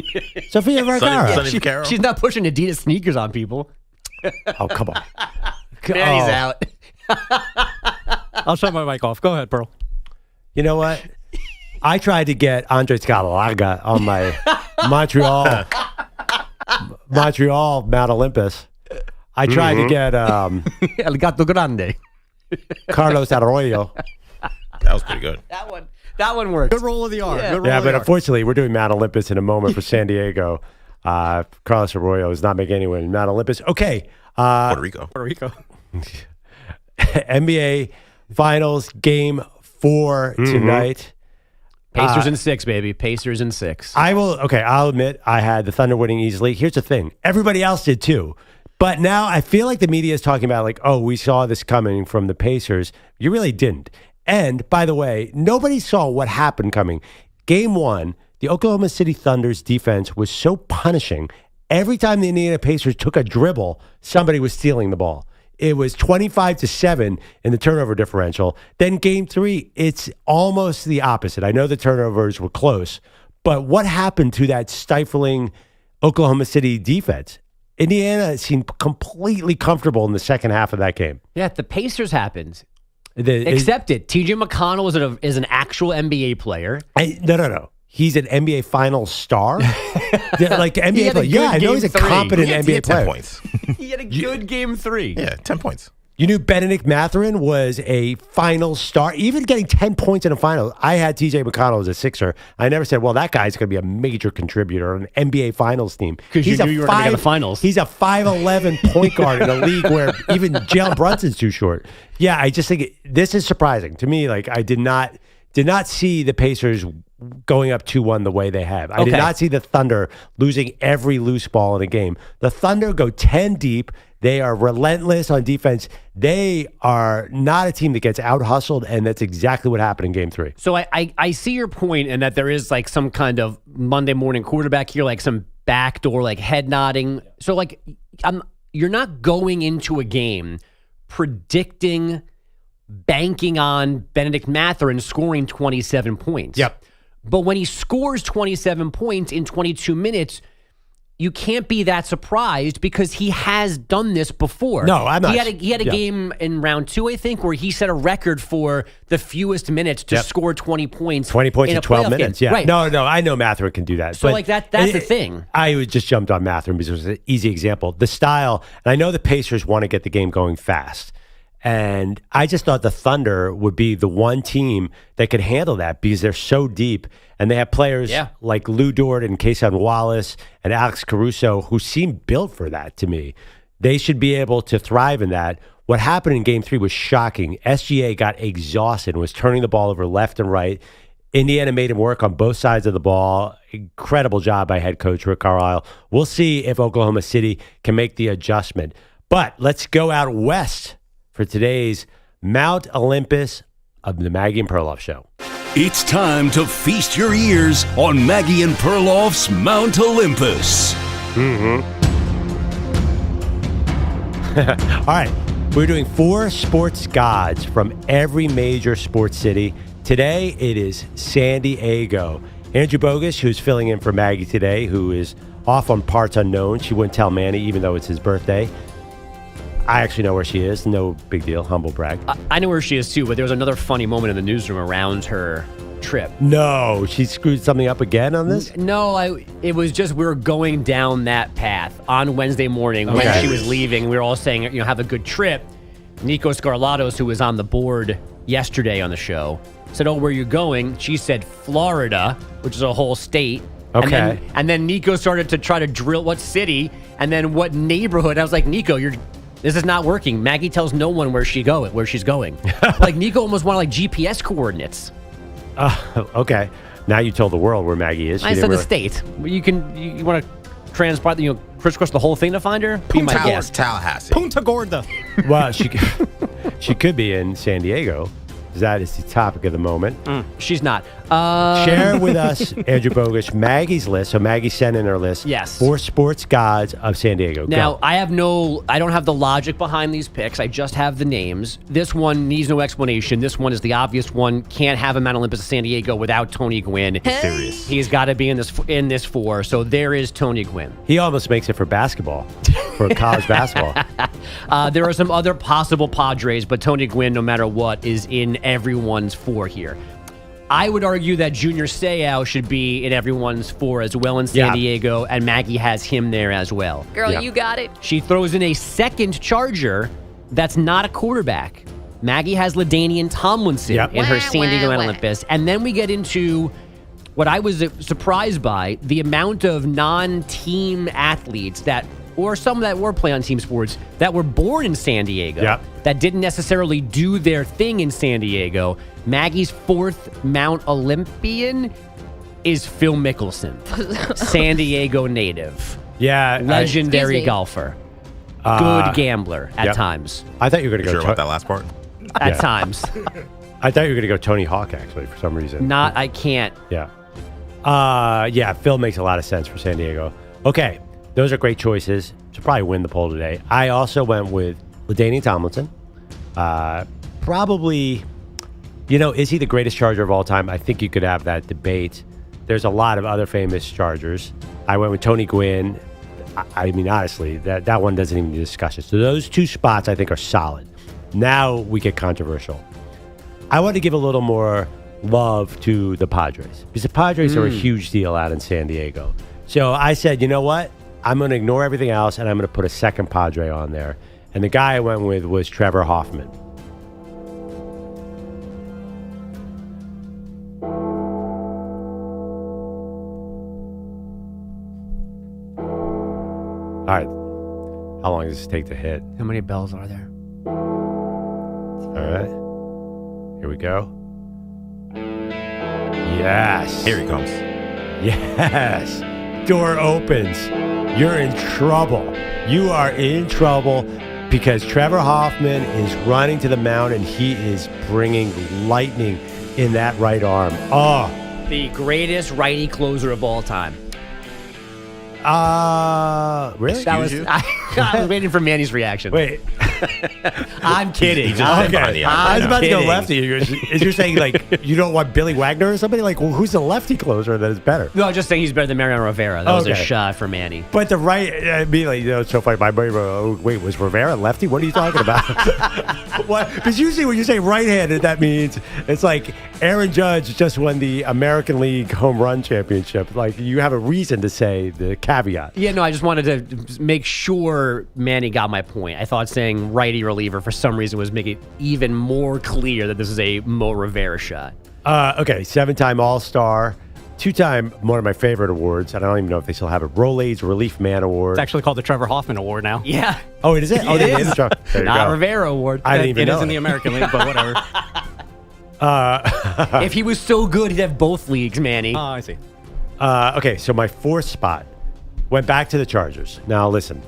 Sofia Vergara. Sonny Vaccaro. She's not pushing Adidas sneakers on people. Oh, come on. Manny's out. I'll shut my mic off. Go ahead, Pearl. You know what? I tried to get Andre Scalaga on my Montreal Mount Olympus. I tried to get El Gato Grande. Carlos Arroyo. That was pretty good. That one. That one works. Good roll of the R. Yeah. Good roll Yeah, of the but R. unfortunately, we're doing Mount Olympus in a moment for San Diego. Carlos Arroyo is not making anyone in Mount Olympus. Okay. Puerto Rico. Puerto Rico. NBA Finals Game 4 tonight. Pacers in 6, baby. Pacers in 6. I'll admit I had the Thunder winning easily. Here's the thing. Everybody else did too. But now I feel like the media is talking about like, oh, we saw this coming from the Pacers. You really didn't. And by the way, nobody saw what happened coming. Game 1, the Oklahoma City Thunder's defense was so punishing. Every time the Indiana Pacers took a dribble, somebody was stealing the ball. It was 25-7 in the turnover differential. Then game 3, it's almost the opposite. I know the turnovers were close, but what happened to that stifling Oklahoma City defense? Indiana seemed completely comfortable in the second half of that game. Yeah, the Pacers happened. Accept it. TJ McConnell is an actual NBA player. No. He's an NBA Finals star. Like NBA player. Yeah, I know he's a competent NBA player. 10 points. He had a good game 3. Yeah, 10 points. You knew Benedict Mathurin was a final star, even getting 10 points in a final. I had TJ McConnell as a Sixer. I never said, well, that guy's going to be a major contributor on an NBA Finals team. Because you knew you were going to get the finals. He's a 5'11" point guard in a league where even Jalen Brunson's too short. Yeah, I just think this is surprising. To me, like, I did not see the Pacers going up 2-1 the way they have. I did not see the Thunder losing every loose ball in a game. The Thunder go 10 deep. They are relentless on defense. They are not a team that gets out-hustled, and that's exactly what happened in Game 3. So I see your point in that there is like some kind of Monday morning quarterback here, like some backdoor, like head nodding. So like you're not going into a game banking on Benedict Mathurin scoring 27 points. Yep. But when he scores 27 points in 22 minutes, you can't be that surprised because he has done this before. No, I'm not. He had a game in round 2, I think, where he set a record for the fewest minutes to score 20 points. 20 points in 12 minutes, game. yeah. Right. No, I know Mathurin can do that. So, like, that's the thing. I just jumped on Mathurin because it was an easy example. The style, and I know the Pacers want to get the game going fast. And I just thought the Thunder would be the one team that could handle that because they're so deep. And they have players like Lou Dort and Kayson Wallace and Alex Caruso who seem built for that to me. They should be able to thrive in that. What happened in Game 3 was shocking. SGA got exhausted and was turning the ball over left and right. Indiana made him work on both sides of the ball. Incredible job by head coach Rick Carlisle. We'll see if Oklahoma City can make the adjustment. But let's go out west for today's Mount Olympus of the Maggie and Perloff Show. It's time to feast your ears on Maggie and Perloff's Mount Olympus. All right, we're doing 4 sports gods from every major sports city. Today, it is San Diego. Andrew Bogus, who's filling in for Maggie today, who is off on parts unknown. She wouldn't tell Manny, even though it's his birthday. I actually know where she is. No big deal. Humble brag. I know where she is too, but there was another funny moment in the newsroom around her trip. No, she screwed something up again on this? No, it was just we were going down that path on Wednesday morning when she was leaving. We were all saying, have a good trip. Nico Scarlatos, who was on the board yesterday on the show, said, where are you going? She said Florida, which is a whole state. Okay. And then Nico started to try to drill what city and then what neighborhood. I was like, Nico, this is not working. Maggie tells no one where she's going. Like Nico almost wanted GPS coordinates. Okay. Now you told the world where Maggie is. I said the state. You want to transport, crisscross the whole thing to find her? Be my guest. Tallahassee. Punta Gorda. Well, she could be in San Diego. That is the topic of the moment. She's not. Share with us, Andrew Bogus, Maggie's list. So Maggie sent in her list. Yes. 4 sports gods of San Diego. Now, Go. I don't have the logic behind these picks. I just have the names. This one needs no explanation. This one is the obvious one. Can't have a Mount Olympus of San Diego without Tony Gwynn. Serious. He's got to be in this 4. So there is Tony Gwynn. He almost makes it for basketball, for college basketball. There are some other possible Padres, but Tony Gwynn, no matter what, is in everyone's 4 here. I would argue that Junior Seau should be in everyone's 4 as well in San Diego, and Maggie has him there as well. Girl, you got it. She throws in a second Charger that's not a quarterback. Maggie has LaDainian Tomlinson in her San Diego and Olympus. And then we get into what I was surprised by, the amount of non-team athletes or some that were playing on team sports that were born in San Diego that didn't necessarily do their thing in San Diego. Maggie's fourth Mount Olympian is Phil Mickelson, San Diego native. Yeah. Legendary golfer. Good gambler at times. I thought you were going to go. Sure about that last part? At times. I thought you were going to go Tony Hawk, actually, for some reason. I can't. Yeah. Phil makes a lot of sense for San Diego. Okay. Those are great choices to probably win the poll today. I also went with LaDainian Tomlinson. Probably, is he the greatest Charger of all time? I think you could have that debate. There's a lot of other famous Chargers. I went with Tony Gwynn. I mean, honestly, that one doesn't even need discussion. So those two spots, I think, are solid. Now we get controversial. I want to give a little more love to the Padres because the Padres are a huge deal out in San Diego. So I said, you know what? I'm going to ignore everything else, and I'm going to put a second Padre on there. And the guy I went with was Trevor Hoffman. All right. How long does this take to hit? How many bells are there? All right. Here we go. Yes. Here he comes. Yes. Door opens. You're in trouble. You are in trouble because Trevor Hoffman is running to the mound and he is bringing lightning in that right arm. Oh. The greatest righty closer of all time. Really? I was waiting for Manny's reaction. Wait. I'm kidding. Okay. I was about to go lefty. You're saying, like, you don't want Billy Wagner or somebody? Like, well, who's the lefty closer that is better? No, I'm just saying he's better than Mariano Rivera. That was a shot for Manny. But the right, it's so funny. My brain, wait, was Rivera lefty? What are you talking about? What? Because usually when you say right-handed, that means it's like Aaron Judge just won the American League home run championship. Like, you have a reason to say the caveat. Yeah, no, I just wanted to make sure Manny got my point. I thought saying righty reliever for some reason was making it even more clear that this is a Mo Rivera shot. Okay, 7-time All-Star, 2-time one of my favorite awards. I don't even know if they still have it. Rolaids Relief Man Award. It's actually called the Trevor Hoffman Award now. Yeah. Oh, it is it? Oh, they did it. There you Not go. Rivera Award. I didn't even know It is in the American League, but whatever. If he was so good, he'd have both leagues, Manny. Oh, I see. Okay, so my fourth spot went back to the Chargers. Now, listen.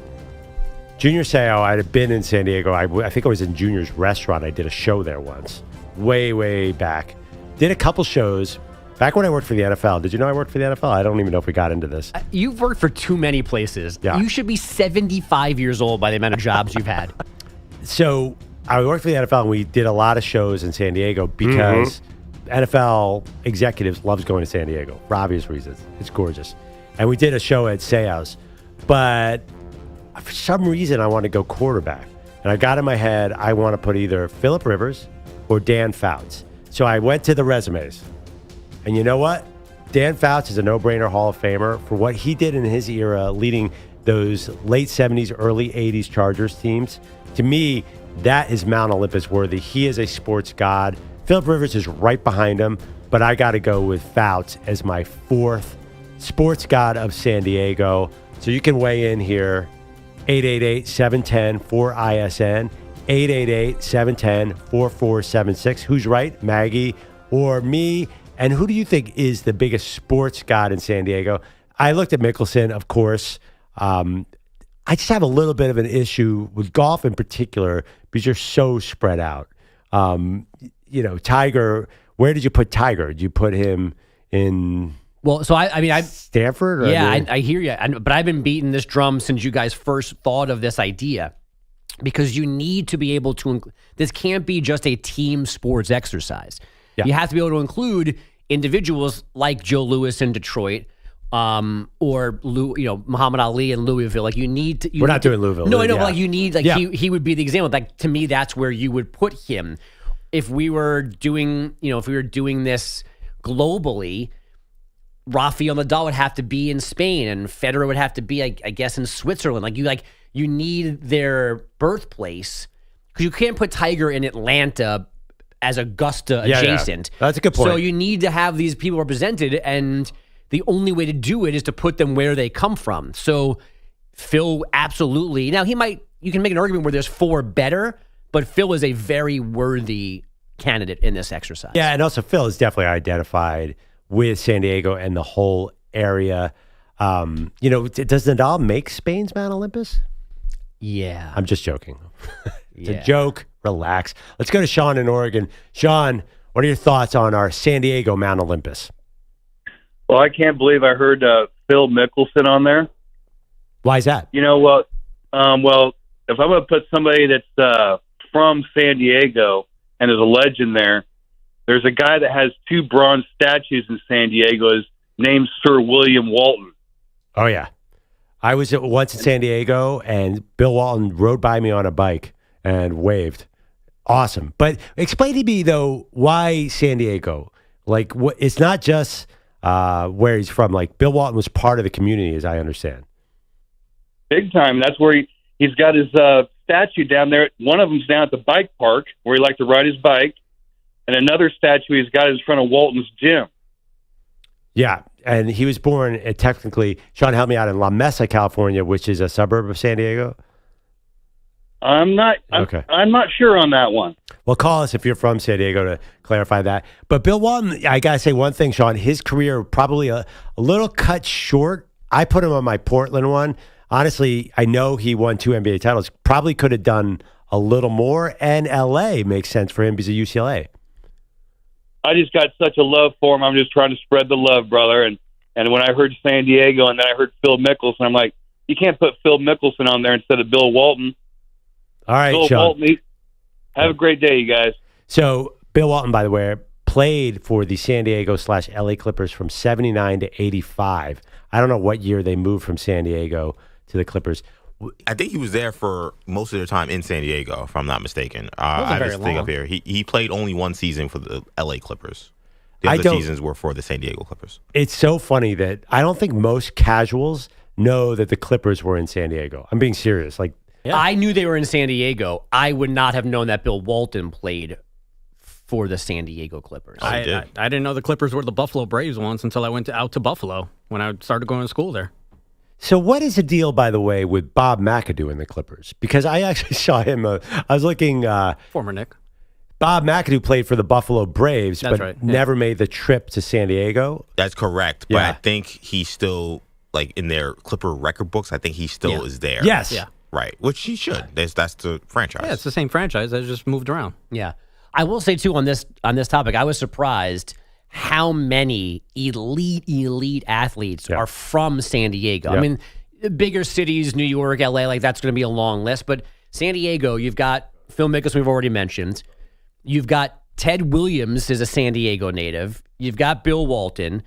Junior Seau, I had been in San Diego. I think I was in Junior's restaurant. I did a show there once, way, way back. Did a couple shows back when I worked for the NFL. Did you know I worked for the NFL? I don't even know if we got into this. You've worked for too many places. Yeah. You should be 75 years old by the amount of jobs you've had. So I worked for the NFL, and we did a lot of shows in San Diego because NFL executives loves going to San Diego for obvious reasons. It's gorgeous. And we did a show at Seau's. But for some reason, I want to go quarterback. And I got in my head, I want to put either Phillip Rivers or Dan Fouts. So I went to the resumes. And you know what? Dan Fouts is a no-brainer Hall of Famer for what he did in his era, leading those late 70s, early 80s Chargers teams. To me, that is Mount Olympus worthy. He is a sports god. Phillip Rivers is right behind him, but I got to go with Fouts as my fourth sports god of San Diego. So you can weigh in here. 888-710-4ISN, 888-710-4476. Who's right, Maggie or me? And who do you think is the biggest sports god in San Diego? I looked at Mickelson, of course. I just have a little bit of an issue with golf in particular because you're so spread out. Tiger, where did you put Tiger? Did you put him in... Well, so I Stanford? I hear you. But I've been beating this drum since you guys first thought of this idea because you need to be able to, this can't be just a team sports exercise. Yeah. You have to be able to include individuals like Joe Louis in Detroit or Muhammad Ali in Louisville. Like you need to. We're not doing Louisville. No, I know, but like you need, like he would be the example. Like to me, that's where you would put him. If we were doing, this globally, Rafael Nadal would have to be in Spain and Federer would have to be, I guess, in Switzerland. You need their birthplace because you can't put Tiger in Atlanta as Augusta adjacent. Yeah. That's a good point. So you need to have these people represented, and the only way to do it is to put them where they come from. So Phil, absolutely. Now, you can make an argument where there's 4 better, but Phil is a very worthy candidate in this exercise. Yeah, and also Phil is definitely identified with San Diego and the whole area. Does Nadal make Spain's Mount Olympus? Yeah. I'm just joking. It's a joke. Relax. Let's go to Sean in Oregon. Sean, what are your thoughts on our San Diego Mount Olympus? Well, I can't believe I heard Phil Mickelson on there. Why is that? Well, if I'm going to put somebody that's from San Diego and is a legend there's a guy that has 2 bronze statues in San Diego. His name's Sir William Walton. Oh, yeah. I was once in San Diego, and Bill Walton rode by me on a bike and waved. Awesome. But explain to me, though, why San Diego? Like, it's not just where he's from. Like, Bill Walton was part of the community, as I understand. Big time. That's where he's got his statue down there. One of them's down at the bike park where he liked to ride his bike, and another statue he's got in front of Walton's gym. Yeah, and he was born technically, Sean, help me out, in La Mesa, California, which is a suburb of San Diego. I'm not sure on that one. Well, call us if you're from San Diego to clarify that. But Bill Walton, I got to say one thing, Sean, his career probably a little cut short. I put him on my Portland one. Honestly, I know he won 2 NBA titles. Probably could have done a little more, and LA makes sense for him because of UCLA. I just got such a love for him. I'm just trying to spread the love, brother. And when I heard San Diego and then I heard Phil Mickelson, I'm like, you can't put Phil Mickelson on there instead of Bill Walton. All right, Bill Sean. Walton, have a great day, you guys. So Bill Walton, by the way, played for the San Diego/LA Clippers from 79 to 85. I don't know what year they moved from San Diego to the Clippers. I think he was there for most of the time in San Diego, if I'm not mistaken. I have this thing up here. He played only 1 season for the LA Clippers. The other seasons were for the San Diego Clippers. It's so funny that I don't think most casuals know that the Clippers were in San Diego. I'm being serious. Like, I knew they were in San Diego. I would not have known that Bill Walton played for the San Diego Clippers. I didn't know the Clippers were the Buffalo Braves once until I went out to Buffalo when I started going to school there. So what is the deal, by the way, with Bob McAdoo in the Clippers? Because I actually saw him. I was looking. Former Nick. Bob McAdoo played for the Buffalo Braves, but never made the trip to San Diego. That's correct. But I think he's still, like, in their Clipper record books, I think he still is there. Yes. Yeah. Right. Which he should. That's the franchise. Yeah, it's the same franchise. They just moved around. Yeah. I will say, too, on this topic, I was surprised how many elite athletes are from San Diego. I mean, bigger cities, New York, LA, like that's going to be a long list. But San Diego, you've got Phil Mickelson, we've already mentioned. You've got Ted Williams is a San Diego native. You've got Bill Walton.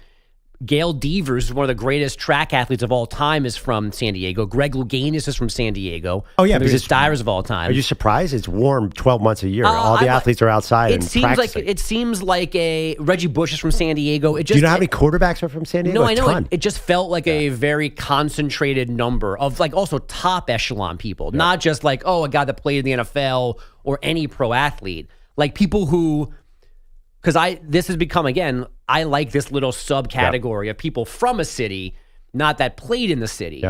Gail Devers, one of the greatest track athletes of all time, is from San Diego. Greg Louganis is from San Diego. Oh, yeah. Because it's divers of all time. Are you surprised? It's warm 12 months a year. All the athletes are outside and practicing. It seems like a Reggie Bush is from San Diego. Do you know how many quarterbacks are from San Diego? No, I know. It just felt like a very concentrated number of like also top echelon people, not just like, oh, a guy that played in the NFL or any pro athlete. Like people who, because this has become, again, I like this little subcategory of people from a city, not that played in the city.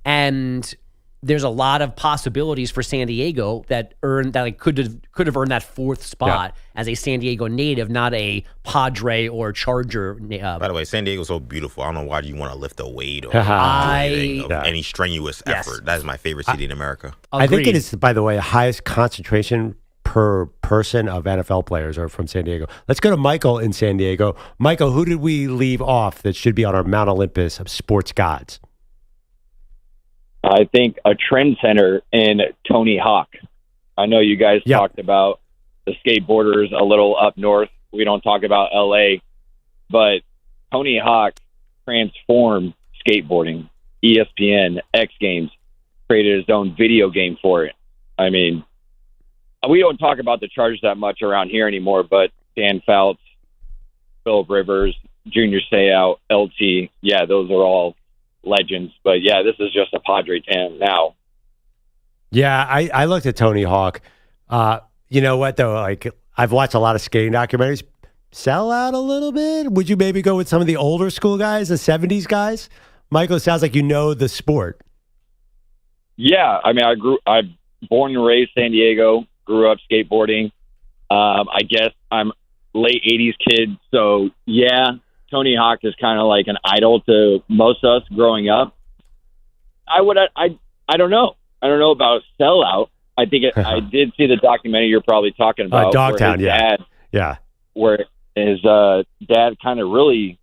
And there's a lot of possibilities for San Diego that could have earned that 4th spot as a San Diego native, not a Padre or Charger. By the way, San Diego's so beautiful. I don't know why you want to lift a weight or any strenuous effort. That is my favorite city in America. I think it is, by the way, the highest concentration per person of NFL players are from San Diego. Let's go to Michael in San Diego. Michael, who did we leave off that should be on our Mount Olympus of sports gods? I think a trend center in Tony Hawk. I know you guys talked about the skateboarders a little up north. We don't talk about LA, but Tony Hawk transformed skateboarding. ESPN, X Games, created his own video game for it. I mean, we don't talk about the Chargers that much around here anymore, but Dan Fouts, Phillip Rivers, Junior Seau, LT, those are all legends. But, this is just a Padre town now. Yeah, I looked at Tony Hawk. You know what, though? Like, I've watched a lot of skating documentaries. Sell out a little bit? Would you maybe go with some of the older school guys, the 70s guys? Michael, it sounds like you know the sport. Yeah, I mean, I'm born and raised San Diego, grew up skateboarding. I guess I'm late 80s kid, so yeah, Tony Hawk is kind of like an idol to most of us growing up. I don't know. I don't know about sellout. I think I did see the documentary you're probably talking about. Dogtown, yeah. Where his dad kind of really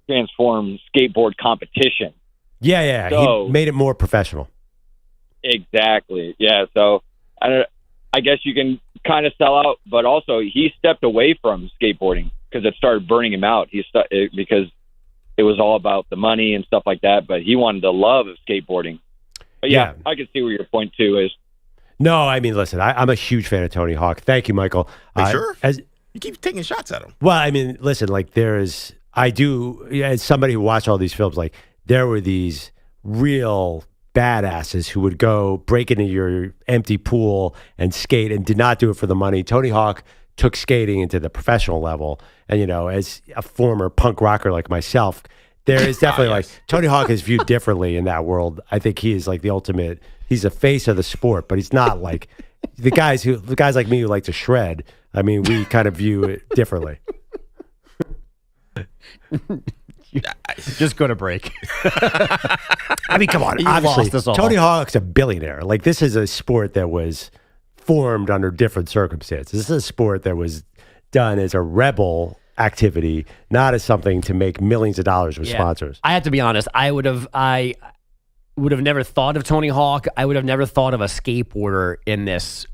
transformed skateboard competition. Yeah. So, he made it more professional. Exactly. Yeah. So I guess you can kind of sell out, but also he stepped away from skateboarding because it started burning him out. Because it was all about the money and stuff like that. But he wanted the love of skateboarding. But yeah. I can see where your point too is. No, I mean, listen, I'm a huge fan of Tony Hawk. Thank you, Michael. Sure? You keep taking shots at him. Well, I mean, listen, like as somebody who watched all these films, like there were these real badasses who would go break into your empty pool and skate and did not do it for the money. Tony Hawk took skating into the professional level. And, you know, as a former punk rocker like myself, there is definitely like Tony Hawk is viewed differently in that world. I think he is like the ultimate, he's the face of the sport, but he's not like the guys like me who like to shred. I mean, we kind of view it differently. Just go to break. I mean, come on. You Obviously, lost us all. Tony Hawk's a billionaire. Like, this is a sport that was formed under different circumstances. This is a sport that was done as a rebel activity, not as something to make millions of dollars with sponsors. I have to be honest. I would have never thought of Tony Hawk. I would have never thought of a skateboarder in this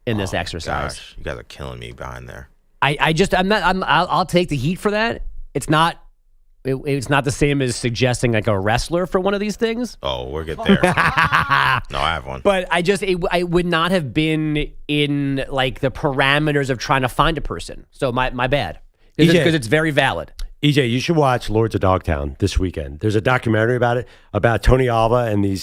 exercise. Gosh, you guys are killing me behind there. I'll take the heat for that. It's not the same as suggesting like a wrestler for one of these things. Oh, we'll get there. No, I have one. But I would not have been in like the parameters of trying to find a person. So my bad. Because it's very valid. EJ, you should watch Lords of Dogtown this weekend. There's a documentary about it, about Tony Alva and the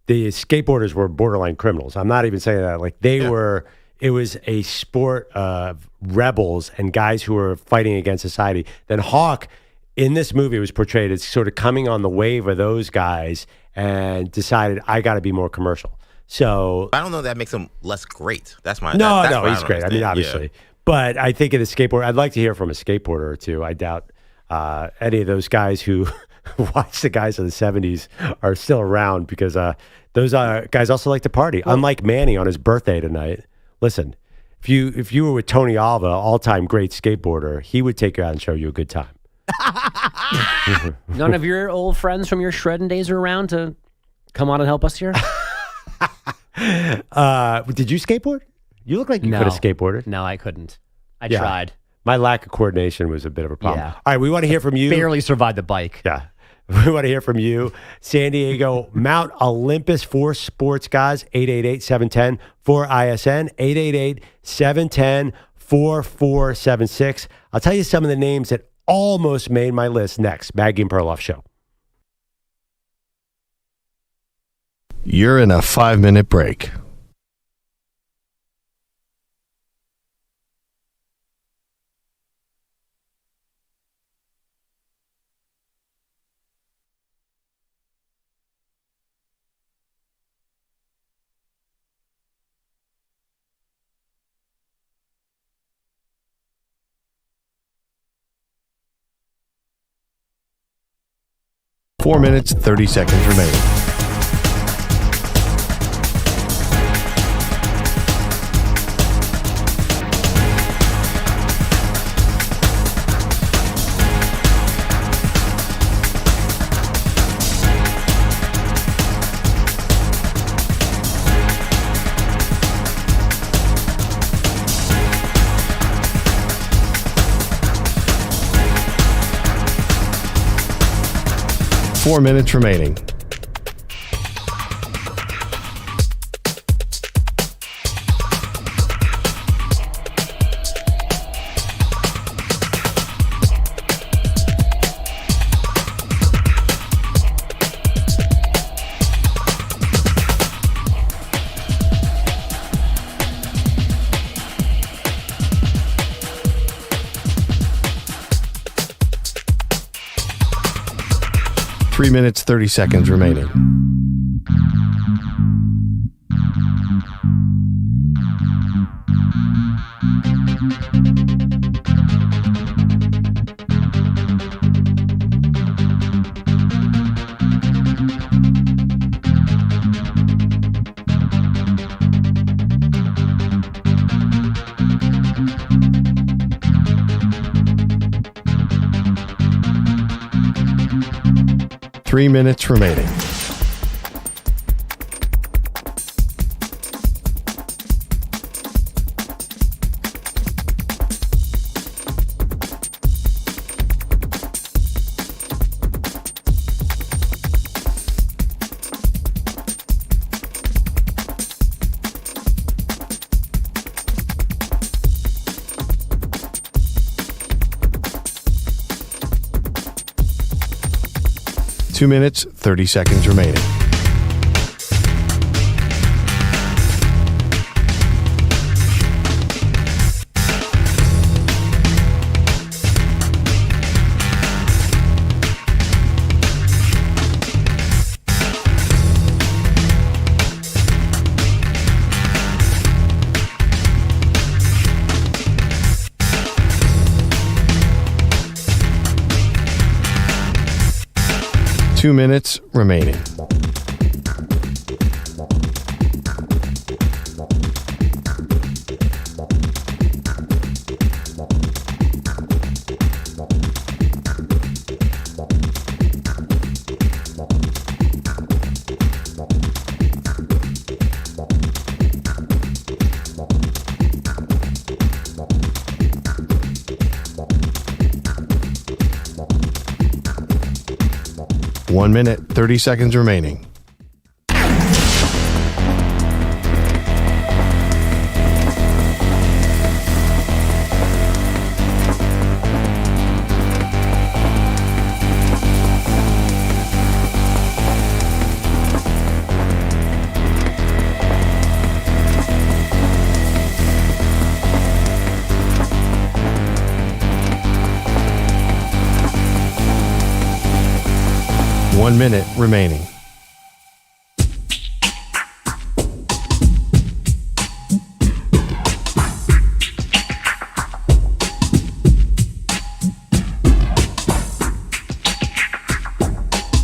skateboarders were borderline criminals. I'm not even saying that. Like it was a sport of rebels and guys who were fighting against society. Then Hawk, in this movie, was portrayed as sort of coming on the wave of those guys and decided, I got to be more commercial. So I don't know if that makes him less great. That's my No, that's he's great. I mean, obviously. Yeah. But I think in a skateboarder, I'd like to hear from a skateboarder or two. I doubt any of those guys who watch the guys of the 70s are still around because those guys also like to party. Unlike Manny on his birthday tonight. Listen, if you were with Tony Alva, all-time great skateboarder, he would take you out and show you a good time. None of your old friends from your shredding days are around to come on and help us here? Did you skateboard? You look like you could have skateboarded. No, I couldn't. I tried. My lack of coordination was a bit of a problem. Yeah. All right, we want to hear from you. Barely survived the bike. Yeah. We want to hear from you. San Diego, Mount Olympus for sports guys, 888-710-4ISN, 888-710-4476. I'll tell you some of the names that almost made my list next. Maggie and Perloff Show. You're in a 5-minute break. Four minutes, 30 seconds remaining. Four minutes remaining. 3 minutes, 30 seconds remaining. Three minutes remaining. Two minutes, 30 seconds remaining. Two minutes remaining. One minute, 30 seconds remaining. One minute remaining.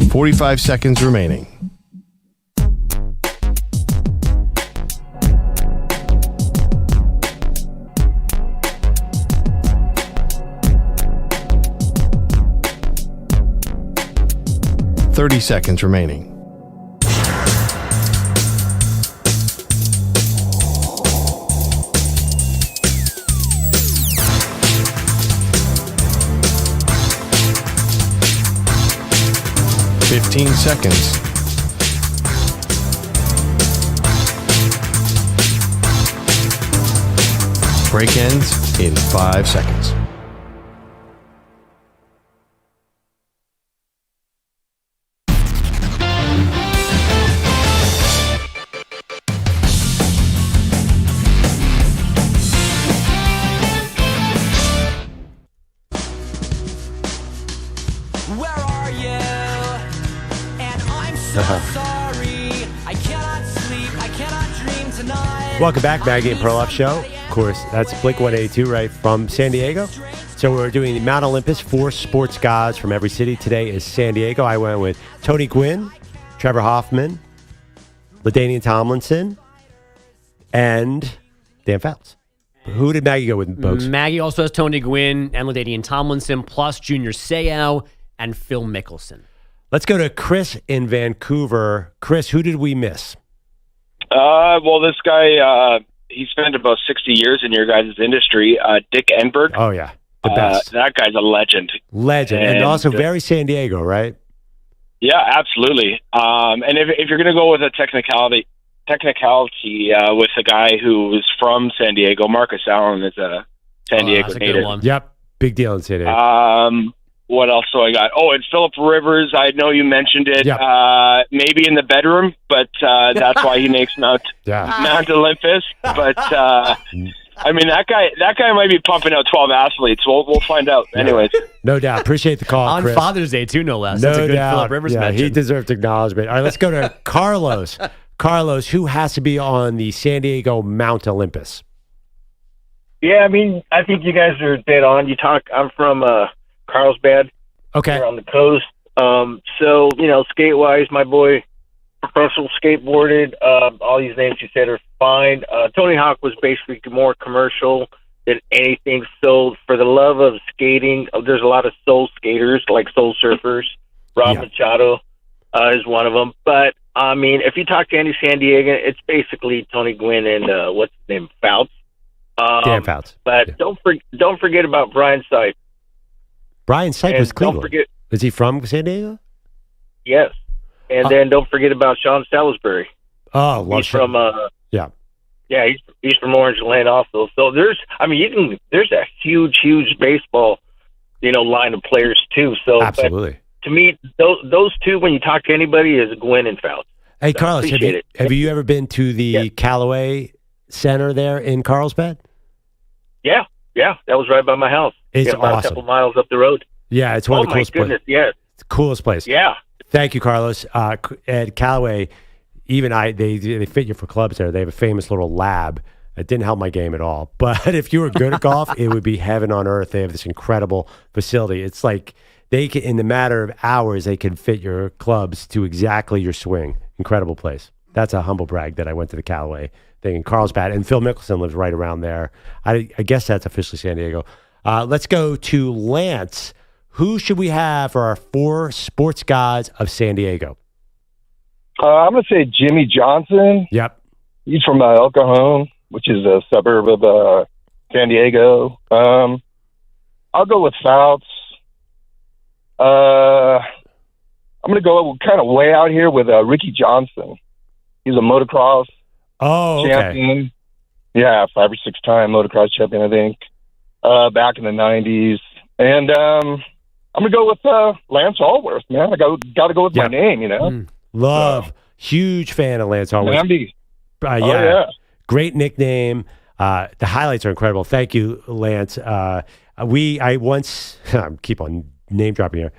$45 seconds remaining. $30 seconds remaining. $15 seconds. Break ends in 5 seconds. Welcome back, Maggie and Perloff Show. Of course, that's Blink 182 right from San Diego. So we're doing the Mount Olympus, 4 sports gods from every city. Today is San Diego. I went with Tony Gwynn, Trevor Hoffman, LaDainian Tomlinson, and Dan Fouts. Who did Maggie go with, folks? Maggie also has Tony Gwynn and LaDainian Tomlinson, plus Junior Seau and Phil Mickelson. Let's go to Chris in Vancouver. Chris, who did we miss? Well, this guy, he spent about 60 years in your guys' industry. Dick Enberg. Oh, yeah. The best. That guy's a legend. Legend. And also very San Diego, right? Yeah, absolutely. And if you're going to go with a technicality with a guy who is from San Diego, Marcus Allen is a San Diego native. Yep. Big deal in San Diego. What else do I got? Oh, and Phillip Rivers. I know you mentioned it. Yep. Maybe in the bedroom, but that's why he makes Mount Olympus. But I mean, that guy might be pumping out 12 athletes. We'll find out. Anyways. No doubt. Appreciate the call, On Chris. Father's Day, too, no less. No That's a good doubt. Phillip Rivers mention. He deserved acknowledgement. All right, let's go to Carlos. Carlos, who has to be on the San Diego Mount Olympus? Yeah, I mean, I think you guys are dead on. I'm from Carlsbad. Okay. Here on the coast. So, skate-wise, my boy professional skateboarded. All these names you said are fine. Tony Hawk was basically more commercial than anything. So for the love of skating, there's a lot of soul skaters, like soul surfers. Rob Machado is one of them. But, I mean, if you talk to any San Diegan, it's basically Tony Gwynn and what's his name, Fouts. Dan Fouts. But don't forget about Brian Sipe. Brian Sipe was Cleveland. Don't forget. Is he from San Diego? Yes. And then don't forget about Sean Salisbury. Oh, love he's from yeah, he's from Orange Lane also. So there's a huge baseball, line of players too. So absolutely. To me, those two, when you talk to anybody, is Gwen and Fouts. Hey, Carlos, have you ever been to the Callaway Center there in Carlsbad? Yeah, that was right by my house. It's about awesome. a couple miles up the road. Yeah, it's one of the coolest places. Oh my goodness, yes. It's the coolest place. Yeah. Thank you, Carlos. At Callaway, they fit you for clubs there. They have a famous little lab. It didn't help my game at all. But if you were good at golf, it would be heaven on earth. They have this incredible facility. It's like they can, in the matter of hours, they can fit your clubs to exactly your swing. Incredible place. That's a humble brag that I went to the Callaway thing in Carlsbad. And Phil Mickelson lives right around there. I guess that's officially San Diego. Let's go to Lance. Who should we have for our 4 sports gods of San Diego? I'm going to say Jimmy Johnson. Yep. He's from El Cajon, which is a suburb of San Diego. I'll go with Fouts. I'm going to go kind of way out here with Ricky Johnson. He's a motocross champion. Yeah, 5 or 6 time motocross champion, I think, back in the 90s. And I'm going to go with Lance Allworth, man. I got to go with my name, Love. Huge fan of Lance Allworth. Lamby. Yeah. Great nickname. The highlights are incredible. Thank you, Lance. I once, keep on name dropping here.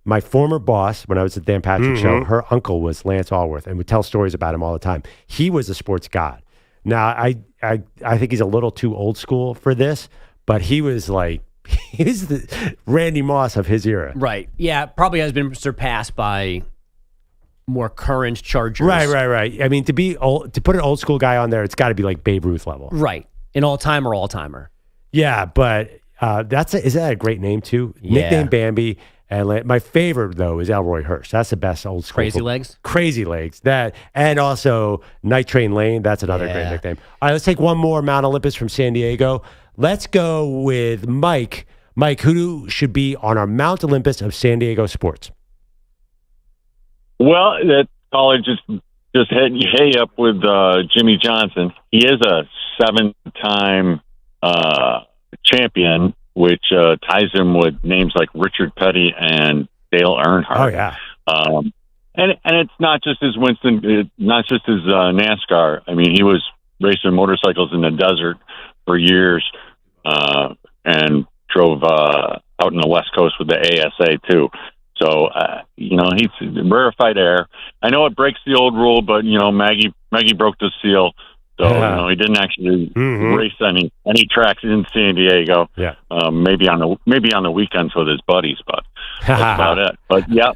My former boss, when I was at the Dan Patrick Show, her uncle was Lance Allworth and would tell stories about him all the time. He was a sports god. Now, I think he's a little too old school for this, but he was like, he's the Randy Moss of his era. Right. Yeah, probably has been surpassed by more current Chargers. Right. I mean, to put an old school guy on there, it's got to be like Babe Ruth level. Right. An all-timer. Yeah, but is that a great name too? Yeah. Nickname Bambi. And my favorite, though, is Elroy Hirsch. That's the best old school. Crazy Legs? Crazy Legs. That, and also Night Train Lane. That's another great nickname. All right, let's take one more Mount Olympus from San Diego. Let's go with Mike. Mike, who should be on our Mount Olympus of San Diego sports? Well, that caller just hit up with Jimmy Johnson. He is a 7-time champion, which ties him with names like Richard Petty and Dale Earnhardt. Oh yeah, and it's not just his NASCAR. I mean, he was racing motorcycles in the desert for years, and drove out in the West Coast with the ASA too. So he's rarefied air. I know it breaks the old rule, but Maggie broke the seal. So he didn't actually race any tracks in San Diego. Yeah, maybe on the weekends with his buddies, but that's about it. But yeah,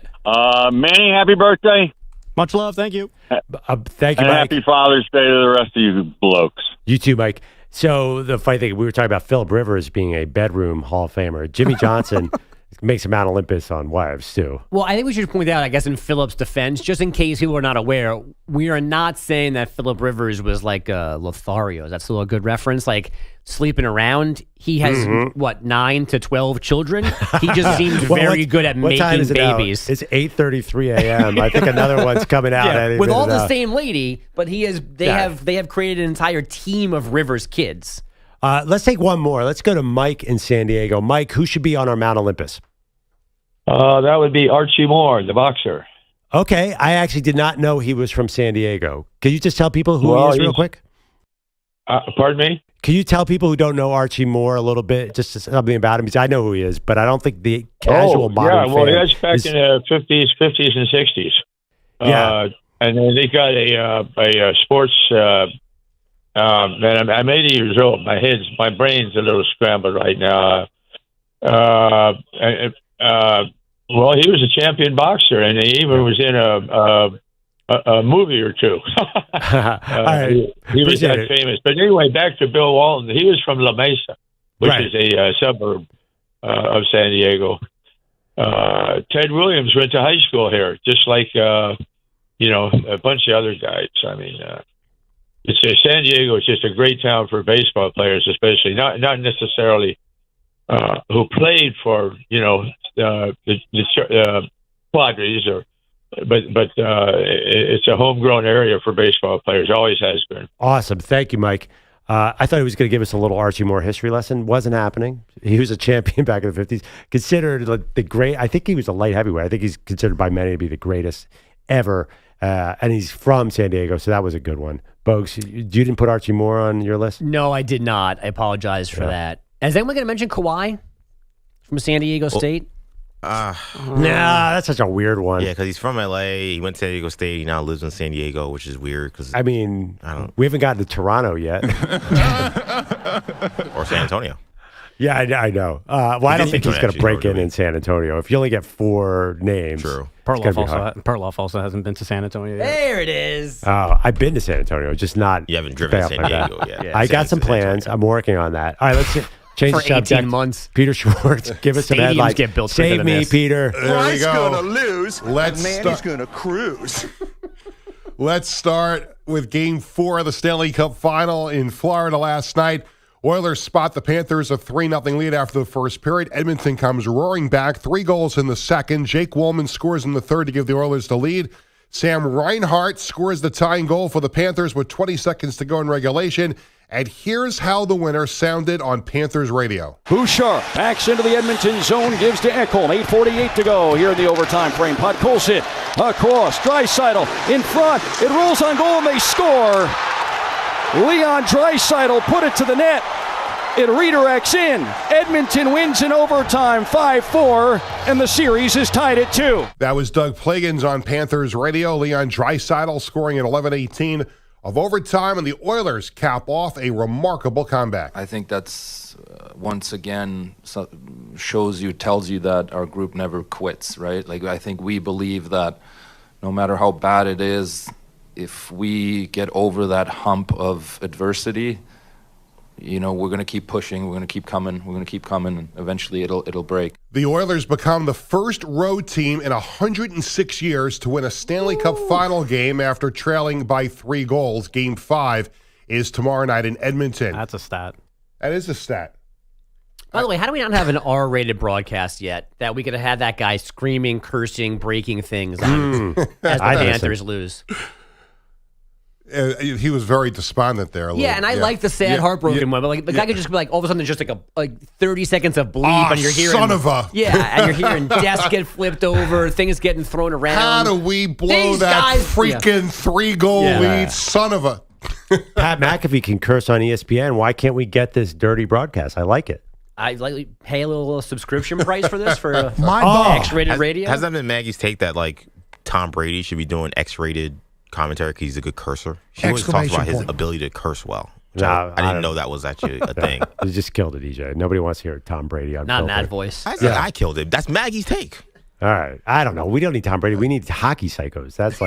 Manny, happy birthday! Much love, thank you. Thank you, and Mike. Happy Father's Day to the rest of you blokes. You too, Mike. So the funny thing, we were talking about Phillip Rivers being a bedroom Hall of Famer. Jimmy Johnson makes a Mount Olympus on wives too. Well, I think we should point out, I guess, in Phillip's defense, just in case people are not aware, we are not saying that Phillip Rivers was like Lothario. That's still a good reference. Like sleeping around. He has 9 to 12 children. He just seems very good at making babies. It's 8:33 a.m. I think another one's coming out. With all the same lady, but they have created an entire team of Rivers kids. Let's take one more. Let's go to Mike in San Diego. Mike, who should be on our Mount Olympus? That would be Archie Moore, the boxer. Okay. I actually did not know he was from San Diego. Can you just tell people who he is real quick? Pardon me? Can you tell people who don't know Archie Moore a little bit, just something about him? Because I know who he is, but I don't think the casual modern fan. That's back in the 50s and 60s. Yeah. And then they got a sports. Man, I'm 80 years old. My brain's a little scrambled right now. Well, he was a champion boxer, and he even was in a movie or two. He was that famous. But anyway, back to Bill Walton. He was from La Mesa, which is a suburb of San Diego. Ted Williams went to high school here, just like a bunch of other guys. I mean, San Diego is just a great town for baseball players, especially not necessarily who played for the Padres but it's a homegrown area for baseball players. Always has been. Awesome. Thank you, Mike. I thought he was going to give us a little Archie Moore history lesson. Wasn't happening. He was a champion back in the 50s. Considered the great. I think he was a light heavyweight. I think he's considered by many to be the greatest ever. And he's from San Diego, so that was a good one. Bogues, you didn't put Archie Moore on your list? No, I did not. I apologize for that. Is anyone going to mention Kawhi from San Diego State? Nah, that's such a weird one. Yeah, because he's from L.A. He went to San Diego State. He now lives in San Diego, which is weird. Cause I mean, we haven't gotten to Toronto yet. Or San Antonio. Yeah, I know. Well, I don't think he's going to break in San Antonio. If you only get 4 names. True. Perloff also hasn't been to San Antonio yet. There it is. Oh, I've been to San Antonio, just not. You haven't driven to San Diego yet. I got some plans. I'm working on that. All right, let's change the subject. For 18 months. Peter Schwartz, give us some headlines. Get built Save me, Peter. There we go. going to lose, Manny's going to cruise. Let's start with Game 4 of the Stanley Cup Final in Florida last night. Oilers spot the Panthers a 3-0 lead after the first period. Edmonton comes roaring back, 3 goals in the second. Jake Woolman scores in the third to give the Oilers the lead. Sam Reinhart scores the tying goal for the Panthers with 20 seconds to go in regulation. And here's how the winner sounded on Panthers radio. Bouchard backs into the Edmonton zone, gives to Ekholm. 8:48 to go here in the overtime frame. Podkolzin across. Draisaitl in front. It rolls on goal and they score. Leon Draisaitl put it to the net. It redirects in. Edmonton wins in overtime 5-4, and the series is tied at 2. That was Doug Plagans on Panthers radio. Leon Draisaitl scoring at 11:18 of overtime, and the Oilers cap off a remarkable comeback. I think that's once again tells you that our group never quits, right? Like, I think we believe that no matter how bad it is, if we get over that hump of adversity, we're going to keep pushing, we're going to keep coming, and eventually it'll break. The Oilers become the first road team in 106 years to win a Stanley Cup final game after trailing by 3 goals. Game 5 is tomorrow night in Edmonton. That's a stat. That is a stat. By the way, how do we not have an R-rated broadcast yet that we could have had that guy screaming, cursing, breaking things on as the Panthers lose? He was very despondent there. And I like the sad, heartbroken one, but the guy could just be all of a sudden, there's just like 30 seconds of bleep, and you're hearing son of a and you're hearing desks get flipped over, things getting thrown around. How do we blow that freaking 3-goal lead, son of a? Pat McAfee can curse on ESPN. Why can't we get this dirty broadcast? I like it. I like pay a little subscription price for this for X-rated radio. Has that been Maggie's take that Tom Brady should be doing X-rated commentary because he's a good cursor? She always talks about his ability to curse well. I didn't know that was actually a thing. You just killed it, EJ. Nobody wants to hear Tom Brady on Not in Filter. that voice. I killed it. That's Maggie's take. All right. I don't know. We don't need Tom Brady. We need hockey psychos. That's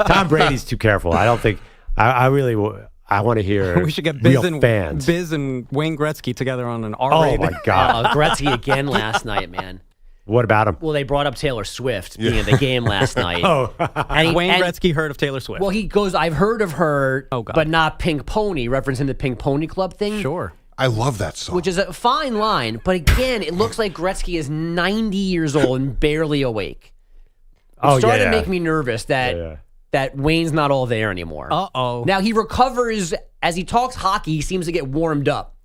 Tom Brady's too careful. I don't think I really want to hear we should get Biz and Wayne Gretzky together on an R-rated. Oh, my God. Gretzky again last night, man. What about him? Well, they brought up Taylor Swift being at the game last night. Wayne Gretzky heard of Taylor Swift. Well, he goes, I've heard of her, but not Pink Pony, referencing the Pink Pony Club thing. Sure. I love that song. Which is a fine line, but again, it looks like Gretzky is 90 years old and barely awake. It's starting to make me nervous that Wayne's not all there anymore. Uh-oh. Now, he recovers, as he talks hockey, he seems to get warmed up.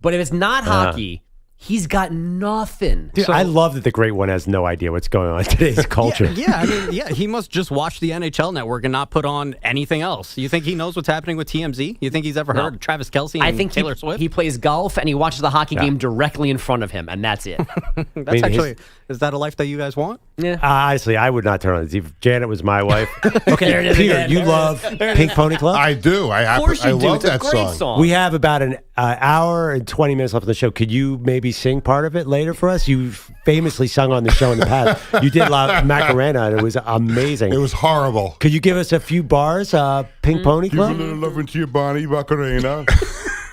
But if it's not hockey, He's got nothing. Dude, I love that the great one has no idea what's going on in today's culture. He must just watch the NHL Network and not put on anything else. You think he knows what's happening with TMZ? You think he's ever heard of Travis Kelce and Taylor Swift? He plays golf and he watches the hockey game directly in front of him, and that's it. Is that a life that you guys want? Yeah. Honestly, I would not turn on this. If Janet was my wife. Okay, There it is Peter, again. you love Pink Pony Club? I do. I love that song. We have about an hour and 20 minutes left of the show. Could you maybe sing part of it later for us? You famously sung on the show in the past. You did La Macarena, and it was amazing. It was horrible. Could you give us a few bars, Pink Pony Club? Give a little love into your Bonnie Macarena.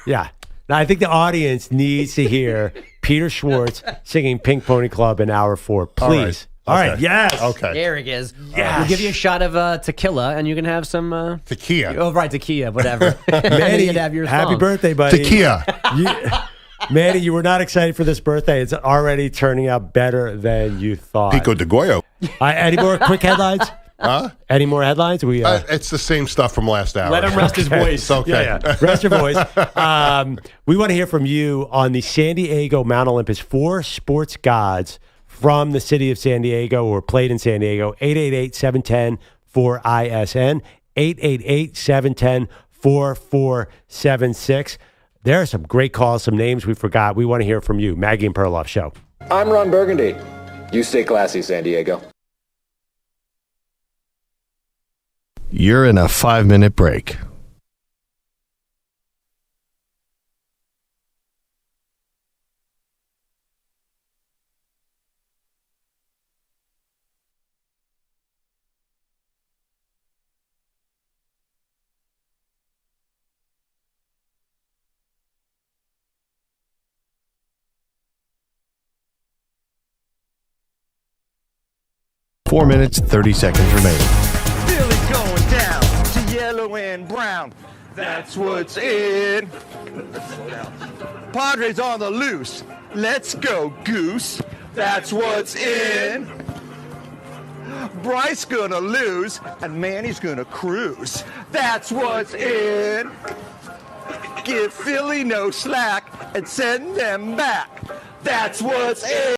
Yeah. Now, I think the audience needs to hear Peter Schwartz singing Pink Pony Club in hour 4. Please. All right. Yes. Okay. There it is. Yes. We'll give you a shot of tequila, and you can have some... tequila. Oh, right, tequila, whatever. Manny, you can have your happy song. birthday, buddy. Tequila. Manny, you were not excited for this birthday. It's already turning out better than you thought. Pico de Goyo. Any more quick headlines? Huh? Any more headlines? It's the same stuff from last hour. Let him rest his voice. It's okay. Yeah. Rest your voice. We want to hear from you on the San Diego Mount Olympus 4 sports gods from the city of San Diego or played in San Diego. 888-710-4ISN. 888-710-4476. There are some great calls, some names we forgot. We want to hear from you. Maggie and Perloff Show. I'm Ron Burgundy. You stay classy, San Diego. You're in a 5-minute break. Four minutes, 30 seconds remaining. Billy going down to yellow and brown. That's what's in. Padres on the loose. Let's go, Goose. That's what's in. Bryce gonna lose, and Manny's gonna cruise. That's what's in. Give Philly no slack and send them back. That's what's in.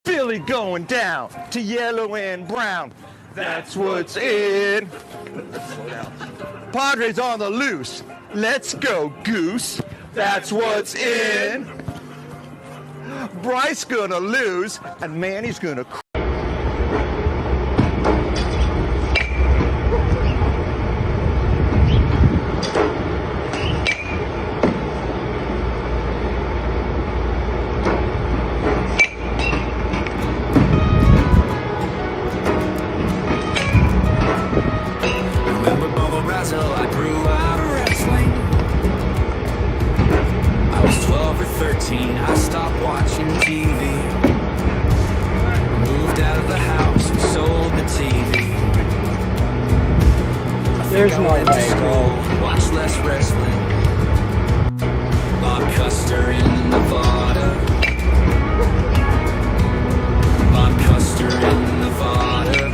Philly going down to yellow and brown. That's what's in. Padres on the loose. Let's go, Goose. That's what's in. Bryce gonna lose, and Manny's gonna cruise. 13, I stopped watching TV. Moved out of the house and sold the TV. There's no way, bro. Watch less wrestling. Bob Custer in Nevada. Bob Custer in Nevada.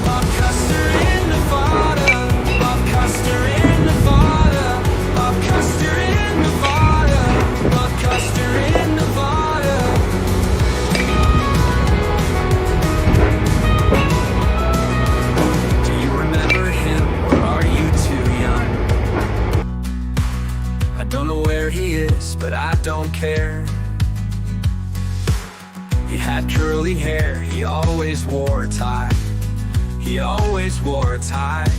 Bob Custer in Nevada. Bob Custer in Nevada. Bob Custer in Nevada. Bob Custer in Nevada. Do you remember him, or are you too young? I don't know where he is, but I don't care. He had curly hair, he always wore a tie. He always wore a tie.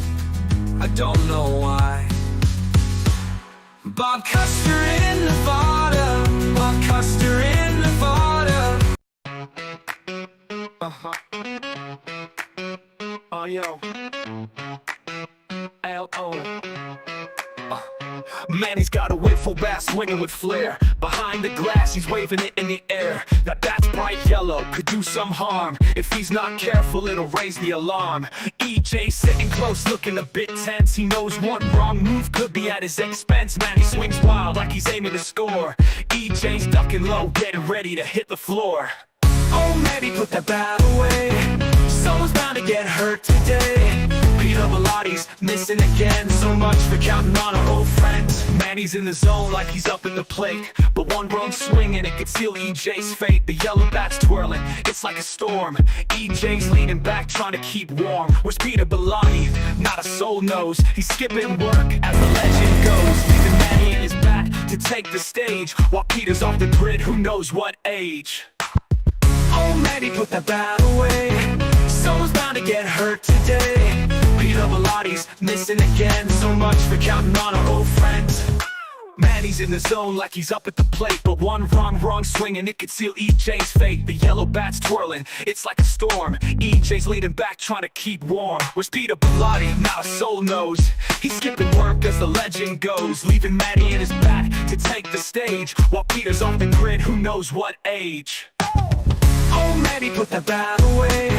I don't know why. Bob Custer in Nevada. Bob Custer in Nevada. Oh, yo. L.O. Man, he's got a wiffle bat swinging with flair. Behind the glass, he's waving it in the air. That bat's bright yellow, could do some harm. If he's not careful, it'll raise the alarm. EJ sitting close, looking a bit tense. He knows one wrong move could be at his expense. Man, he swings wild like he's aiming to score. EJ's ducking low, getting ready to hit the floor. Oh man, he put that bat away. Someone's bound to get hurt today. Peter Belotti's missing again. So much for counting on our old friends. Man, he's in the zone like he's up in the plate, but one wrong swing and it could seal EJ's fate. The yellow bat's twirling, it's like a storm. EJ's leaning back trying to keep warm. Where's Peter Bellotti? Not a soul knows. He's skipping work as the legend goes, leaving Manny in his bat to take the stage, while Peter's off the grid, who knows what age. Oh, Manny, put that bat away. Someone's bound to get hurt today. Peter Belotti's missing again. So much for counting on our old friends. Man, he's in the zone like he's up at the plate, but one wrong swing and it could seal EJ's fate. The yellow bat's twirling, it's like a storm. EJ's leaning back trying to keep warm. Where's Peter Bellotti? Not a soul knows. He's skipping work as the legend goes, leaving Manny in his bat to take the stage, while Peter's on the grid, who knows what age. Oh, Manny, put that bat away.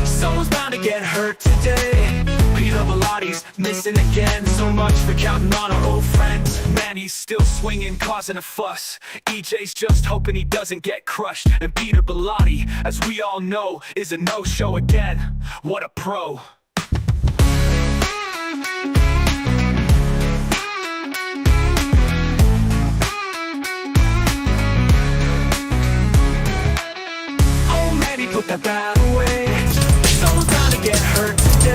Someone's bound to get hurt today. Peter Belotti's missing again. So much for counting on our old friends. Manny's still swinging, causing a fuss. EJ's just hoping he doesn't get crushed. And Peter Bellotti, as we all know, is a no-show again. What a pro. Put that bat away. Someone's bound to get hurt today.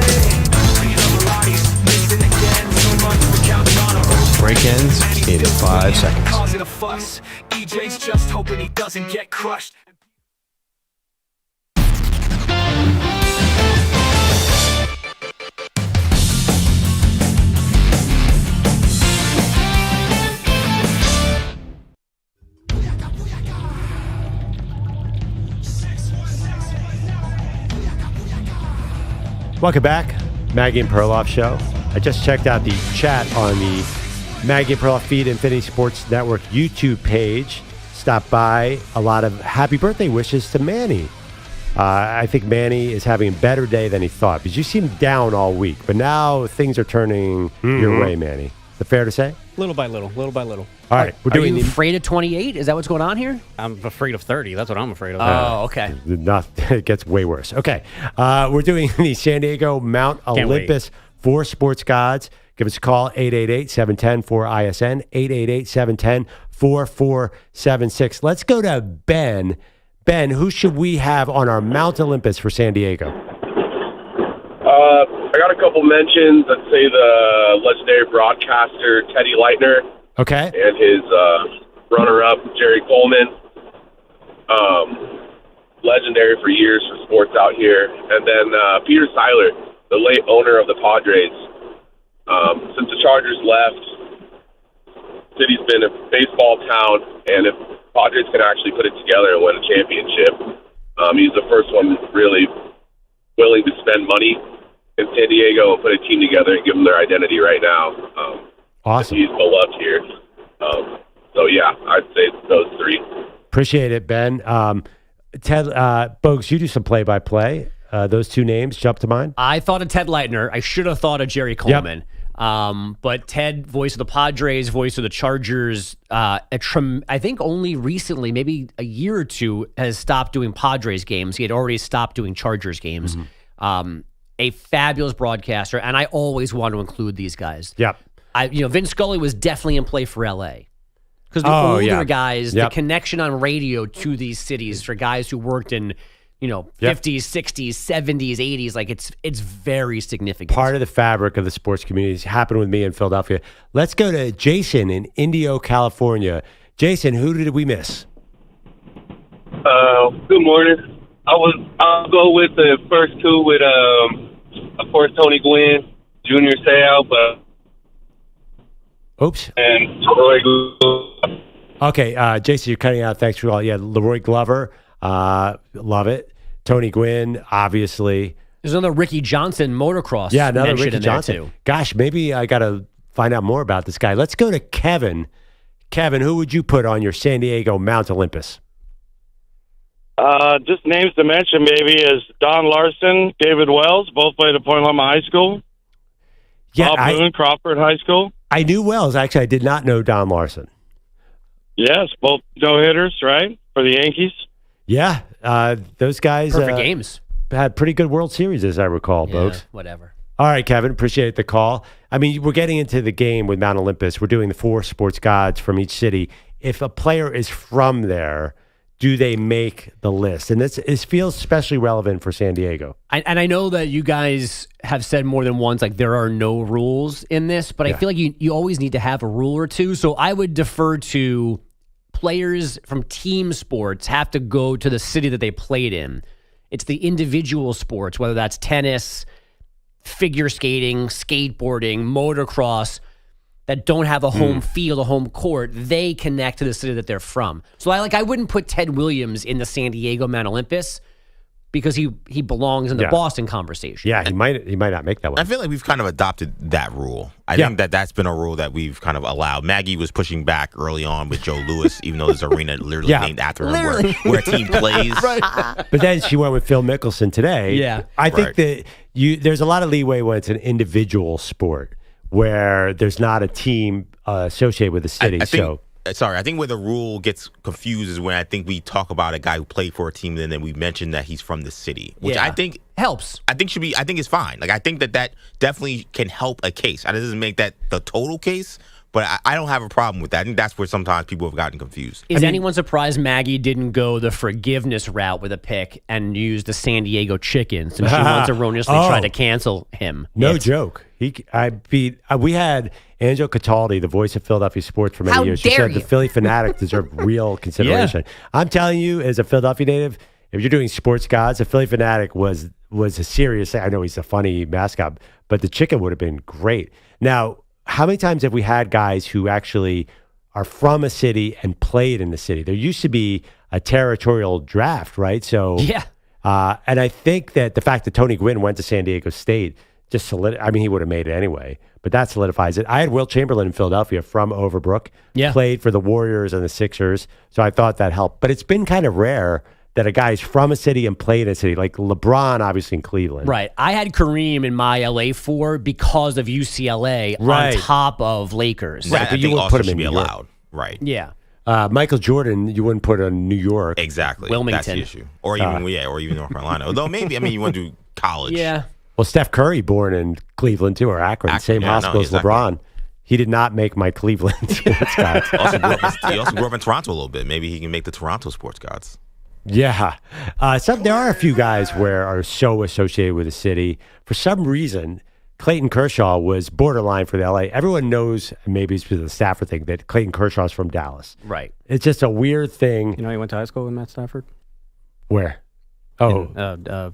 Peter Belotti's missing again. So much for counting on our old Break ends in 5 seconds. Causing a fuss. EJ's just hoping he doesn't get crushed. Welcome back, Maggie and Perloff Show. I just checked out the chat on the Maggie and Perloff Feed Infinity Sports Network YouTube page. Stopped by. A lot of happy birthday wishes to Manny. I think Manny is having a better day than he thought, because you seemed down all week, but now things are turning your way, Manny. Is it fair to say? Little by little, little by little. All right. Are you afraid of 28? Is that what's going on here? I'm afraid of 30. That's what I'm afraid of. Oh, okay. It gets way worse. Okay. We're doing the San Diego Mount Olympus for Sports Gods. Give us a call, 888-710-4ISN, 888-710-4476. Let's go to Ben. Ben, who should we have on our Mount Olympus for San Diego? I got a couple mentions. I'd say the legendary broadcaster Teddy Leitner. Okay. And his runner-up Jerry Coleman. Legendary for years for sports out here. And then Peter Seiler, the late owner of the Padres. Since the Chargers left, city's been a baseball town, and if Padres can actually put it together and win a championship, he's the first one really willing to spend money in San Diego and put a team together and give them their identity right now. Awesome. He's beloved here. So, yeah, I'd say those three. Appreciate it, Ben. Ted, Bogues, you do some play-by-play. Those two names jump to mind? I thought of Ted Leitner. I should have thought of Jerry Coleman. Yep. But Ted, voice of the Padres, voice of the Chargers, I think only recently, maybe a year or two, has stopped doing Padres games. He had already stopped doing Chargers games. Mm-hmm. A fabulous broadcaster, and I always want to include these guys. Yep. Vince Scully was definitely in play for L.A. Because the older guys, the connection on radio to these cities for guys who worked in 50s, 60s, 70s, 80s, like it's very significant. Part of the fabric of the sports communities happened with me in Philadelphia. Let's go to Jason in Indio, California. Jason, who did we miss? Good morning. I'll go with the first two with of course Tony Gwynn, Junior Seau, but and Leroy Glover. Okay, Jason, you're cutting out. Thanks for all. Yeah, Leroy Glover. Love it. Tony Gwynn, obviously. There's another Ricky Johnson motocross. Yeah, another Ricky Johnson. Too. Gosh, maybe I got to find out more about this guy. Let's go to Kevin. Kevin, who would you put on your San Diego Mount Olympus? Just names to mention maybe is Don Larson, David Wells, both played at Point Loma High School. Yeah, Bob Boone, Crawford High School. I knew Wells. Actually, I did not know Don Larson. Yes, both no-hitters, right, for the Yankees. Yeah, those guys perfect games. Had pretty good World Series, as I recall, yeah, Bogues. Whatever. All right, Kevin, appreciate the call. I mean, we're getting into the game with Mount Olympus. We're doing the 4 sports gods from each city. If a player is from there, do they make the list? And this feels especially relevant for San Diego. And I know that you guys have said more than once, like, there are no rules in this, but I feel like you always need to have a rule or two. So I would defer to players from team sports have to go to the city that they played in. It's the individual sports, whether that's tennis, figure skating, skateboarding, motocross, that don't have a home field, a home court. They connect to the city that they're from. So I wouldn't put Ted Williams in the San Diego Mount Olympus because he belongs in the Boston conversation. Yeah, he might not make that one. I feel like we've kind of adopted that rule. I think that's been a rule that we've kind of allowed. Maggie was pushing back early on with Joe Louis, even though there's an arena literally named after him where a team plays. But then she went with Phil Mickelson today. Yeah. I think that there's a lot of leeway when it's an individual sport where there's not a team associated with the city. I think where the rule gets confused is when I think we talk about a guy who played for a team and then we mention that he's from the city, which I think helps. I think it's fine. Like, I think that definitely can help a case. That doesn't make that the total case, but I don't have a problem with that. I think that's where sometimes people have gotten confused. Is anyone surprised Maggie didn't go the forgiveness route with a pick and use the San Diego chicken since she once erroneously tried to cancel him? No joke. We had Angelo Cataldi, the voice of Philadelphia sports for many years. She said the Philly fanatic deserved real consideration. I'm telling you, as a Philadelphia native, if you're doing sports gods, the Philly fanatic was a serious thing. I know he's a funny mascot, but the chicken would have been great. Now, how many times have we had guys who actually are from a city and played in the city? There used to be a territorial draft, right? So, and I think that the fact that Tony Gwynn went to San Diego State just he would have made it anyway, but that solidifies it. I had Will Chamberlain in Philadelphia from Overbrook, played for the Warriors and the Sixers, so I thought that helped. But it's been kind of rare that a guy's from a city and played in a city, like LeBron, obviously in Cleveland. Right. I had Kareem in my LA 4 because of UCLA on top of Lakers. Right, but you wouldn't put him in New York. Allowed. Right. Yeah. Michael Jordan, you wouldn't put in New York. Exactly. Wilmington. That's the issue. Or even North Carolina. Although maybe, you want to do college. Yeah. Well, Steph Curry, born in Cleveland too, or Akron, same hospital as LeBron. He did not make my Cleveland sports gods. He also grew up in Toronto a little bit. Maybe he can make the Toronto sports gods. Yeah. There are a few guys where are so associated with the city. For some reason, Clayton Kershaw was borderline for the LA. Everyone knows, maybe it's because of the Stafford thing, that Clayton Kershaw is from Dallas. Right. It's just a weird thing. You know he went to high school with Matt Stafford? Where? Oh.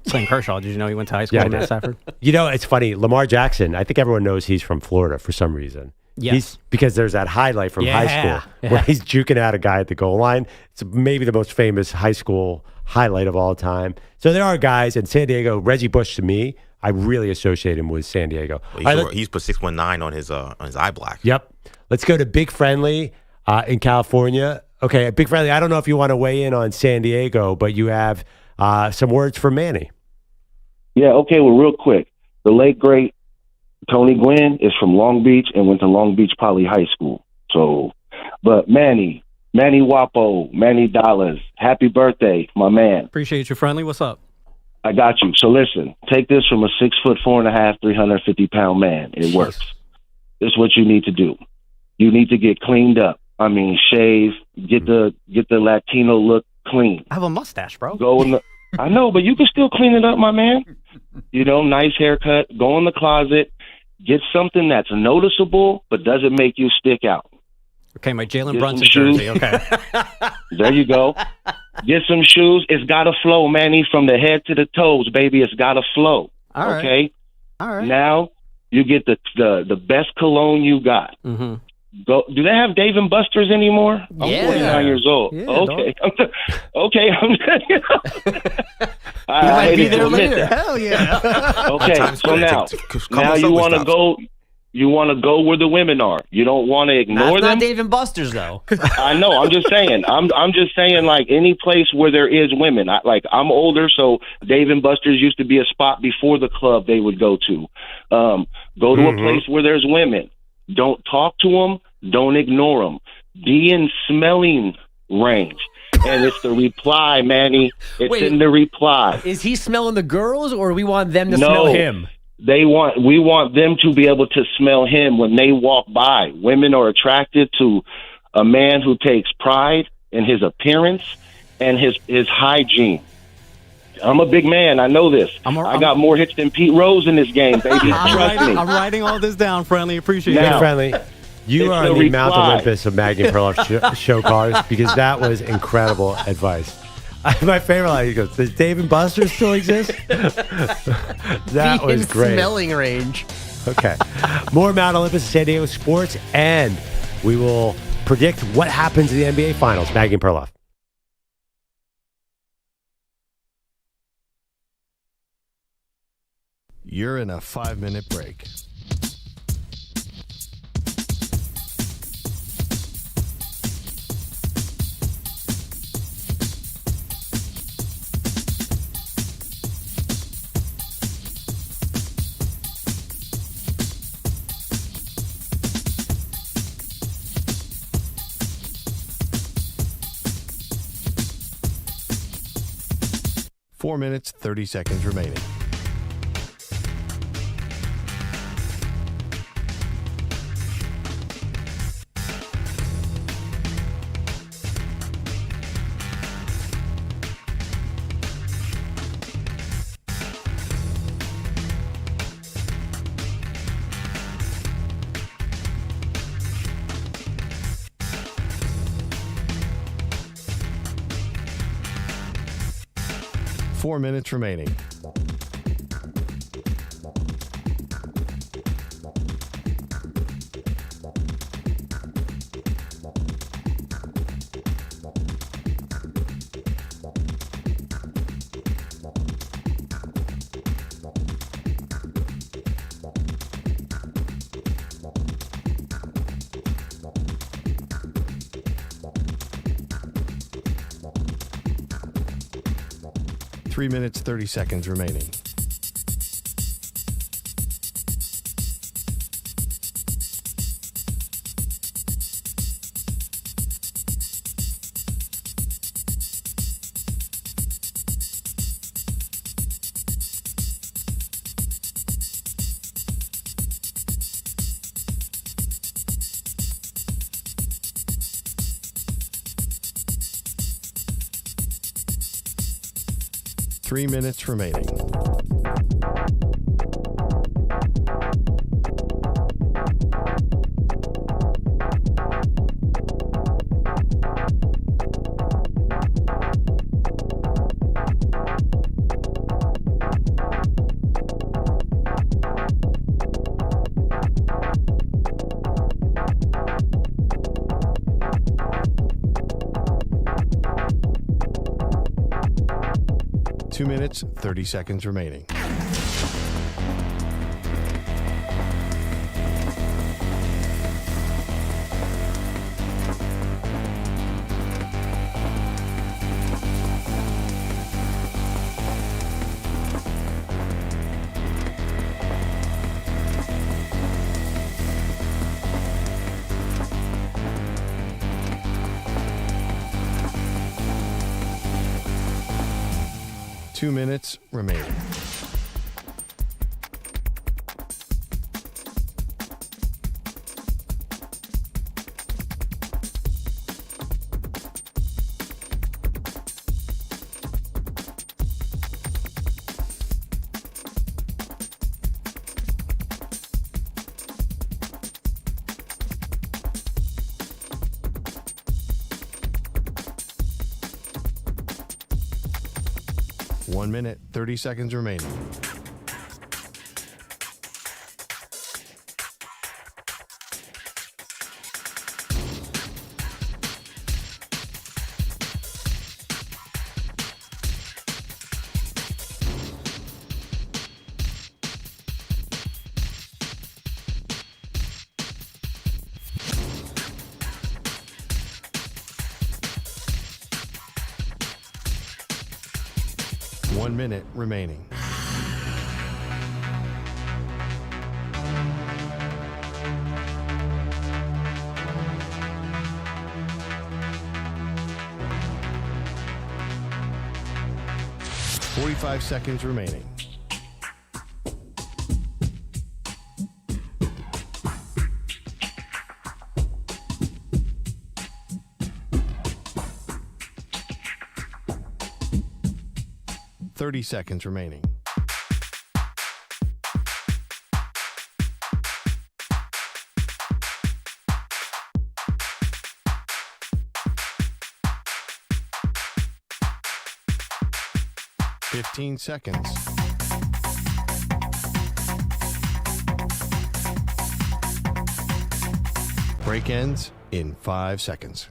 Clayton Kershaw. Did you know he went to high school with Matt Stafford? It's funny. Lamar Jackson, I think everyone knows he's from Florida for some reason. Yes. Because there's that highlight from high school where he's juking out a guy at the goal line. It's maybe the most famous high school highlight of all time. So there are guys in San Diego. Reggie Bush, to me, I really associate him with San Diego. Well, he's put 619 on his eye black. Yep. Let's go to Big Friendly in California. Okay, Big Friendly, I don't know if you want to weigh in on San Diego, but you have some words for Manny. Yeah, okay, well, real quick. The late, great Tony Gwynn is from Long Beach and went to Long Beach Poly High School. So, but Manny Wapo, Manny Dollars, happy birthday, my man. Appreciate you, Friendly. What's up? I got you. So listen, take this from a 6'4.5", 350-pound man. It works. This is what you need to do. You need to get cleaned up. I mean, shave, get the Latino look clean. I have a mustache, bro. I know, but you can still clean it up, my man. Nice haircut. Go in the closet. Get something that's noticeable but doesn't make you stick out. Okay, my Jaylen Brunson jersey. Okay. There you go. Get some shoes. It's got to flow, Manny, from the head to the toes, baby. It's got to flow. All right. Okay? All right. Now you get the best cologne you got. Mm-hmm. Go. Do they have Dave & Buster's anymore? I'm 49 years old. Yeah, okay. Okay. You might be there later. That. Hell yeah. Okay. So now you want to go. You want to go where the women are. You don't want to ignore them. Not Dave & Buster's though. I know. I'm just saying. I'm just saying. Like any place where there is women. I'm older, so Dave & Buster's used to be a spot before the club they would go to. Go to a place where there's women. Don't talk to them. Don't ignore them. Be in smelling range. And it's the reply, Manny. It's in the reply. Is he smelling the girls, or we want them to smell him? we want them to be able to smell him when they walk by. Women are attracted to a man who takes pride in his appearance and his hygiene. I'm a big man. I know this. I got more hits than Pete Rose in this game, baby. Trust me. I'm writing all this down, Friendly. Appreciate it. Hey, Friendly, you are the Mount Olympus of Maggie Perloff show cars because that was incredible advice. My favorite line, he goes, does Dave and Buster's still exist? That was great. Smelling range. Okay. More Mount Olympus San Diego sports, and we will predict what happens in the NBA Finals. Maggie Perloff. You're in a 5-minute break. Four minutes, 30 seconds remaining. Four minutes remaining. Three minutes, 30 seconds remaining. Three minutes remaining. Two minutes, 30 seconds remaining. Two minutes remaining. One minute, 30 seconds remaining. One minute remaining. .45 seconds remaining. 30 seconds remaining. $15 seconds. Break ends in 5 seconds.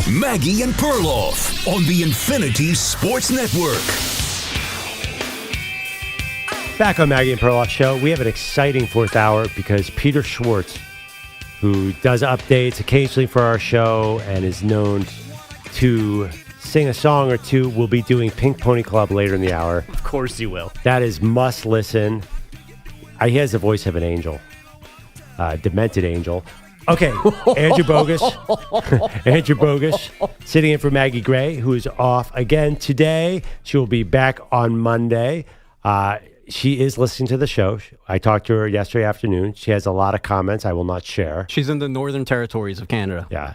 Maggie and Perloff on the Infinity Sports Network. Back on Maggie and Perloff Show, we have an exciting fourth hour because Peter Schwartz, who does updates occasionally for our show and is known to sing a song or two, will be doing Pink Pony Club later in the hour. Of course he will. That is must listen. He has the voice of an angel, demented angel. Okay, Andrew Bogus. Andrew Bogus, sitting in for Maggie Gray, who is off again today. She will be back on Monday. She is listening to the show. I talked to her yesterday afternoon. She has a lot of comments I will not share. She's in the northern territories of Canada. Yeah.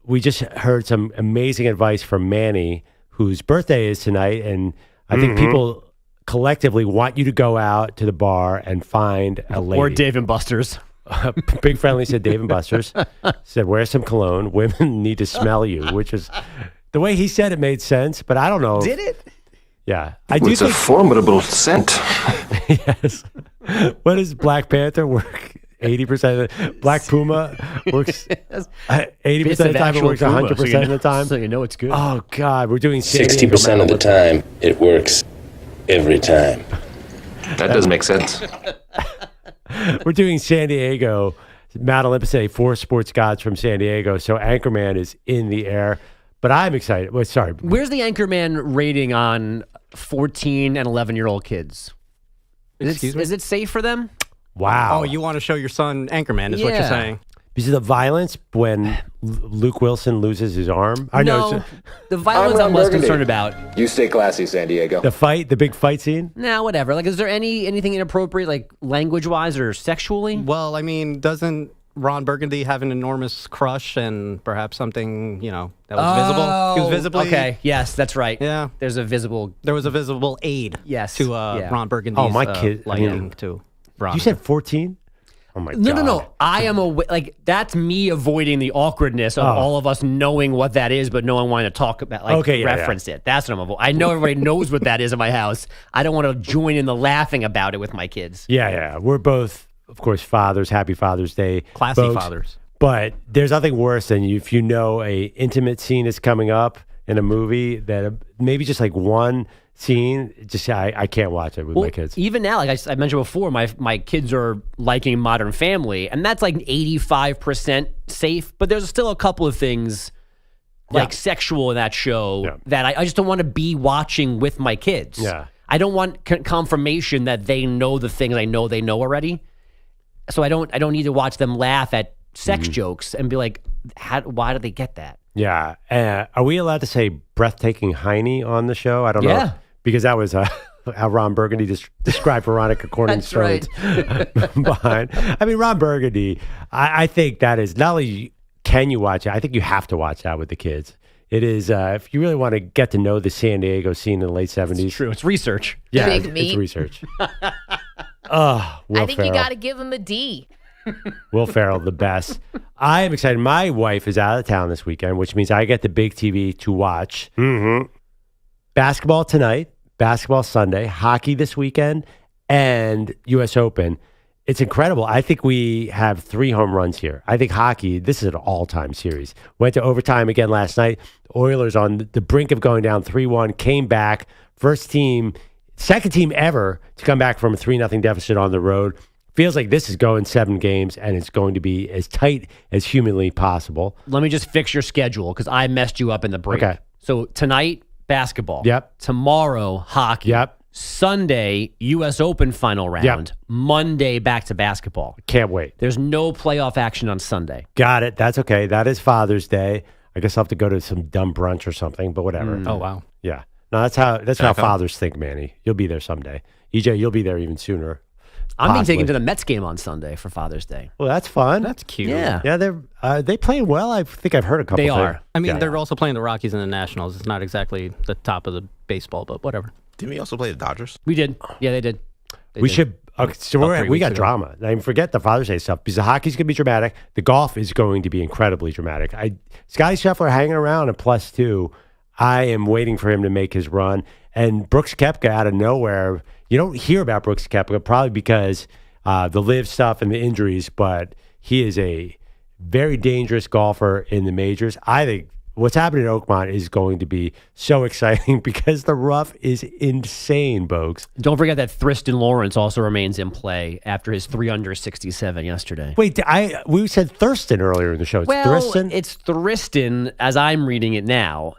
We just heard some amazing advice from Manny, whose birthday is tonight, and I think people collectively want you to go out to the bar and find a lady. Or Dave & Buster's. Big Friendly said Dave & Buster's. Said, wear some cologne. Women need to smell you, which is the way he said it made sense, but I don't know. Did it? Yeah. It's a formidable scent. Yes. What does Black Panther work? 80%. Black Puma works 80% of the time. It works 100% of the time. So you know it's good. Oh, God. We're doing 60% of the time, it works every time. That does make sense. We're doing San Diego, Mount Olympus today, 4 sports gods from San Diego. So Anchorman is in the air, but I'm excited. Well, sorry. Where's the Anchorman rating on 14 and 11-year-old kids? Is it safe for them? Wow. Oh, you want to show your son Anchorman is what you're saying. Because of the violence when Luke Wilson loses his arm? No, the violence I'm less concerned about. You stay classy, San Diego. The big fight scene? Nah, whatever. Like, is there anything inappropriate, like language-wise or sexually? Well, I mean, doesn't Ron Burgundy have an enormous crush and perhaps something, that was visible? He was visibly... Okay, yes, that's right. Yeah. There was a visible aid yes. to Ron Burgundy's oh, my kid, liking to Veronica. You said 14? Oh my God. No. I am that's me avoiding the awkwardness of all of us knowing what that is, but no one wanting to talk about, reference it. That's what I'm avoiding. I know everybody knows what that is in my house. I don't want to join in the laughing about it with my kids. Yeah. We're both, of course, fathers. Happy Father's Day. Classy folks. fathers. But there's nothing worse than if you know a intimate scene is coming up in a movie that maybe just like one scene, just I can't watch it with my kids. Even now, like I mentioned before, my kids are liking Modern Family, and that's like 85% safe, but there's still a couple of things like sexual in that show that I just don't want to be watching with my kids. Yeah. I don't want confirmation that they know the things I know they know already. So I don't need to watch them laugh at sex jokes and be like, why did they get that? Yeah. Are we allowed to say breathtaking Heine on the show? I don't know. Because that was how Ron Burgundy described Veronica Corningstone's behind. I mean, Ron Burgundy, I think that is not only can you watch it, I think you have to watch that with the kids. It is, if you really want to get to know the San Diego scene in the late 70s. It's true. It's research. Yeah, Big meat. It's research. Will I think Ferrell. you got to give him a D. Will Ferrell, the best. I am excited. My wife is out of town this weekend, which means I get the big TV to watch. Basketball tonight, basketball Sunday, hockey this weekend, and U.S. Open. It's incredible. I think we have 3 home runs here. I think hockey, this is an all-time series. Went to overtime again last night. Oilers on the brink of going down 3-1, came back. Second team ever to come back from a 3-0 deficit on the road. Feels like this is going 7 games, and it's going to be as tight as humanly possible. Let me just fix your schedule because I messed you up in the break. Okay. So tonight, basketball. Yep. Tomorrow, hockey. Yep. Sunday, U.S. Open final round. Yep. Monday, back to basketball. Can't wait. There's no playoff action on Sunday. Got it. That's okay. That is Father's Day. I guess I'll have to go to some dumb brunch or something, but whatever. Oh, wow. Yeah. No, that's how fathers think, Manny. You'll be there someday. EJ, you'll be there even sooner. I'm being Possibly. taken to the Mets game on Sunday for Father's Day. Well, that's fun. That's cute. Yeah. Yeah, they playing well. I think I've heard a couple They things. are. I mean, they're also playing the Rockies and the Nationals. It's not exactly the top of the baseball, but whatever. Didn't we also play the Dodgers? We did. Yeah, they did. We should. Okay, so About 3 we weeks got ago. drama. I mean, forget the Father's Day stuff because the hockey's going to be dramatic. The golf is going to be incredibly dramatic. Scotty Scheffler hanging around at +2. I am waiting for him to make his run. And Brooks Koepka out of nowhere. You don't hear about Brooks Koepka probably because the live stuff and the injuries, but he is a very dangerous golfer in the majors. I think what's happening at Oakmont is going to be so exciting because the rough is insane, Bogues. Don't forget that Thriston Lawrence also remains in play after his 367 yesterday. Wait, we said Thurston earlier in the show. It's Thriston? It's Thriston, as I'm reading it now.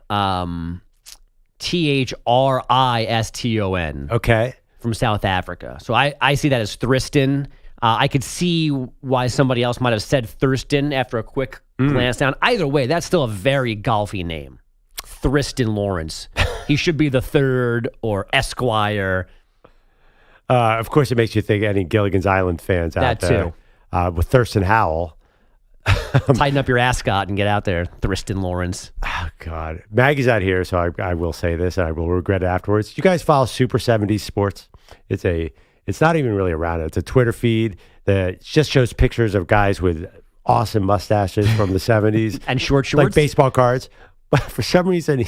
Thriston. Okay. From South Africa. So I see that as Thriston. I could see why somebody else might have said Thurston after a quick glance down. Either way, that's still a very golfy name. Thriston Lawrence. He should be the third or Esquire. Of course, it makes you think any Gilligan's Island fans out there. That with Thurston Howell. Tighten up your ascot and get out there, Thriston Lawrence. Oh, God. Maggie's out here, so I will say this, and I will regret it afterwards. You guys follow Super 70s Sports? It's not even really around it. It's a Twitter feed that just shows pictures of guys with awesome mustaches from the 70s. And short shorts? Like baseball cards. But for some reason,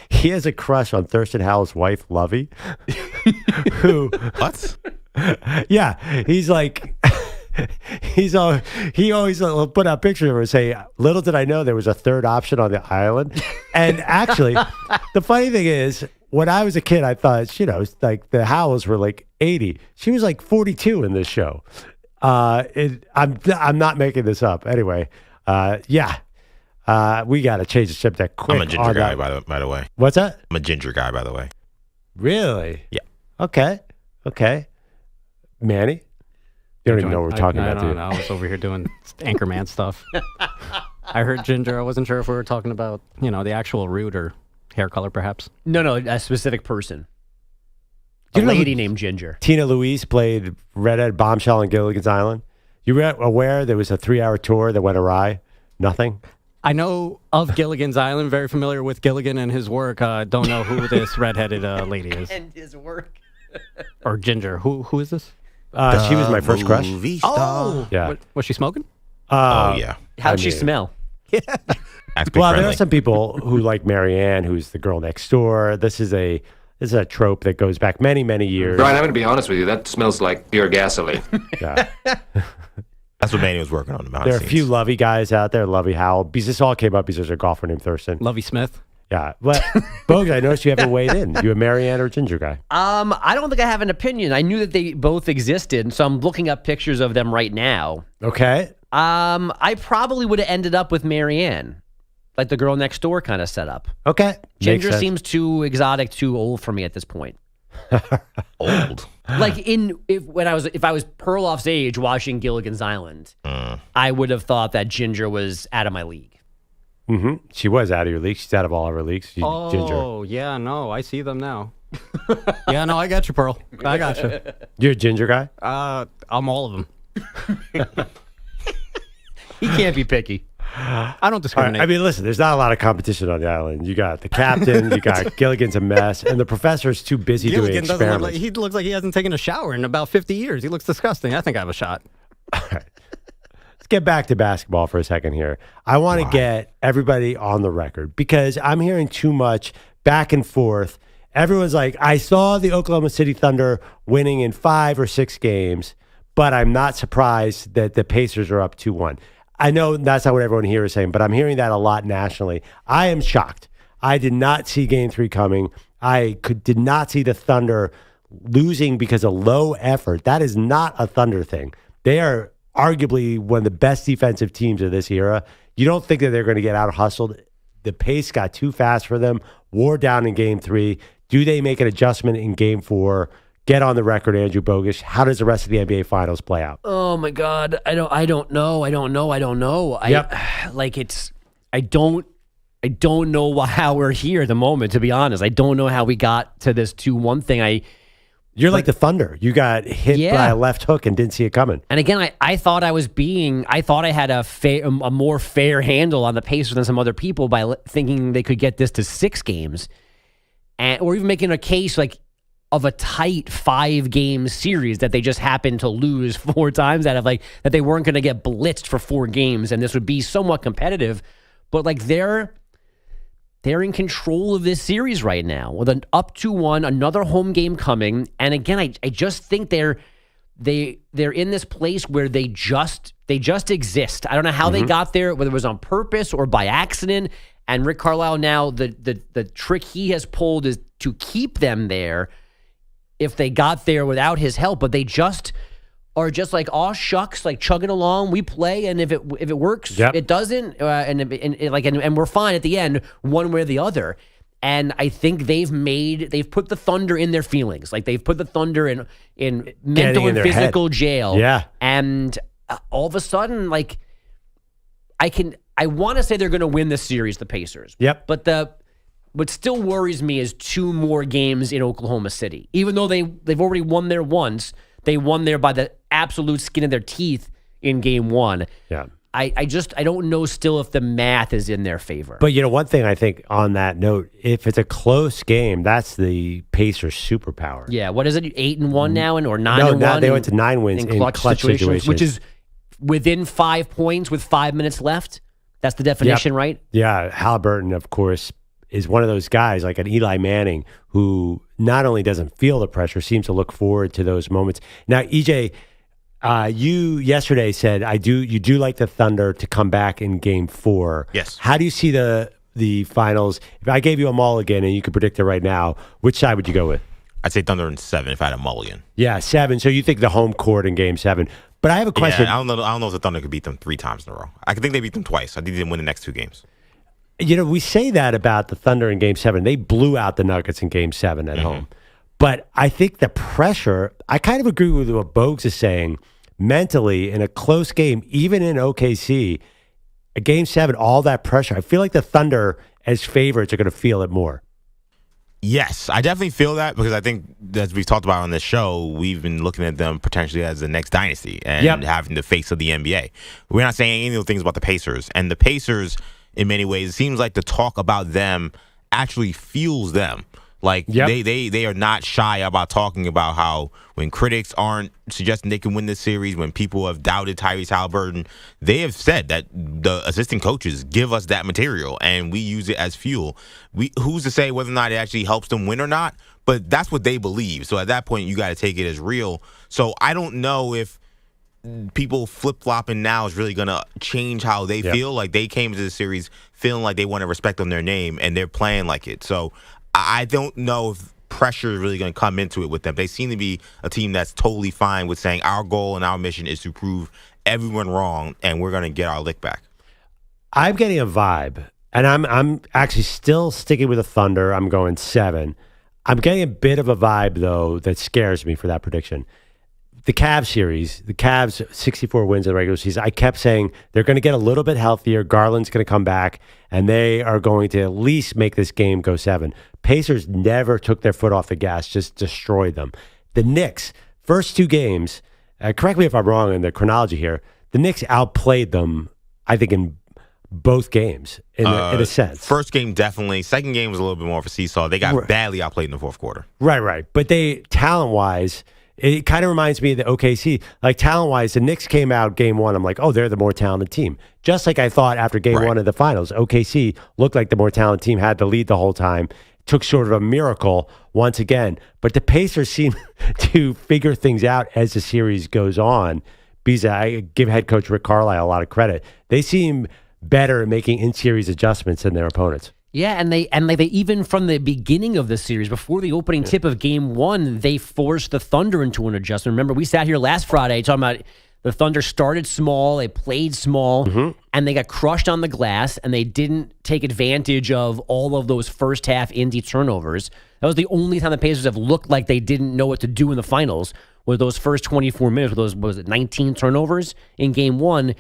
he has a crush on Thurston Howell's wife, Lovey. Who? What? Yeah. He's like... he always will put out pictures of her and say, little did I know there was a third option on the island. And actually, the funny thing is, when I was a kid, I thought, like the Howells were like 80. She was like 42 in this show. I'm not making this up. Anyway, we got to change the subject quick. I'm a ginger guy, by the way. What's that? I'm a ginger guy, by the way. Really? Yeah. Okay. Manny? You don't even know what we're talking about, do you? I was over here doing Anchorman stuff. I heard ginger. I wasn't sure if we were talking about, the actual root or hair color, perhaps. No, a specific person. A lady named Ginger. Tina Louise played Redhead Bombshell on Gilligan's Island. You were aware there was a 3-hour tour that went awry? Nothing? I know of Gilligan's Island, very familiar with Gilligan and his work. Don't know who this redheaded lady is. And his work. Or Ginger. Who is this? She was my first crush. Oh, yeah. Was she smoking? Yeah. How'd she smell? Well, there are some people who like Marianne, who's the girl next door. This is a trope that goes back many, many years. Brian, I'm going to be honest with you. That smells like pure gasoline. Yeah. That's what Manny was working on. There are a few Lovey guys out there, Lovey Howell. Because this all came up because there's a golfer named Thurston. Lovey Smith. Yeah. But, Bogues, I noticed you haven't weighed in. You a Marianne or Ginger guy? I don't think I have an opinion. I knew that they both existed, so I'm looking up pictures of them right now. Okay. I probably would have ended up with Marianne. Like the girl next door kind of setup. Okay. Ginger seems too exotic, too old for me at this point. Old. Like if I was Perloff's age watching Gilligan's Island, I would have thought that Ginger was out of my league. Mm-hmm. She was out of your league. She's out of all of her leagues. Ginger. Yeah, no, I see them now. Yeah, no, I got you, Pearl. I got you. You're a Ginger guy? I'm all of them. He can't be picky. I don't discriminate. I mean, listen, there's not a lot of competition on the island. You got the captain, you got Gilligan's a mess, and the professor's too busy doing experiments. He looks like he hasn't taken a shower in about 50 years. He looks disgusting. I think I have a shot. All right. Let's get back to basketball for a second here. I want to get everybody on the record because I'm hearing too much back and forth. Everyone's like, I saw the Oklahoma City Thunder winning in 5 or 6 games, but I'm not surprised that the Pacers are up 2-1. I know that's not what everyone here is saying, but I'm hearing that a lot nationally. I am shocked. I did not see Game 3 coming. Did not see the Thunder losing because of low effort. That is not a Thunder thing. They are arguably one of the best defensive teams of this era. You don't think that they're going to get out-hustled. The pace got too fast for them. Wore down in Game 3. Do they make an adjustment in Game 4? Get on the record, Andrew Bogusch. How does the rest of the NBA Finals play out? Oh my God, I don't know. Yep. I I don't know how we're here at the moment, to be honest. I don't know how we got to this 2-1 thing. You're like the Thunder. You got hit by a left hook and didn't see it coming. And again, I thought I thought I had a more fair handle on the Pacers than some other people by thinking they could get this to 6 games, or even making a case of a tight 5-game series that they just happened to lose 4 times out of, that they weren't going to get blitzed for 4 games and this would be somewhat competitive. But they're in control of this series right now with an up 2-1, another home game coming. And again, I just think they're in this place where they just exist. I don't know how they got there, whether it was on purpose or by accident. And Rick Carlisle now, the trick he has pulled is to keep them there if they got there without his help. But they just are just aw shucks, chugging along. We play, and if it works, it doesn't, and we're fine at the end, one way or the other. And I think they've put the Thunder in their feelings, they've put the Thunder in mental and physical jail. Yeah, and all of a sudden, I want to say they're going to win this series, the Pacers. Yep, but what still worries me is 2 more games in Oklahoma City, even though they've already won there once. They won there by the absolute skin of their teeth in game 1. Yeah. I don't know still if the math is in their favor. But, one thing I think on that note, if it's a close game, that's the Pacers' superpower. Yeah. What is it? 8-1 now or 9-1? No, now they went to 9 wins in clutch situations. Which is within 5 points with 5 minutes left. That's the definition, right? Yeah. Halliburton, of course, is one of those guys like an Eli Manning who not only doesn't feel the pressure, seems to look forward to those moments. Now, EJ, you yesterday said you do like the Thunder to come back in Game 4. Yes. How do you see the finals? If I gave you a mulligan and you could predict it right now, which side would you go with? I'd say Thunder in 7 if I had a mulligan. Yeah, 7. So you think the home court in Game 7? But I have a question. Yeah, I don't know if the Thunder could beat them 3 times in a row. I think they beat them twice. I think they didn't win the next 2 games. We say that about the Thunder in Game 7. They blew out the Nuggets in Game 7 at home. But I think the pressure, I kind of agree with what Bogues is saying. Mentally, in a close game, even in OKC, a Game 7, all that pressure, I feel like the Thunder, as favorites, are going to feel it more. Yes, I definitely feel that because I think, as we've talked about on this show, we've been looking at them potentially as the next dynasty and having the face of the NBA. We're not saying any of the things about the Pacers. And the Pacers, in many ways, it seems like the talk about them actually fuels them. They are not shy about talking about how when critics aren't suggesting they can win this series, when people have doubted Tyrese Halliburton, they have said that the assistant coaches give us that material and we use it as fuel. Who's to say whether or not it actually helps them win or not? But that's what they believe. So at that point, you got to take it as real. So I don't know if people flip-flopping now is really going to change how they feel. Like they came to the series feeling like they want to respect on their name and they're playing like it. So I don't know if pressure is really going to come into it with them. They seem to be a team that's totally fine with saying our goal and our mission is to prove everyone wrong and we're going to get our lick back. I'm getting a vibe, and I'm actually still sticking with the Thunder. I'm going 7. I'm getting a bit of a vibe, though, that scares me for that prediction. The Cavs series, the Cavs 64 wins in the regular season, I kept saying they're going to get a little bit healthier. Garland's going to come back, and they are going to at least make this game go 7. Pacers never took their foot off the gas, just destroyed them. The Knicks, first 2 games, correct me if I'm wrong in the chronology here, the Knicks outplayed them, I think, in both games, in a sense. First game, definitely. Second game was a little bit more of a seesaw. They got badly outplayed in the fourth quarter. Right. But they, talent-wise, it kind of reminds me of the OKC. Like, talent-wise, the Knicks came out game 1. I'm like, oh, they're the more talented team. Just like I thought after game 1 of the finals. OKC looked like the more talented team, had the lead the whole time. Took sort of a miracle once again. But the Pacers seem to figure things out as the series goes on. Because I give head coach Rick Carlisle a lot of credit. They seem better at making in-series adjustments than their opponents. Yeah, and they even from the beginning of the series, before the opening tip of game 1, they forced the Thunder into an adjustment. Remember, we sat here last Friday talking about the Thunder started small, they played small, and they got crushed on the glass, and they didn't take advantage of all of those first half Indy turnovers. That was the only time the Pacers have looked like they didn't know what to do in the finals, with those first 24 minutes, with those 19 turnovers in game 1.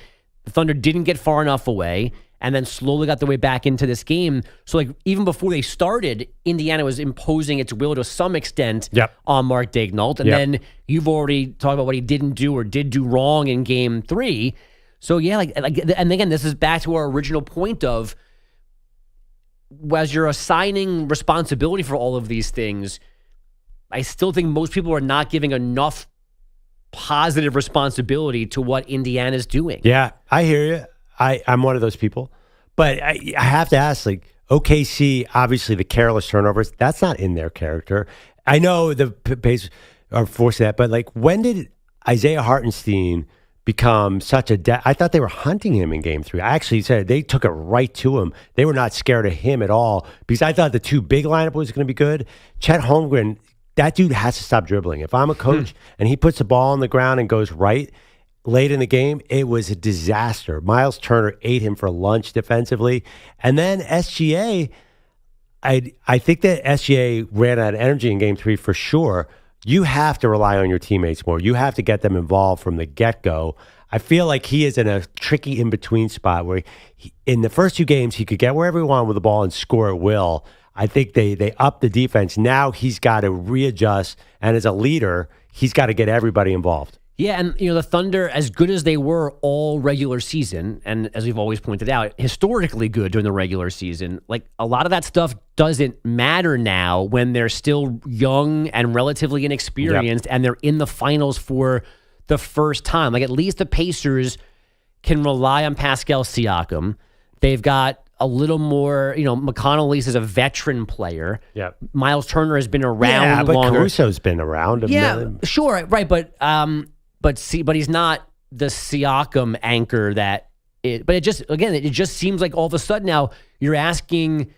The Thunder didn't get far enough away, and then slowly got their way back into this game. So, like, even before they started, Indiana was imposing its will to some extent on Mark Daigneault. And then you've already talked about what he didn't do or did do wrong in Game 3. So, yeah, and again, this is back to our original point of, as you're assigning responsibility for all of these things, I still think most people are not giving enough positive responsibility to what Indiana's doing. Yeah, I hear you. I'm one of those people. But I have to ask, like, OKC, obviously the careless turnovers, that's not in their character. I know the Pacers are forcing that, but, like, when did Isaiah Hartenstein become such a I thought they were hunting him in Game 3. I actually said they took it right to him. They were not scared of him at all because I thought the two big lineup was going to be good. Chet Holmgren, that dude has to stop dribbling. If I'm a coach and he puts the ball on the ground and goes right late in the game, it was a disaster. Miles Turner ate him for lunch defensively. And then SGA, I think that SGA ran out of energy in Game 3 for sure. You have to rely on your teammates more. You have to get them involved from the get-go. I feel like he is in a tricky in-between spot where in the first 2 games, he could get wherever he wanted with the ball and score at will. I think they upped the defense. Now he's got to readjust, and as a leader, he's got to get everybody involved. Yeah, and the Thunder, as good as they were all regular season, and as we've always pointed out, historically good during the regular season, like a lot of that stuff doesn't matter now when they're still young and relatively inexperienced, and they're in the finals for the first time. Like, at least the Pacers can rely on Pascal Siakam. They've got a little more, McConnell at least is a veteran player. Yeah. Miles Turner has been around but longer. Caruso's been around. Sure, right, but he's not the Siakam anchor that it. But it just seems like all of a sudden now you're asking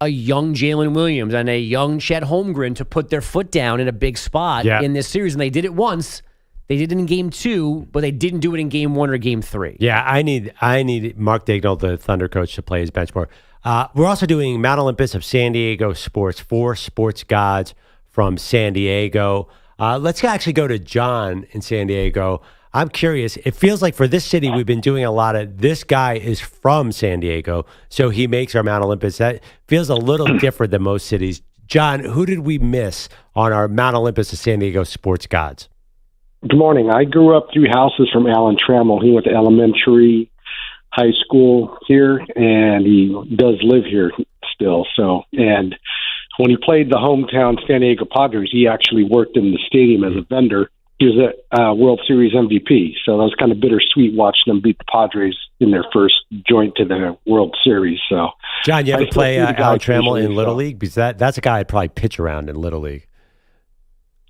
a young Jaylen Williams and a young Chet Holmgren to put their foot down in a big spot in this series, and they did it once. They did it in Game 2, but they didn't do it in Game 1 or Game 3. Yeah, I need Mark Daigneault, the Thunder coach, to play his bench more. We're also doing Mount Olympus of San Diego sports, 4 sports gods from San Diego. Let's actually go to John in San Diego. I'm curious. It feels like for this city, we've been doing a lot of, this guy is from San Diego, so he makes our Mount Olympus. That feels a little different than most cities. John, who did we miss on our Mount Olympus of San Diego sports gods? Good morning. I grew up 3 houses from Alan Trammell. He went to elementary, high school here, and he does live here still. So, and when he played the hometown San Diego Padres, he actually worked in the stadium as a vendor. He was a World Series MVP. So that was kind of bittersweet watching them beat the Padres in their first joint to the World Series. So, John, you ever play Alan Trammell in Little League? Because that's a guy I'd probably pitch around in Little League.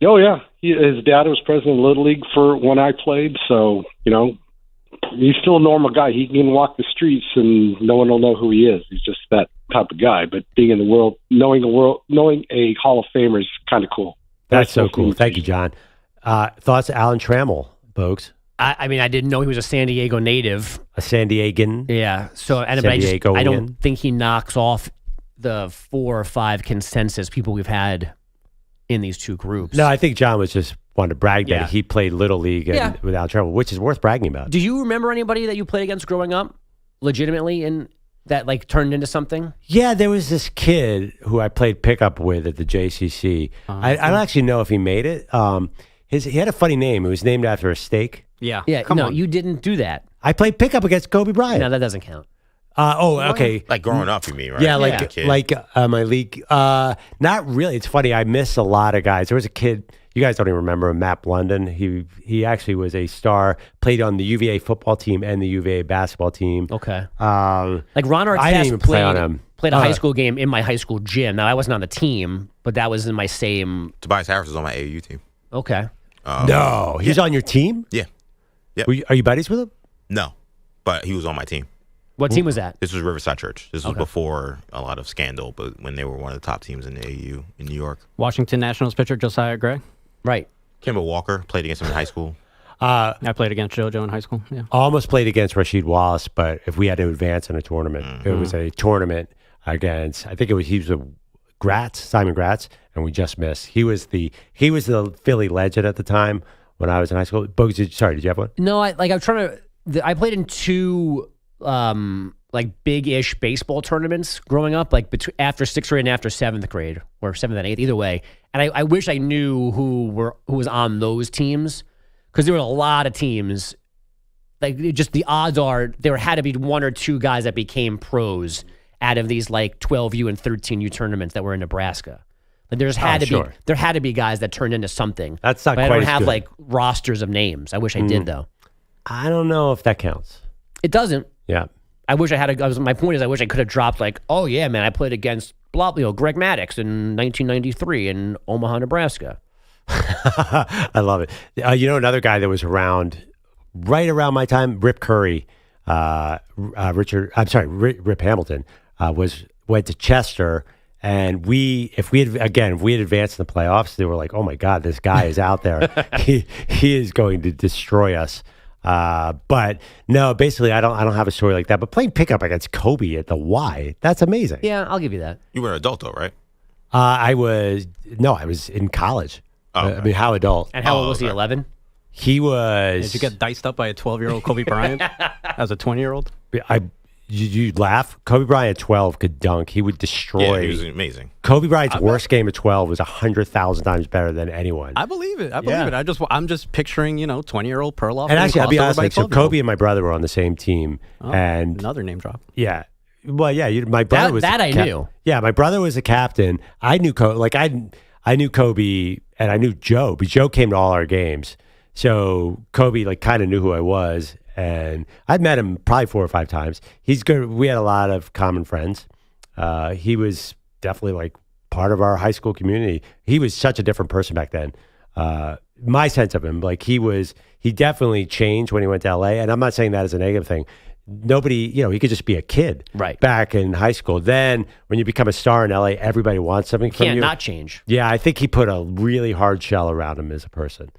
Oh, yeah. His dad was president of Little League for when I played. So, he's still a normal guy. He can walk the streets and no one will know who he is. He's just that type of guy. But being in the world, knowing a Hall of Famer is kind of cool. That's so cool. Thank you, John. Thoughts, Alan Trammell, folks? I mean, I didn't know he was a San Diego native. A San Diegan? Yeah. So, I don't think he knocks off the 4 or 5 consensus people we've had in these 2 groups. No, I think John was just wanted to brag that he played Little League with Alan Trammell, which is worth bragging about. Do you remember anybody that you played against growing up, legitimately, and that turned into something? Yeah, there was this kid who I played pickup with at the JCC. I don't actually know if he made it. He had a funny name. It was named after a steak. Yeah. Come on. You didn't do that. I played pickup against Kobe Bryant. No, that doesn't count. Okay. Like growing up, you mean, right? Yeah, my league. Not really. It's funny. I miss a lot of guys. There was a kid. You guys don't even remember him, Matt Blunden. He actually was a star. Played on the UVA football team and the UVA basketball team. Okay. Like Ron Artest I didn't even play on him. Played a high school game in my high school gym. Now I wasn't on the team, but that was in my same. Tobias Harris was on my AAU team. Okay. No, he's on your team. Yeah. Yeah. Are you buddies with him? No, but he was on my team. What team was that? This was Riverside Church. This was before a lot of scandal, but when they were one of the top teams in the AAU in New York. Washington Nationals pitcher Josiah Gray. Right. Kimball Walker played against him in high school. I played against JoJo in high school. Yeah. Almost played against Rasheed Wallace, but if we had to advance in a tournament, it was a tournament against. I think he was a Simon Gratz, and we just missed. He was the Philly legend at the time when I was in high school. Bugs, did you have one? No, I'm trying to. I played in 2 like big-ish baseball tournaments growing up, like after 6th grade and after 7th grade, or 7th and 8th, either way. And I wish I knew who was on those teams, because there were a lot of teams. Like, just the odds are there had to be 1 or 2 guys that became pros out of these like 12U and 13U tournaments that were in Nebraska. Like, there had to be guys that turned into something. That's not but quite I don't as have good. like rosters of names. I wish I did though. I don't know if that counts. It doesn't. Yeah. I wish I had my point is I wish I could have dropped like, oh yeah, man, I played against Greg Maddux in 1993 in Omaha, Nebraska. I love it. Another guy that was around right around my time, Rip Curry, Rip Hamilton, went to Chester, and if we had advanced in the playoffs, they were like, oh my God, this guy is out there. he is going to destroy us. But no, basically, I don't have a story like that. But playing pickup against Kobe at the Y, that's amazing. Yeah, I'll give you that. You were an adult though, right? I was in college. Oh, okay. I mean, how adult? And how old was he? 11. He was. Did you get diced up by a 12-year-old Kobe Bryant as a 20-year-old? You laugh. Kobe Bryant at 12 could dunk. He would destroy. Yeah, he was amazing. Kobe Bryant's worst game at 12 was 100,000 times better than anyone. I believe it. I'm just picturing 20-year-old Perloff. And actually, I'll be honest. So Kobe and my brother were on the same team, and another name drop. Yeah. Well, yeah. My brother was that I knew. Yeah, my brother was a captain. I knew Kobe. Like I knew Kobe, and I knew Joe. But Joe came to all our games, so Kobe kind of knew who I was. And I'd met him probably 4 or 5 times. He's good. We had a lot of common friends. He was definitely part of our high school community. He was such a different person back then. My sense of him, he definitely changed when he went to LA. And I'm not saying that as a negative thing. Nobody, he could just be a kid back in high school. Then when you become a star in LA, everybody wants something from you. Can't not change. Yeah, I think he put a really hard shell around him as a person.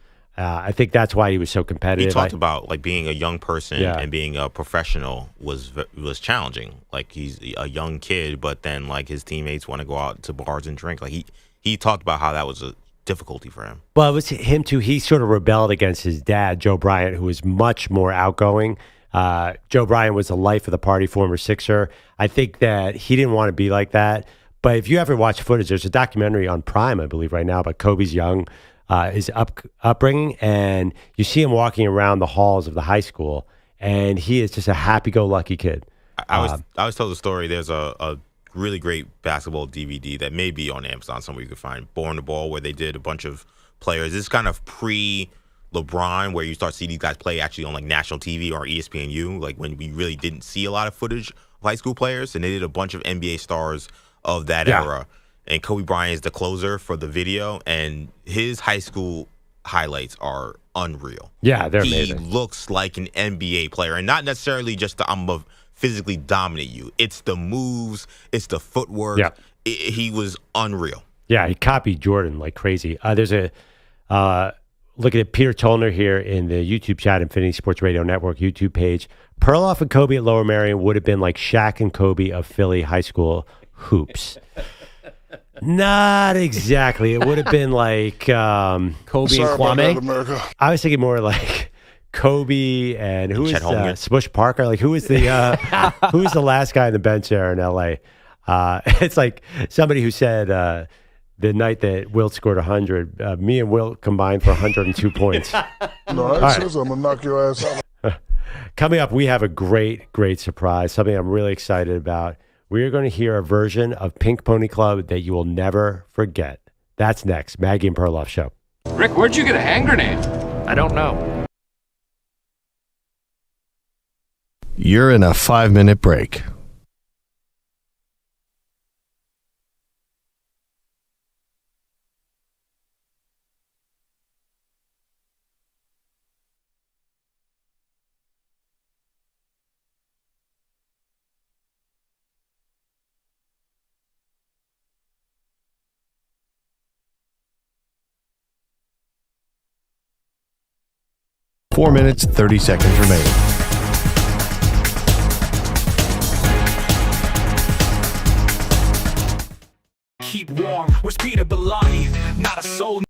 I think that's why he was so competitive. He talked about being a young person and being a professional was challenging. He's a young kid, but then his teammates want to go out to bars and drink. He talked about how that was a difficulty for him. Well, it was him too. He sort of rebelled against his dad, Joe Bryant, who was much more outgoing. Joe Bryant was the life of the party, former Sixer. I think that he didn't want to be like that. But if you ever watch footage, there's a documentary on Prime, I believe, right now about Kobe's his upbringing, and you see him walking around the halls of the high school, and he is just a happy-go-lucky kid. I always tell the story. There's a really great basketball DVD that may be on Amazon somewhere you can find, Born to Ball, where they did a bunch of players. This is kind of pre-LeBron, where you start to see these guys play actually on national TV or ESPNU, when we really didn't see a lot of footage of high school players, and they did a bunch of NBA stars of that era. And Kobe Bryant is the closer for the video, and his high school highlights are unreal. Yeah, they're amazing. He looks like an NBA player, and not necessarily just I'm going to physically dominate you. It's the moves, it's the footwork. Yeah. He was unreal. Yeah, he copied Jordan like crazy. There's a look at Peter Tollner here in the YouTube chat, Infinity Sports Radio Network YouTube page. Perloff and Kobe at Lower Merion would have been like Shaq and Kobe of Philly high school hoops. Not exactly. It would have been like Kobe and Kwame. I was thinking more like Kobe and who is Smush Parker? Who is the who is the last guy on the bench there in LA? It's like somebody who said the night that Wilt scored 100, me and Wilt combined for 102 points. No, it says I'm gonna knock your ass out. Coming up, we have a great surprise. Something I'm really excited about. We are going to hear a version of Pink Pony Club that you will never forget. That's next. Maggie and Perloff Show. Rick, where'd you get a hand grenade? I don't know. You're in a 5-minute break. Four minutes, 30 seconds remaining. Keep warm, we're Peter Belani, not a soul.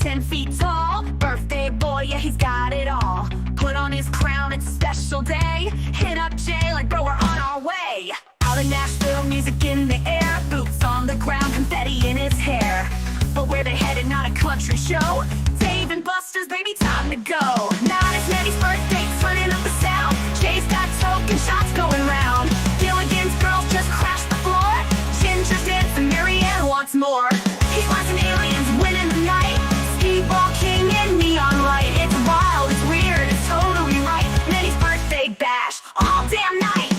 10 feet tall. Birthday boy, yeah, he's got it all. Put on his crown, it's a special day. Hit up Jaylen, bro, we're on our way. Out in Nashville, music in the air. Boots on the ground, confetti in his hair. But where they headed, not a country show. Dave and Buster's, baby, time to go. Not as Maddie's birthday, turning up the sound. Jay's got token shots going round. Gilligan's girls just crashed the floor. Ginger's dancing, Marianne wants more. He's watching aliens, winning the night. Speedball king and neon light. It's wild, it's weird, it's totally right. Maddie's birthday bash, all damn night.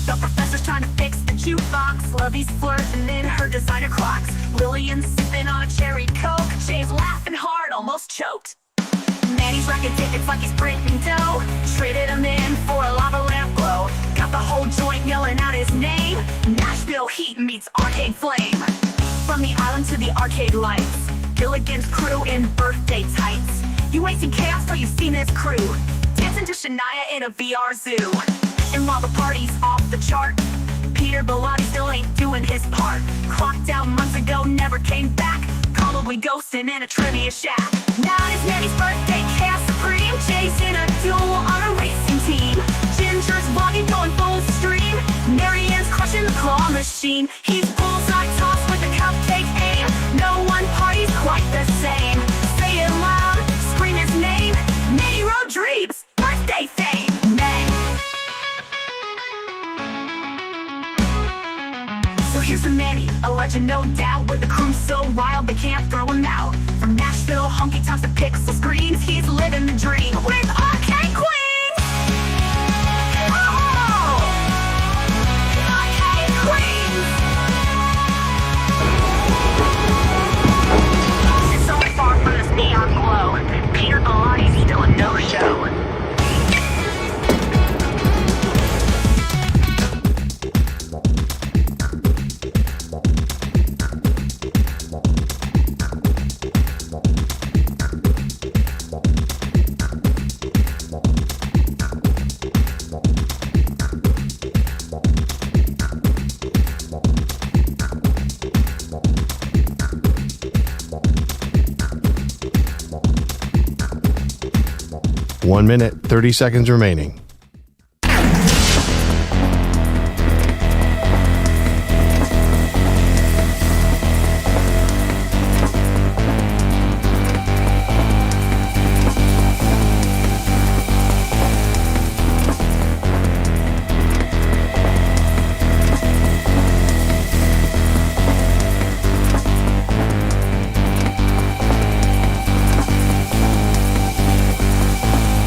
The professor's trying to fix the jukebox. Lovey's flirting in her designer Crocs. Lillian's sipping on a cherry Coke. Jay's laughing hard, almost choked. Maddie's rocking tickets like he's printing dough. Traded him in for a lava lamp glow. Got the whole joint yelling out his name. Nashville heat meets arcade flame. From the island to the arcade lights. Gilligan's crew in birthday tights. You ain't seen chaos till you've seen this crew. Dancing to Shania in a VR zoo. And while the party's off the chart, Peter Bellotti still ain't doing his part. Clocked out months ago, never came back. Probably ghosting in a trivia shack. Now it's Maddie's birthday, chaos supreme. Jay's in a duel on a racing team. Ginger's vlogging, going full stream. Marianne's crushing the claw machine. He's bullseye toss with a cupcake aim. No one party's quite the same. Say it loud, scream his name. Maddie Road Dreams, birthday fame. Here's the Manny, a legend no doubt. With the crew so wild they can't throw him out. From Nashville, honky tonks to pixel screens, he's living the dream with Arcade Queens. Oh! Arcade Queens. It's so far from this neon glow. Peter Belotti's still a no-show. 1 minute, 30 seconds remaining.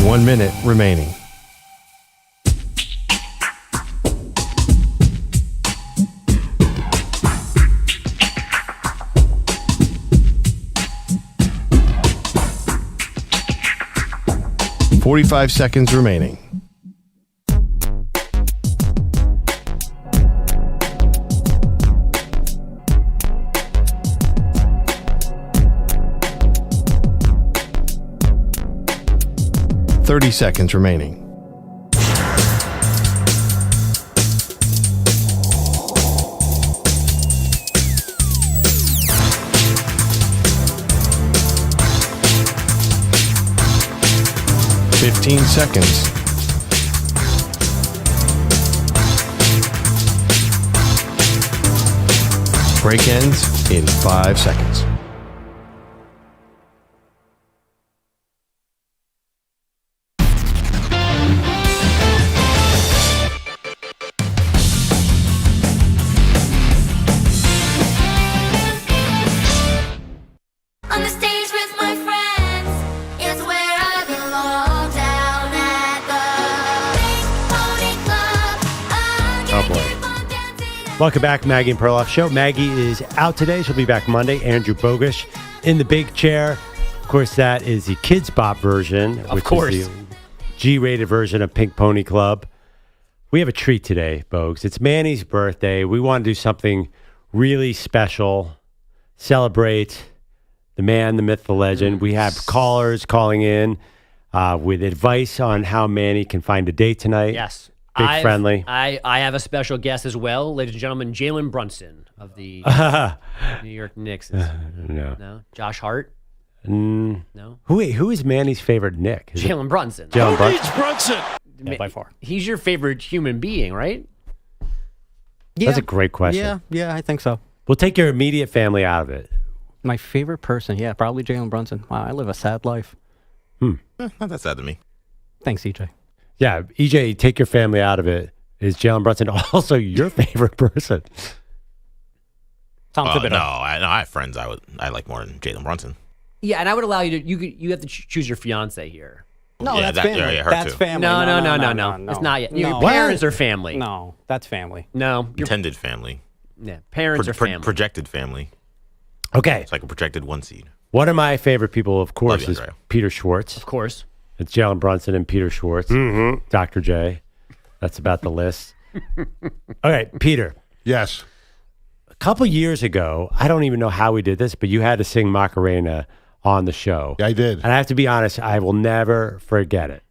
One minute remaining. $45 seconds remaining. $30 seconds remaining. $15 seconds. Break ends in 5 seconds. Welcome back, Maggie and Perloff Show. Maggie is out today. She'll be back Monday. Andrew Bogusch in the big chair. Of course, that is the Kids Bop version. Of course. Is the G-rated version of Pink Pony Club. We have a treat today, Bogues. It's Manny's birthday. We want to do something really special. Celebrate the man, the myth, the legend. We have callers calling in with advice on how Manny can find a date tonight. Yes. friendly. I have a special guest as well, ladies and gentlemen. Jaylen Brunson of the New York Knicks. No. Josh Hart. No. Who is Manny's favorite Nick? Jaylen Brunson. Jaylen Brunson? Yeah, by far. He's your favorite human being, right? Yeah. That's a great question. Yeah, I think so. We'll take your immediate family out of it. My favorite person, yeah, probably Jaylen Brunson. Wow, I live a sad life. Not that sad to me. Thanks, EJ. Yeah, EJ, take your family out of it. Is Jaylen Brunson also your favorite person? Tom Thibodeau. No, I have friends I like more than Jaylen Brunson. Yeah, and I would allow you to. You have to choose your fiance here. No, Yeah, that's that- family. yeah, her That's too. family. No. It's not yet. No. Your parents are family. No, that's family. No, your Intended family. parents are family. Projected family. Okay. It's like a projected one seed. One of my favorite people, of course, Love you, is Andrea. Peter Schwartz. Of course. It's Jaylen Brunson and Peter Schwartz. Dr. J. That's about the list. All right, Peter. Yes. A couple years ago, I don't even know how we did this, but you had to sing Macarena on the show. Yeah, I did. And I have to be honest, I will never forget it.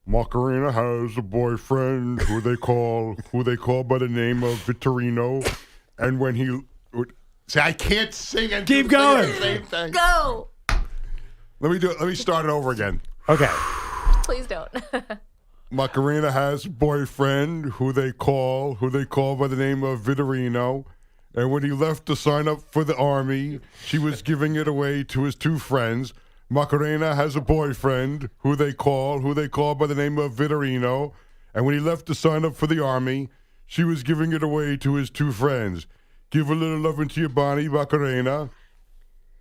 Macarena has a boyfriend who they call by the name of Vittorino, and when he see, I can't sing and Keep sing going. the same thing. Go. Let me do it. Let me start it over again. Okay. Please don't. Macarena has a boyfriend who they call by the name of Vittorino, and when he left to sign up for the army, she was giving it away to his two friends. Macarena has a boyfriend who they call by the name of Vittorino, and when he left to sign up for the army, she was giving it away to his two friends. Give a little love into your body, Macarena.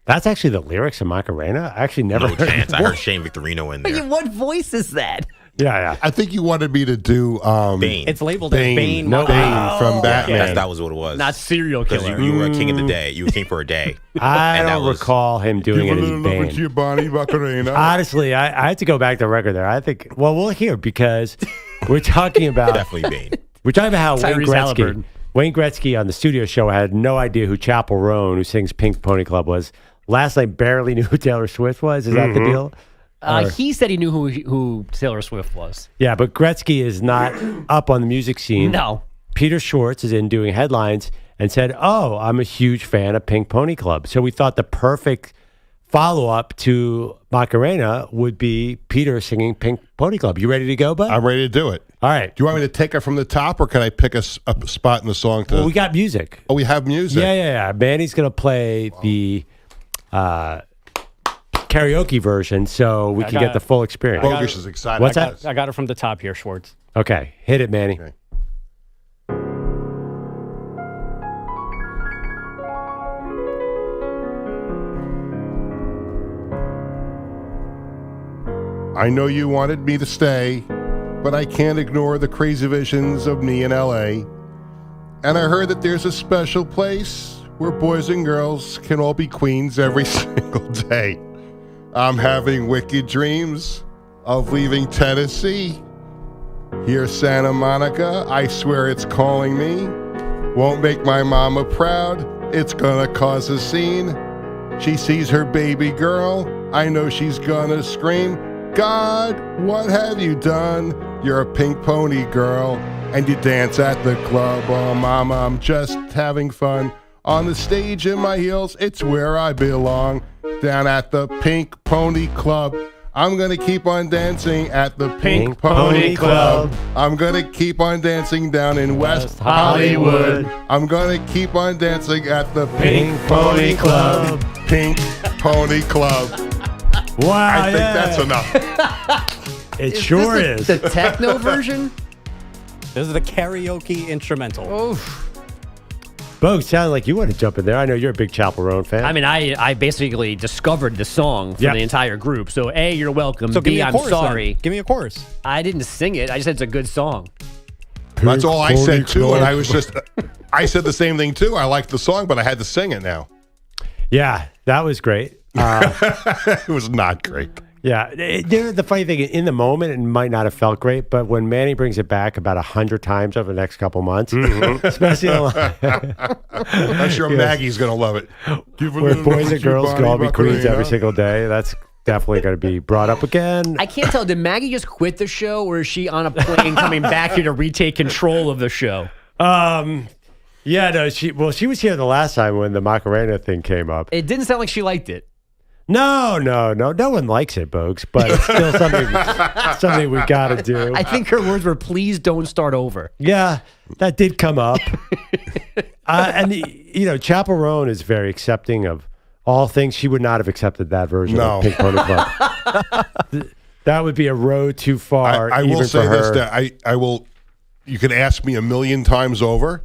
That's actually the lyrics of Macarena? I actually never No heard chance. it. I heard Shane Victorino in there. What voice is that? Yeah. I think you wanted me to do Bane. It's labeled as Bane. No, Bane from Batman. That was what it was. Not serial Because killer. you were a king of the day. You were king for a day. I And that don't was- recall him doing Give it a as little love into Bane. your body, Macarena. Honestly, I had to go back to the record there. I think, well, we'll hear because we're talking about Definitely Bane. We're talking about how Tyrese Wayne Gretzky on the studio show had no idea who Chapel Roan, who sings Pink Pony Club, was. Last night, barely knew who Taylor Swift was. Is that the deal? He said he knew who Taylor Swift was. Yeah, but Gretzky is not up on the music scene. No. Peter Schwartz is in doing headlines and said, "Oh, I'm a huge fan of Pink Pony Club." So we thought the perfect follow-up to Macarena would be Peter singing Pink Pony Club. You ready to go, bud? I'm ready to do it. All right. Do you want me to take it from the top, or can I pick a spot in the song? Well, we got music. Oh, we have music. Yeah. Manny's going to play the karaoke version so we can get the full experience. Bogus is excited. What's that? I got it from the top here, Schwartz. Okay. Hit it, Manny. Okay. I know you wanted me to stay, but I can't ignore the crazy visions of me in LA. And I heard that there's a special place where boys and girls can all be queens every single day. I'm having wicked dreams of leaving Tennessee. Here's Santa Monica, I swear it's calling me. Won't make my mama proud, it's gonna cause a scene. She sees her baby girl, I know she's gonna scream. God, what have you done? You're a pink pony girl, and you dance at the club. Oh, mama, I'm just having fun. On the stage in my heels, it's where I belong. Down at the Pink Pony Club. I'm gonna keep on dancing at the Pink Pony Club. I'm gonna keep on dancing down in West Hollywood. I'm gonna keep on dancing at the Pink Pony Club. Pink Pony Club. Wow, I think that's enough. It sure is. The techno version? This is the karaoke instrumental. Bo, sounded like you want to jump in there. I know you're a big Chapel Roan fan. I mean, I basically discovered the song for Yep. the entire group. So A, you're welcome. So give me B, a I'm chorus. sorry. Then. Give me a chorus. I didn't sing it. I just said it's a good song. That's all I said too, Club. and I was just, I said the same thing too. I liked the song, but I had to sing it now. Yeah, that was great. It was not great. Yeah, the funny thing, in the moment, it might not have felt great, but when Manny brings it back about 100 times over the next couple months, especially I'm sure Maggie's going to love it. Give a where little boys love and to your girls body, can all be queens Macarena. every single day, that's definitely going to be brought up again. I can't tell. Did Maggie just quit the show, or is she on a plane coming back here to retake control of the show? Yeah, no, she was here the last time when the Macarena thing came up. It didn't sound like she liked it. No one likes it, Bogues, but it's still something we got to do. I think her words were, "Please don't start over." Yeah, that did come up. And Chaperone is very accepting of all things. She would not have accepted that version of Pink Pony Club. That would be a road too far. I even will say for her. this: that I will. You can ask me 1,000,000 times over.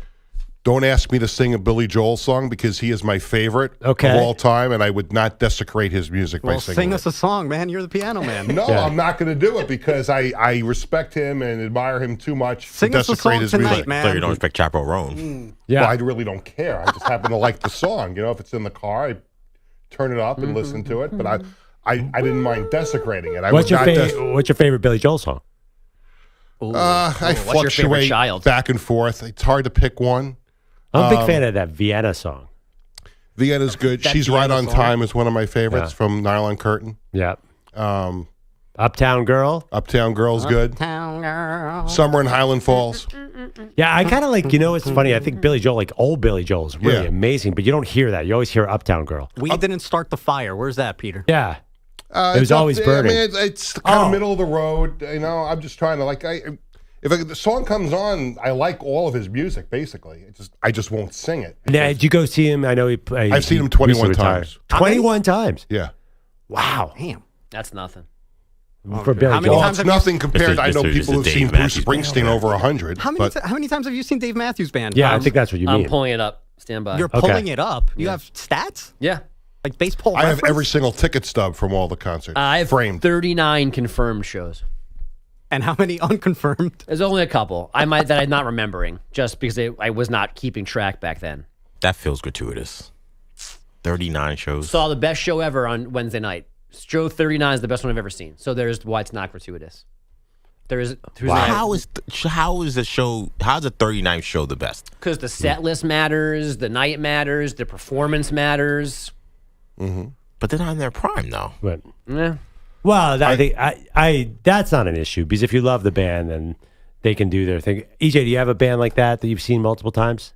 Don't ask me to sing a Billy Joel song because he is my favorite of all time, and I would not desecrate his music by singing. Sing us a song, man. You're the piano man. No, I'm not going to do it because I respect him and admire him too much Sing to us a desecrate song his tonight, music. man. So you don't respect Chaperone. Yeah, well, I really don't care. I just happen to like the song. If it's in the car, I turn it up and listen to it. But I didn't mind desecrating it. What's your favorite Billy Joel song? I fluctuate back and forth. It's hard to pick one. I'm a big fan of that Vienna song. Vienna's good. She's Right on Time is one of my favorites from Nylon Curtain. Yeah. Uptown Girl. Uptown Girl's good. Uptown Girl. Summer in Highland Falls. Yeah, I kind of like, it's funny. I think Billy Joel, like old Billy Joel, is really amazing, but you don't hear that. You always hear Uptown Girl. We didn't start the fire. Where's that, Peter? Yeah. It was always burning. I mean, it's kind of middle of the road. I'm just trying to if the song comes on, I like all of his music. Basically, I just won't sing it. Now, did you go see him? I know I've seen him 21 times. 21 times. Yeah. Wow. Damn. That's nothing. For Billy How many Joel. times It's nothing compared. I know people who've seen Bruce Springsteen over 100. How many times have you seen Dave Matthews Band? Yeah, I think that's what you mean. I'm pulling it up. Stand by. You're pulling it up. You have stats? Yeah. Like baseball I have reference? every single ticket stub from all the concerts. I have framed. 39 confirmed shows. And how many unconfirmed? There's only a couple. I'm not remembering, just because I was not keeping track back then. That feels gratuitous. 39 shows. Saw the best show ever on Wednesday night. Show 39 is the best one I've ever seen. So there's why it's not gratuitous. How is the show? How's the 39th show the best? Because the set list matters, the night matters, the performance matters. Mm-hmm. But they're not in their prime, though. But, yeah. Well, I think that's not an issue, because if you love the band, then they can do their thing. EJ, do you have a band like that you've seen multiple times?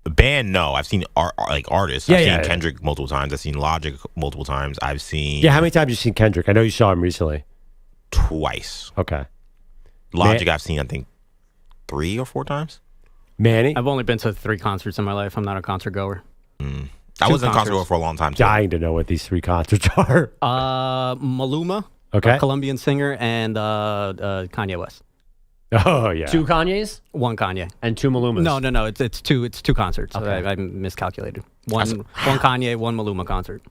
The band, no. I've seen artists. I've seen Kendrick multiple times. I've seen Logic multiple times. I've seen... Yeah, how many times have you seen Kendrick? I know you saw him recently. Twice. Okay. Logic, I've seen, I think, 3 or 4 times. Manny? I've only been to 3 concerts in my life. I'm not a concert goer. I was in concert goer for a long time, too. Dying to know what these 3 concerts are. Maluma, okay, a Colombian singer, and Kanye West. Oh, yeah. 2 Kanyes? 1 Kanye. And 2 Malumas? No. It's 2 concerts. Okay. I miscalculated. One Kanye, 1 Maluma concert.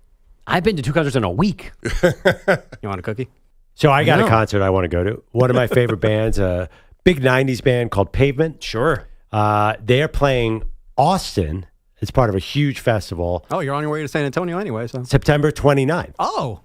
I've been to 2 concerts in a week. You want a cookie? So I got a concert I want to go to. One of my favorite bands, a big 90s band called Pavement. Sure. They are playing Austin. It's part of a huge festival. Oh, you're on your way to San Antonio anyway, so. September 29th. Oh.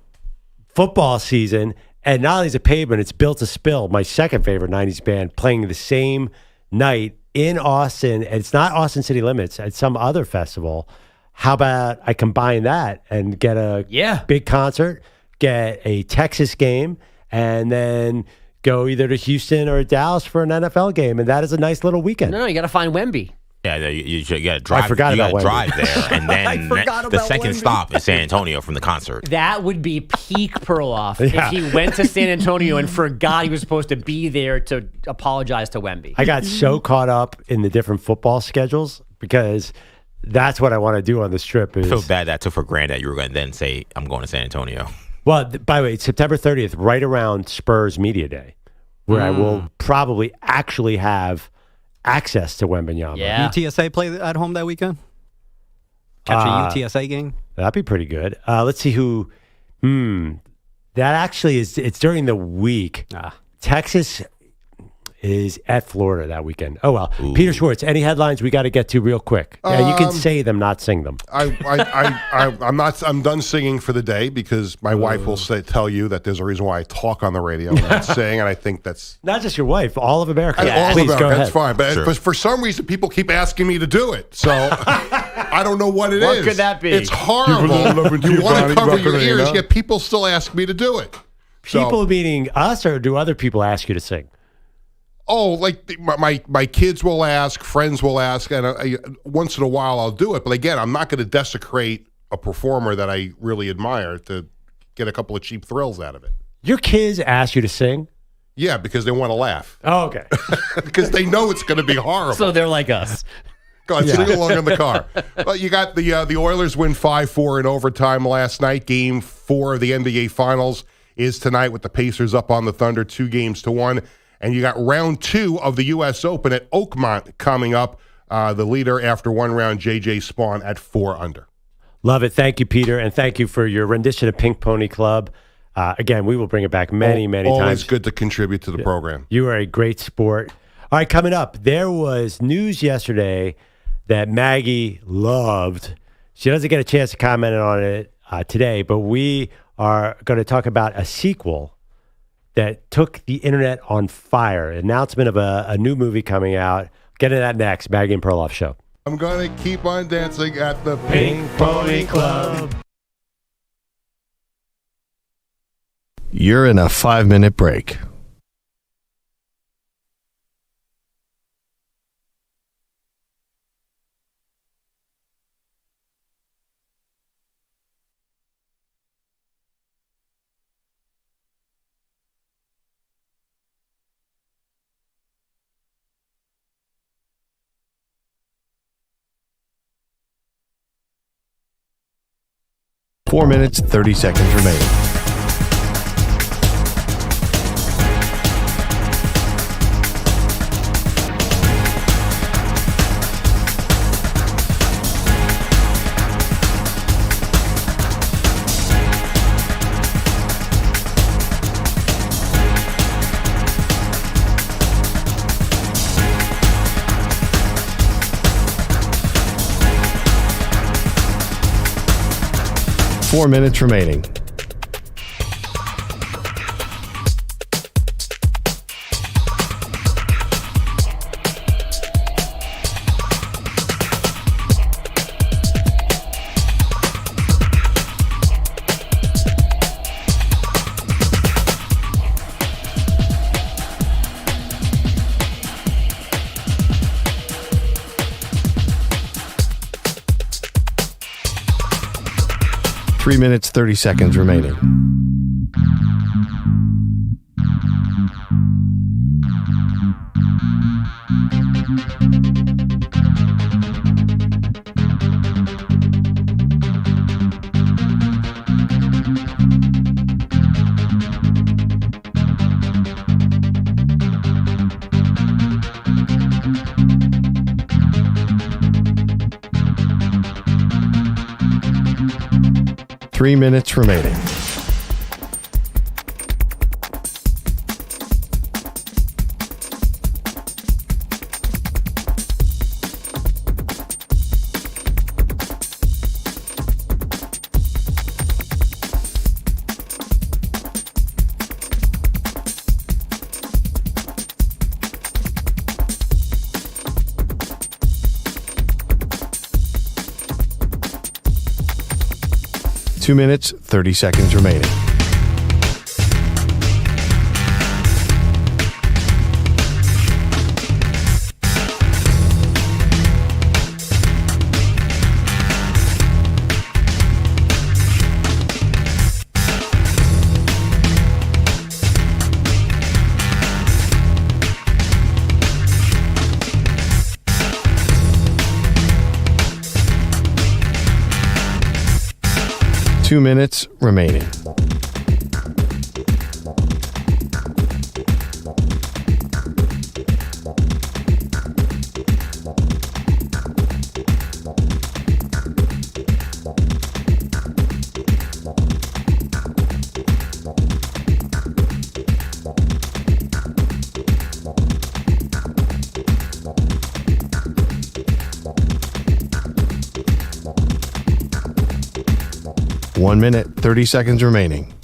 Football season. And not only is it Pavement, it's Built to Spill, my second favorite 90s band, playing the same night in Austin. And it's not Austin City Limits. It's some other festival. How about I combine that and get a big concert, get a Texas game, and then go either to Houston or Dallas for an NFL game. And that is a nice little weekend. No, you got to find Wemby. Yeah, you got to drive. I forgot about Wemby. Drive there, and then the second stop is San Antonio from the concert. That would be peak Perloff if he went to San Antonio and forgot he was supposed to be there to apologize to Wemby. I got so caught up in the different football schedules because that's what I want to do on this trip. I feel bad that I took for granted that you were going to then say, I'm going to San Antonio. Well, by the way, it's September 30th, right around Spurs Media Day, where I will probably actually have access to Wembanyama. Yeah. UTSA play at home that weekend? Catch a UTSA game? That'd be pretty good. Let's see who. That actually is. It's during the week. Texas. is at Florida that weekend. Oh, well. Ooh. Peter Schwartz, any headlines we got to get to real quick? You can say them, not sing them. I'm done singing for the day because my wife will tell you that there's a reason why I talk on the radio and not sing, and I think that's... Not just your wife, all of America. All Please, of America, go ahead. that's fine. But for some reason, people keep asking me to do it, so I don't know what it is. What could that be? It's horrible. You want to cover your ears, yet people still ask me to do it. People meaning us, or do other people ask you to sing? Oh, like my kids will ask, friends will ask, and once in a while I'll do it. But again, I'm not going to desecrate a performer that I really admire to get a couple of cheap thrills out of it. Your kids ask you to sing? Yeah, because they want to laugh. Oh, okay. Because they know it's going to be horrible. So they're like us. Go on, sing along in the car. Well, you got the Oilers win 5-4 in overtime last night. Game 4 of the NBA Finals is tonight with the Pacers up on the Thunder 2-1. And you got round 2 of the U.S. Open at Oakmont coming up. The leader after one round, J.J. Spawn at 4 under. Love it. Thank you, Peter. And thank you for your rendition of Pink Pony Club. Again, we will bring it back many times. Always good to contribute to the program. You are a great sport. All right, coming up, there was news yesterday that Maggie loved. She doesn't get a chance to comment on it today, but we are going to talk about a sequel that took the internet on fire. Announcement of a new movie coming out. Get into that next. Maggie and Perloff Show. I'm going to keep on dancing at the Pink Pony Club. You're in a 5-minute break. Four minutes, 30 seconds remaining. Four minutes remaining. Three minutes, 30 seconds remaining. Three minutes remaining. Two minutes, 30 seconds remaining. Two minutes remaining. 1 minute, 30 seconds remaining.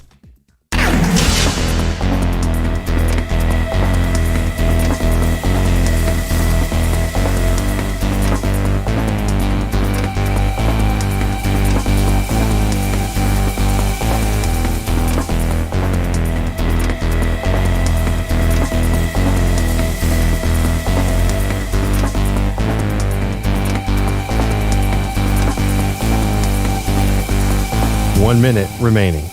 One minute remaining.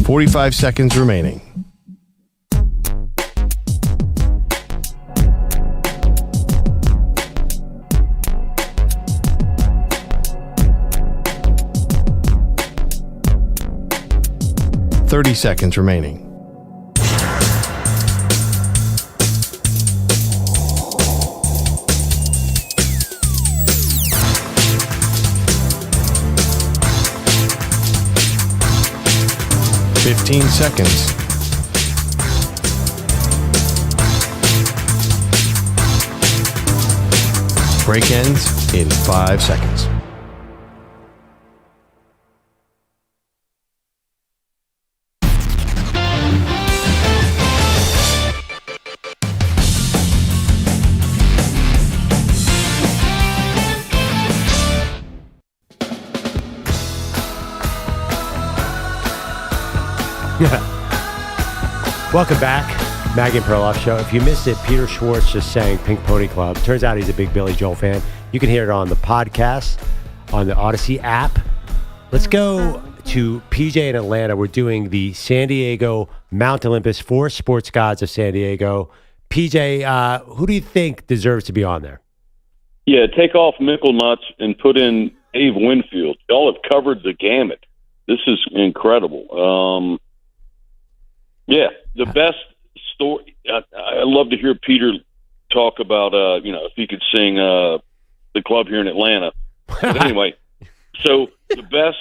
$45 seconds remaining. $30 seconds remaining. $15 seconds. Break ends in 5 seconds. Welcome back, Maggie Perloff Show. If you missed it, Peter Schwartz just sang Pink Pony Club. Turns out he's a big Billy Joel fan. You can hear it on the podcast, on the Odyssey app. Let's go to PJ in Atlanta. We're doing the San Diego Mount Olympus for Sports Gods of San Diego. PJ, who do you think deserves to be on there? Yeah, take off Mickle Nuts and put in Dave Winfield. Y'all have covered the gamut. This is incredible. Yeah, the best story. I love to hear Peter talk about, if he could sing the club here in Atlanta. But anyway, so the best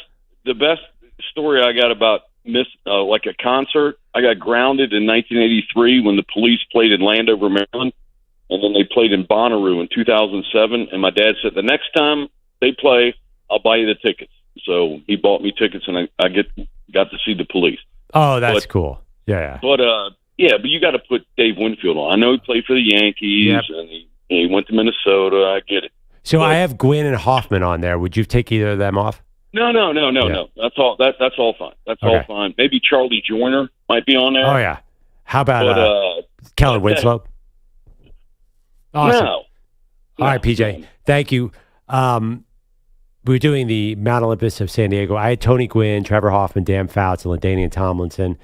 story I got about like a concert. I got grounded in 1983 when the Police played in Landover, Maryland, and then they played in Bonnaroo in 2007. And my dad said, the next time they play, I'll buy you the tickets. So he bought me tickets, and I got to see the Police. Oh, that's cool. Yeah. But you got to put Dave Winfield on. I know he played for the Yankees, and he went to Minnesota. I get it. So I have Gwynn and Hoffman on there. Would you take either of them off? No. That's all. That's all fine. That's all fine. Maybe Charlie Joyner might be on there. Oh yeah. How about Kellen Winslow? Awesome. No. All right, PJ. Thank you. We were doing the Mount Olympus of San Diego. I had Tony Gwynn, Trevor Hoffman, Dan Fouts, and LaDainian Tomlinson.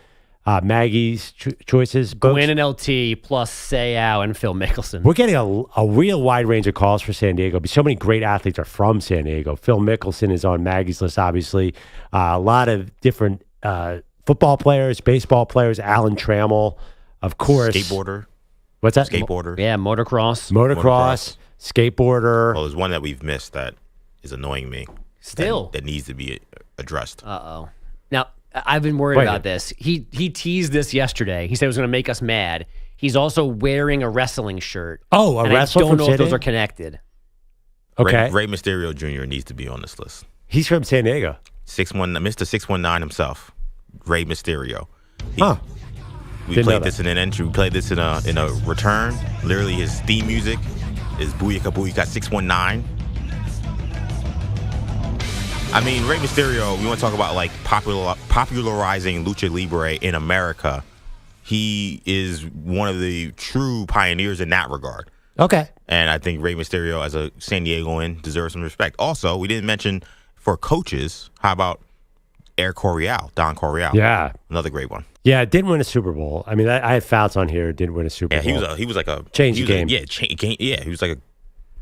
Maggie's choices. Gwynn and LT plus Seau and Phil Mickelson. We're getting a real wide range of calls for San Diego. So many great athletes are from San Diego. Phil Mickelson is on Maggie's list, obviously. A lot of different football players, baseball players. Alan Trammell, of course. Skateboarder. What's that? Skateboarder. Yeah, motocross. Skateboarder. Well, there's one that we've missed that is annoying me. Still. That needs to be addressed. Uh-oh. Now, I've been worried about this. He teased this yesterday. He said it was going to make us mad. He's also wearing a wrestling shirt. Oh, a wrestler I don't know if those are connected. Okay. Rey Mysterio Jr. needs to be on this list. He's from San Diego. Mr. 619 himself, Rey Mysterio. We played this in an entry. We played this in a return. Literally, his theme music is Booyaka Booyaka 619. I mean, Rey Mysterio, we want to talk about like popularizing Lucha Libre in America. He is one of the true pioneers in that regard. Okay. And I think Rey Mysterio, as a San Diegoan, deserves some respect. Also, we didn't mention for coaches, how about Don Coryell? Yeah. Another great one. Yeah, didn't win a Super Bowl. I mean, I had Fouts on here, didn't win a Super Bowl. Yeah, he was like a change the game. He was like a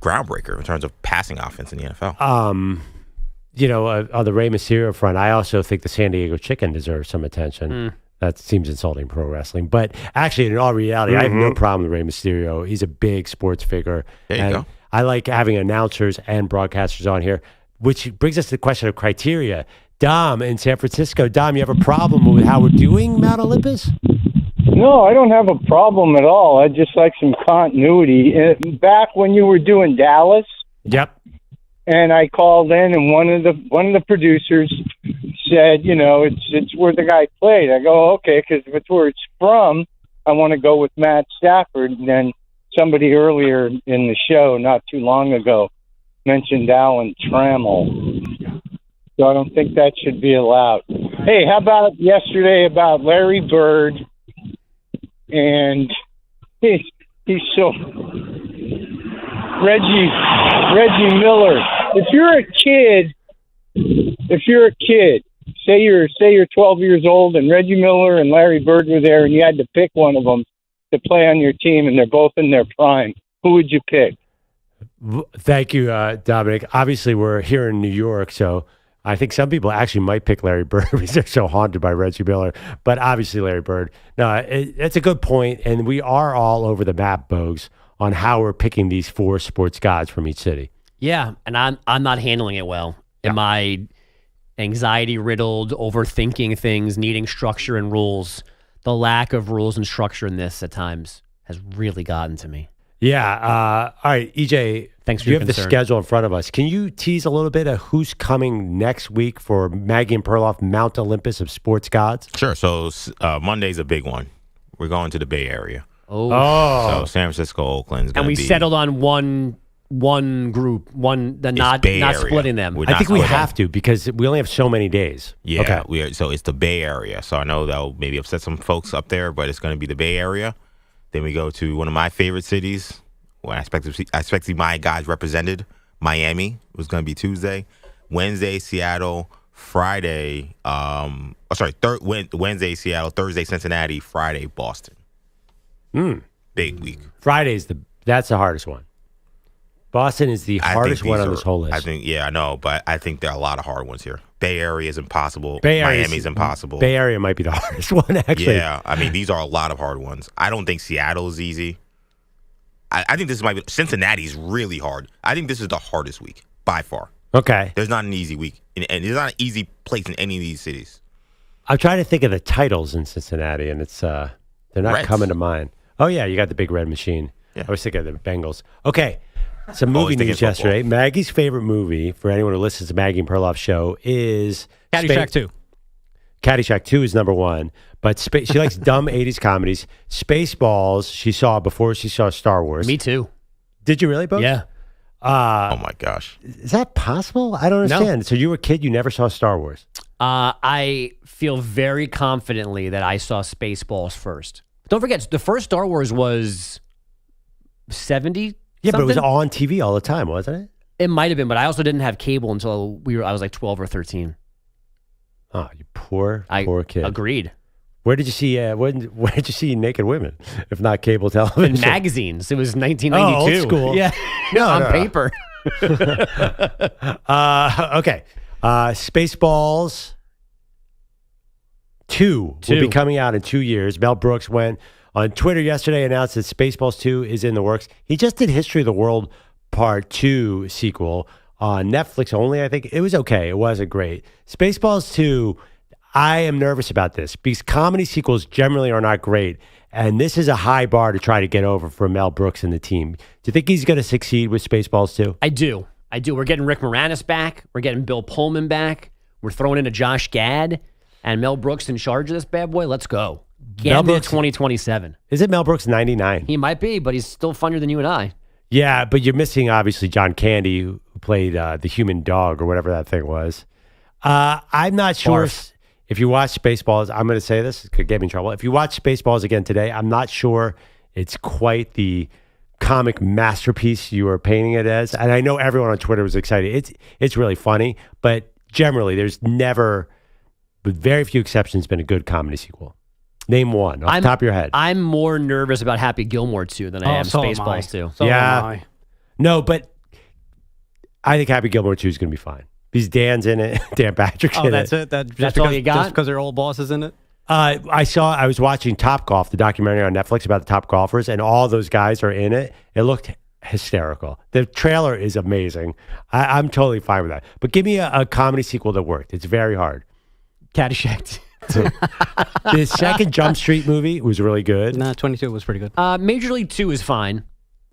groundbreaker in terms of passing offense in the NFL. On the Rey Mysterio front, I also think the San Diego Chicken deserves some attention. That seems insulting pro wrestling. But actually, in all reality, I have no problem with Rey Mysterio. He's a big sports figure. There you go. I like having announcers and broadcasters on here, which brings us to the question of criteria. Dom in San Francisco. Dom, you have a problem with how we're doing Mount Olympus? No, I don't have a problem at all. I just like some continuity. Back when you were doing Dallas, yep. And I called in, and one of the producers said, it's where the guy played. I go, okay, because if it's where it's from, I want to go with Matt Stafford. And then somebody earlier in the show, not too long ago, mentioned Alan Trammell. So I don't think that should be allowed. Hey, how about yesterday about Larry Bird? And he's so Reggie Miller. If you're a kid, say you're 12 years old, and Reggie Miller and Larry Bird were there, and you had to pick one of them to play on your team, and they're both in their prime, who would you pick? Thank you, Dominic. Obviously, we're here in New York, so I think some people actually might pick Larry Bird because they're so haunted by Reggie Miller. But obviously, Larry Bird. No, it's a good point, and we are all over the map, Bogues, on how we're picking these 4 sports gods from each city. Yeah, and I'm not handling it well. Yeah. Am I anxiety-riddled, overthinking things, needing structure and rules? The lack of rules and structure in this at times has really gotten to me. Yeah. All right, EJ, thanks for you your have concern. The schedule in front of us. Can you tease a little bit of who's coming next week for Maggie and Perloff, Mount Olympus of Sports Gods? Sure. So Monday's a big one. We're going to the Bay Area. Oh. So San Francisco, Oakland's going and we to be... settled on one group, not splitting them. I think we have to because we only have so many days. Yeah. Okay. So it's the Bay Area. So I know that'll maybe upset some folks up there, but it's going to be the Bay Area. Then we go to one of my favorite cities. Well, I expect to see my guys represented. Miami was going to be Tuesday. Wednesday, Seattle. Friday, Wednesday, Seattle. Thursday, Cincinnati. Friday, Boston. Big week. Friday's that's the hardest one. Boston is the hardest one on this whole list. I know, but I think there are a lot of hard ones here. Bay Area is impossible. Miami's impossible. Bay Area might be the hardest one, actually. Yeah, I mean, these are a lot of hard ones. I don't think Seattle is easy. I think this might be Cincinnati's really hard. I think this is the hardest week by far. Okay. There's not an easy week, and there's not an easy place in any of these cities. I'm trying to think of the titles in Cincinnati, and it's they're not Reds. coming to mind. Oh yeah, you got the big red machine. Yeah. I was thinking of the Bengals. Okay. Some movie news yesterday. Maggie's favorite movie, for anyone who listens to Maggie and Perloff's show, is Caddyshack 2. Caddyshack 2 is number one, but she likes dumb 80s comedies. Spaceballs she saw before she saw Star Wars. Me too. Did you really, Bo? Yeah. Oh my gosh. Is that possible? I don't understand. No. So you were a kid, you never saw Star Wars? I feel very confidently that I saw Spaceballs first. Don't forget, the first Star Wars was 70. Yeah, but it was on TV all the time, wasn't it? It might have been, but I also didn't have cable until I was like 12 or 13. Oh, you poor kid. Agreed. Where did you see where did you see naked women, if not cable television? In magazines. It was 1992. Oh, old school. Yeah. On paper. Okay. Spaceballs 2 will be coming out in 2 years. Mel Brooks went on Twitter yesterday, announced that Spaceballs 2 is in the works. He just did History of the World Part 2 sequel on Netflix only, I think. It was okay. It wasn't great. Spaceballs 2, I am nervous about this because comedy sequels generally are not great. And this is a high bar to try to get over for Mel Brooks and the team. Do you think he's going to succeed with Spaceballs 2? I do. We're getting Rick Moranis back. We're getting Bill Pullman back. We're throwing in a Josh Gad and Mel Brooks in charge of this bad boy. Let's go. Gambit 2027. Is it Mel Brooks 99? He might be, but he's still funnier than you and I. Yeah, but you're missing, obviously, John Candy, who played the human dog or whatever that thing was. I'm not sure if you watch Spaceballs, I'm going to say this, it could get me in trouble. If you watch Spaceballs again today, I'm not sure it's quite the comic masterpiece you were painting it as. And I know everyone on Twitter was excited. It's really funny, but generally there's never, with very few exceptions, been a good comedy sequel. Name one off the top of your head. I'm more nervous about Happy Gilmore 2 than I am Spaceballs 2. So am I. No, but I think Happy Gilmore 2 is going to be fine. Because Dan's in it. Dan Patrick's in it. That's it? That's all you got? Just because their old boss is in it? I was watching Top Golf, the documentary on Netflix about the top golfers, and all those guys are in it. It looked hysterical. The trailer is amazing. I'm totally fine with that. But give me a comedy sequel that worked. It's very hard. Caddyshack. The second Jump Street movie was really good. Nah, 22 was pretty good. Major League 2 is fine.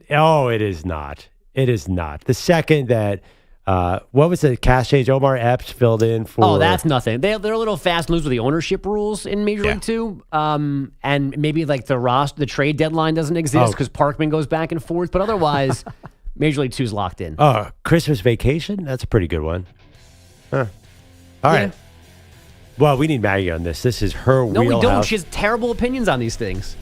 Oh, it is not. It is not. The second that, what was the cast change? Omar Epps filled in for. Oh, that's nothing. They're a little fast and loose with the ownership rules in Major League 2. And maybe like the trade deadline doesn't exist because Parkman goes back and forth. But otherwise, Major League 2 is locked in. Oh, Christmas Vacation? That's a pretty good one. Huh. All right. Well, we need Maggie on this. This is her wheelhouse. No, we don't. She has terrible opinions on these things.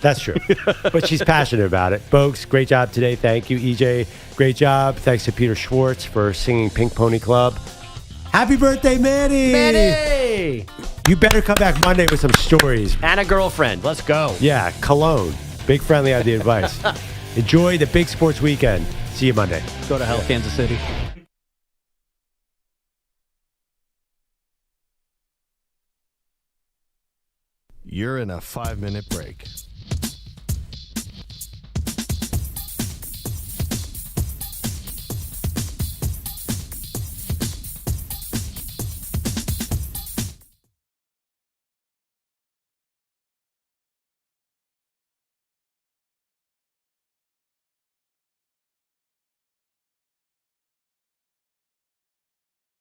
That's true. But she's passionate about it. Folks, great job today. Thank you, EJ. Great job. Thanks to Peter Schwartz for singing Pink Pony Club. Happy birthday, Manny! Manny! You better come back Monday with some stories. And a girlfriend. Let's go. Yeah, cologne. Big Friendly on the advice. Enjoy the big sports weekend. See you Monday. Go to hell, Kansas City. You're in a 5-minute break.